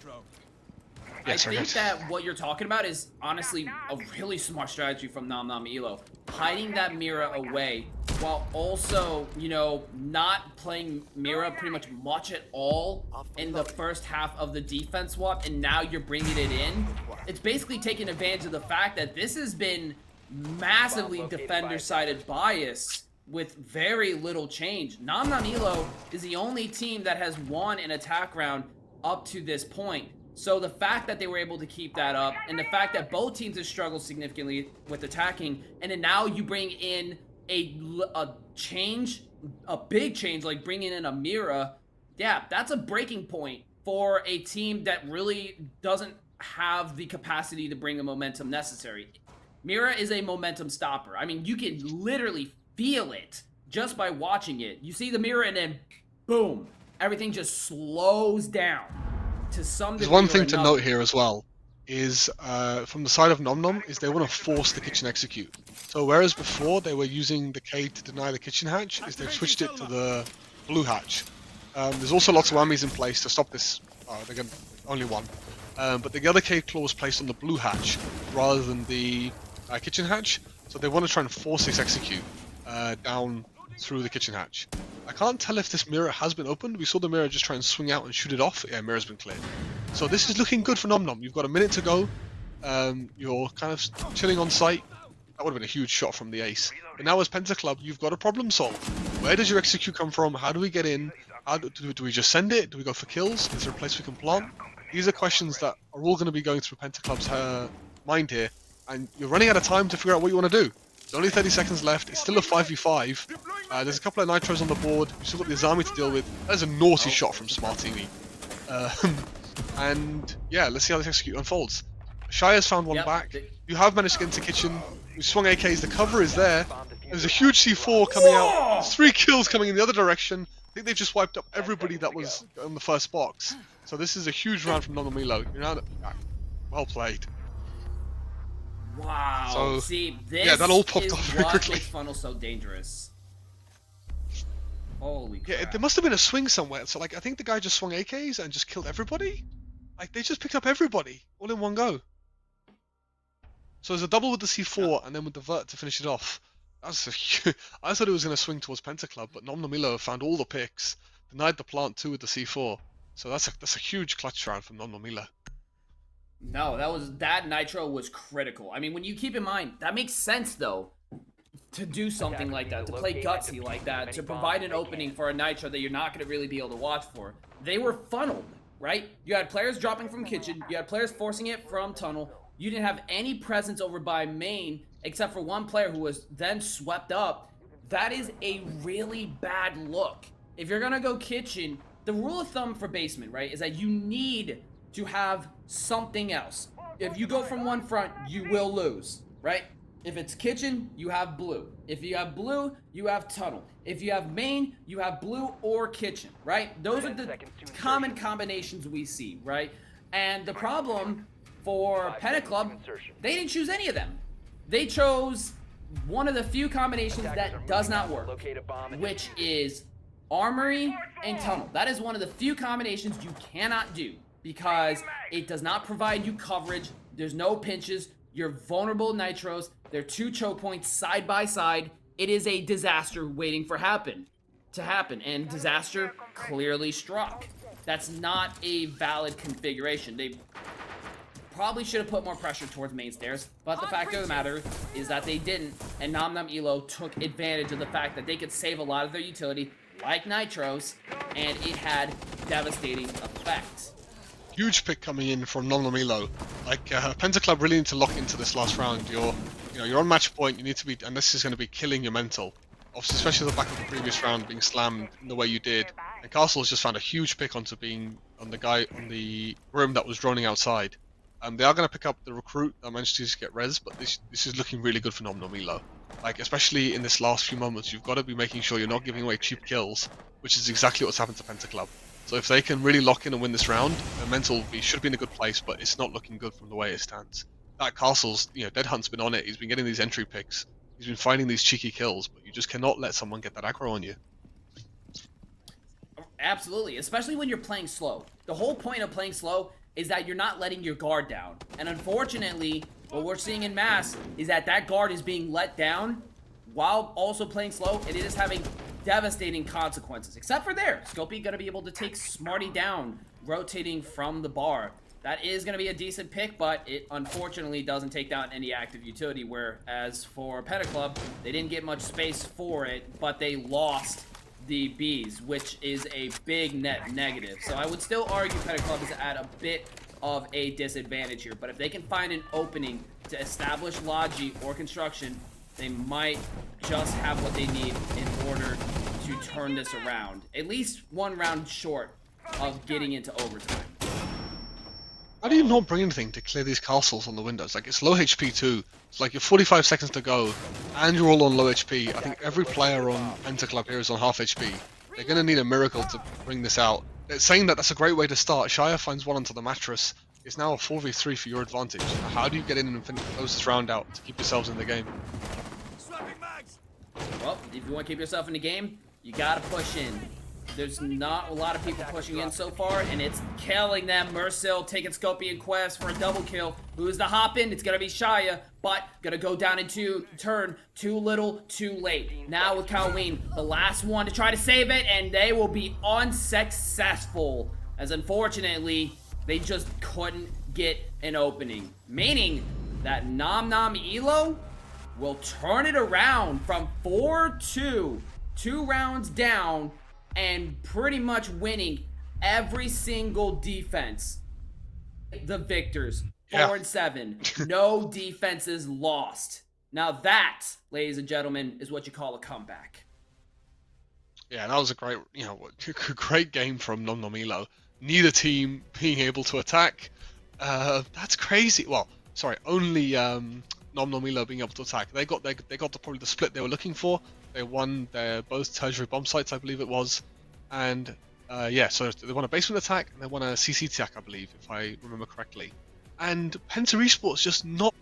yeah,
I
sorry,
think
guys.
that what you're talking about is honestly a really smart strategy from Nam Nam Elo. Hiding that Mira away while also, you know, not playing Mira pretty much at all in the first half of the defense swap, and now you're bringing it in. It's basically taking advantage of the fact that this has been massively defender-sided bias with very little change. Nam Nam Elo is the only team that has won an attack round up to this point. So the fact that they were able to keep that up, and the fact that both teams have struggled significantly with attacking, and then now you bring in a change, a big change, like bringing in a Mira, yeah, that's a breaking point for a team that really doesn't have the capacity to bring the momentum necessary. Mira is a momentum stopper. I mean, you can literally feel it just by watching it. You see the Mira and then, boom, everything just slows down to some degree.
There's one
or
thing to
another.
note here as well, is from the side of Nom Nom, is they want to force the kitchen execute. So whereas before they were using the K to deny the kitchen hatch, is they've switched it to the blue hatch. There's also lots of armies in place to stop this. They're going only one. But the other K claw was placed on the blue hatch rather than the kitchen hatch. So they want to try and force this execute down through the kitchen hatch. I can't tell if this mirror has been opened. We saw the mirror just try and swing out and shoot it off. Yeah, mirror's been cleared. So this is looking good for Nom Nom. You've got a minute to go. You're kind of chilling on site. That would have been a huge shot from the ace. But now as Penta Club, you've got a problem solved. Where does your execute come from? How do we get in? How do we just send it? Do we go for kills? Is there a place we can plant? These are questions that are all going to be going through Penta Club's mind here. And you're running out of time to figure out what you want to do. There's only 30 seconds left. It's still a 5v5. There's a couple of nitros on the board. We've still got the Azami to deal with. That is a naughty shot from Smartini. And yeah, let's see how this execute unfolds. Shire's found one back. You have managed to get into kitchen. We swung AKs. The cover is there. There's a huge C4 coming out. There's 3 kills coming in the other direction. I think they've just wiped up everybody that was on the first box. So this is a huge round from Nonomilo. You know, well played.
Wow.
So,
see, this
yeah, that all popped
is
off very
what
quickly.
makes Funnel so dangerous. Holy crap.
Yeah, there must have been a swing somewhere. So like, I think the guy just swung AKs and just killed everybody. Like they just picked up everybody all in one go. So there's a double with the C4 and then with the vert to finish it off. That's I thought it was going to swing towards Penta Club, but Nom Nomilo found all the picks, denied the plant too with the C4. So that's a huge clutch round from Nom Nomilo.
No, that nitro was critical. I mean, when you keep in mind, that makes sense though, to do something like that, to play gutsy like that, to provide an opening for a nitro that you're not going to really be able to watch for. They were funneled, right? You had players dropping from kitchen, you had players forcing it from tunnel, you didn't have any presence over by main, except for one player who was then swept up. That is a really bad look. If you're going to go kitchen, the rule of thumb for basement, right, is that you need to have something else. If you go from one front, you will lose, right? If it's kitchen, you have blue. If you have blue, you have tunnel. If you have main, you have blue or kitchen, right? Those are the common combinations we see, right? And the problem for Penta Club, they didn't choose any of them. They chose one of the few combinations that does not work, which is armory and tunnel. That is one of the few combinations you cannot do, because it does not provide you coverage. There's no pinches. You're vulnerable nitros. They're 2 choke points side by side. It is a disaster waiting to happen, and disaster clearly struck. That's not a valid configuration. They probably should have put more pressure towards main stairs, but the fact of the matter is that they didn't, and Nam Nam Elo took advantage of the fact that they could save a lot of their utility, like nitros, and it had devastating effects.
Huge pick coming in from Nom Nomilo. Like Penta Club really need to lock into this last round. You're on match point. You need to be, and this is going to be killing your mental. Obviously, especially the back of the previous round being slammed in the way you did. And Castle's just found a huge pick onto being on the guy on the room that was droning outside. They are going to pick up the recruit that managed to just get res, but this is looking really good for Nom Nomilo. Like especially in this last few moments, you've got to be making sure you're not giving away cheap kills, which is exactly what's happened to Penta Club. So if they can really lock in and win this round, their mental should be in a good place, but it's not looking good from the way it stands. That Castle's, Dead Hunt's been on it. He's been getting these entry picks. He's been finding these cheeky kills, but you just cannot let someone get that aggro on you.
Absolutely, especially when you're playing slow. The whole point of playing slow is that you're not letting your guard down. And unfortunately, what we're seeing in mass is that that guard is being let down while also playing slow, and it is having devastating consequences. Except for there, Scopey gonna be able to take Smarty down, rotating from the bar. That is gonna be a decent pick, but it unfortunately doesn't take down any active utility, whereas for Penta Club, they didn't get much space for it, but they lost the Bs, which is a big net negative. So I would still argue Penta Club is at a bit of a disadvantage here, but if they can find an opening to establish Logi or construction, they might just have what they need in order to turn this around. At least one round short of getting into overtime.
How do you not bring anything to clear these castles on the windows? Like, it's low HP too. It's like you're 45 seconds to go, and you're all on low HP. I think every player on Penta Club here is on half HP. They're going to need a miracle to bring this out. It's saying that that's a great way to start. Shire finds one onto the mattress. It's now a 4v3 for your advantage. How do you get in and close this round out to keep yourselves in the game?
Well, if you want to keep yourself in the game, you got to push in. There's not a lot of people pushing in so far, and it's killing them. Mercil taking Scopey and Quest for a double kill. Who's the hop in? It's going to be Shia, but going to go down into turn. Too little, too late. Now with Calween, the last one to try to save it, and they will be unsuccessful, as unfortunately, they just couldn't get an opening. Meaning that Nom Nom Elo will turn it around from 4-2, 2 rounds down, and pretty much winning every single defense. The victors, 4-7. No defenses lost. Now that, ladies and gentlemen, is what you call a comeback.
Yeah, that was a great, great game from Nom Nom Elo. Neither team being able to attack. That's crazy. Well, sorry, only Nom Nom Elo being able to attack. They got probably the split they were looking for. They won their both tertiary bomb sites, I believe it was, and yeah, so they won a basement attack and they won a CC attack, I believe, if I remember correctly. And Penta Esports just not.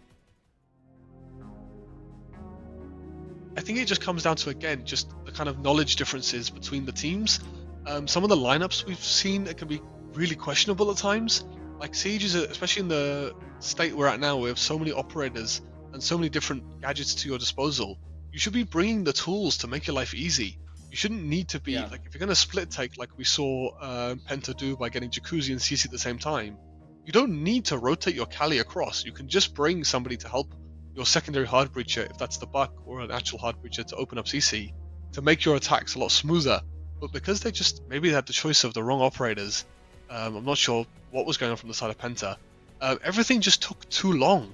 I think it just comes down to, again, just the kind of knowledge differences between the teams. Some of the lineups we've seen that can be really questionable at times. Like Siege is, especially in the state we're at now, we have so many operators and so many different gadgets to your disposal. You should be bringing the tools to make your life easy. You shouldn't need to be, like, if you're going to split take like we saw Penta do by getting Jacuzzi and CC at the same time, you don't need to rotate your Kali across. You can just bring somebody to help your secondary hard breacher, if that's the Buck or an actual hard breacher, to open up CC, to make your attacks a lot smoother. But because maybe they had the choice of the wrong operators, I'm not sure what was going on from the side of Penta, everything just took too long.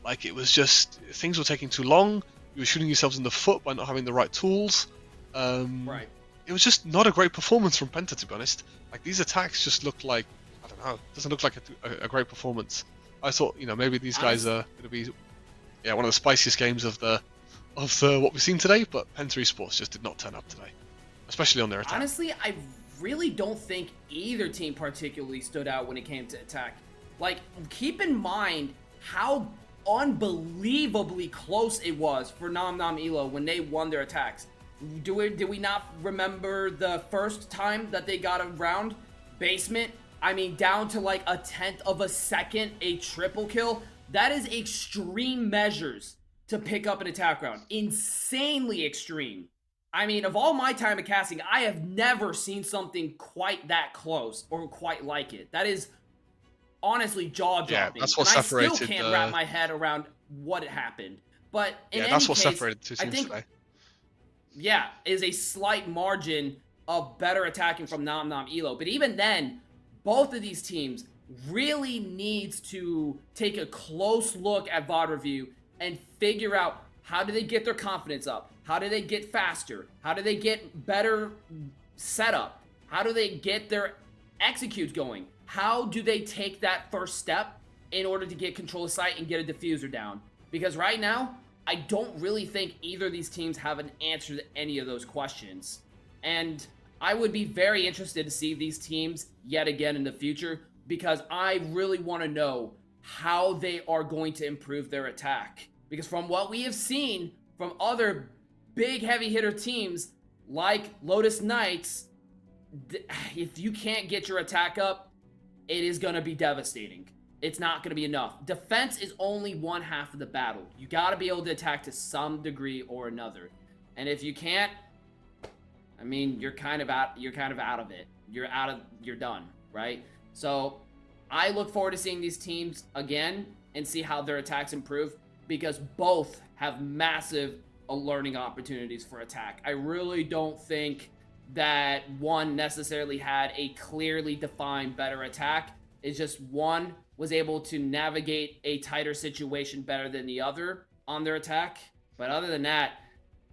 Like, it was just, things were taking too long. You were shooting yourselves in the foot by not having the right tools.
Right.
It was just not a great performance from Penta, to be honest. Like, these attacks just look like, I don't know, it doesn't look like a great performance. I thought, maybe these guys are going to be, one of the spiciest games of the what we've seen today, but Penta Esports just did not turn up today, especially on their attack.
Honestly, I really don't think either team particularly stood out when it came to attack. Like, keep in mind how unbelievably close it was for Nom Nom Elo when they won their attacks. Did we not remember the first time that they got around basement? I mean, down to like a 1/10 of a second, a triple kill. That is extreme measures to pick up an attack round. Insanely extreme. I mean, of all my time of casting, I have never seen something quite that close or quite like it. That is honestly jaw-dropping.
Yeah, that's what separated.
I still can't wrap my head around what happened. But in any
that's what
case,
separated two teams today.
Yeah, is a slight margin of better attacking from Nom Nom Elo. But even then, both of these teams really needs to take a close look at VOD review and figure out, how do they get their confidence up? How do they get faster? How do they get better setup? How do they get their executes going? How do they take that first step in order to get control of site and get a diffuser down? Because right now, I don't really think either of these teams have an answer to any of those questions. And I would be very interested to see these teams yet again in the future, because I really want to know how they are going to improve their attack. Because from what we have seen from other big heavy hitter teams like Lotus Knights, if you can't get your attack up, it is going to be devastating. It's not going to be enough. Defense is only one half of the battle. You got to be able to attack to some degree or another. And if you can't, I mean, you're kind of out of it. You're done, right? So I look forward to seeing these teams again and see how their attacks improve, because both have massive learning opportunities for attack. I really don't think that one necessarily had a clearly defined better attack. It's just one was able to navigate a tighter situation better than the other on their attack. But other than that,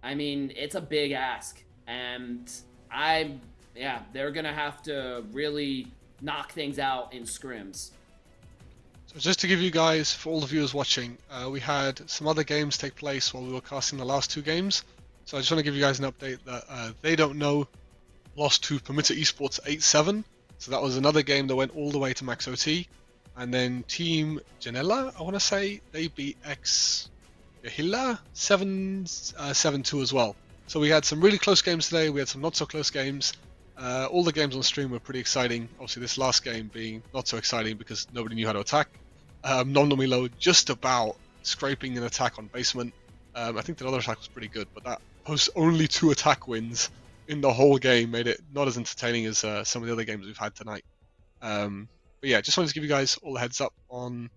I mean, it's a big ask. And they're going to have to really knock things out in scrims.
So just to give you guys, for all the viewers watching, we had some other games take place while we were casting the last 2 games. So I just want to give you guys an update that They Don't Know lost to Permitter Esports 8-7. So that was another game that went all the way to max OT. And then Team Janella, I want to say, they beat X Yahila 7-2 as well. So we had some really close games today, we had some not so close games. All the games on stream were pretty exciting. Obviously this last game being not so exciting because nobody knew how to attack. Nomnomilo just about scraping an attack on basement. I think the other attack was pretty good, but that post only 2 attack wins in the whole game made it not as entertaining as some of the other games we've had tonight. But yeah, just wanted to give you guys all the heads up on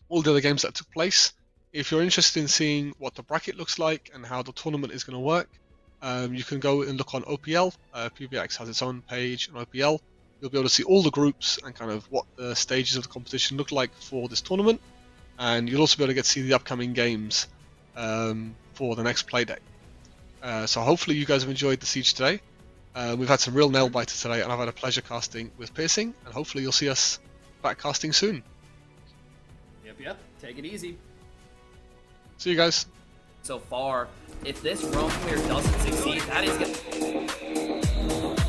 all the other games that took place. If you're interested in seeing what the bracket looks like and how the tournament is going to work, you can go and look on OPL. PBX has its own page on OPL. You'll be able to see all the groups and kind of what the stages of the competition look like for this tournament. And you'll also be able to see the upcoming games for the next play day. So hopefully you guys have enjoyed the Siege today. We've had some real nail biters today, and I've had a pleasure casting with Piercing, and hopefully you'll see us back casting soon.
Yep. Take it easy.
See you guys.
So far, if this roam clear doesn't succeed, that is gonna...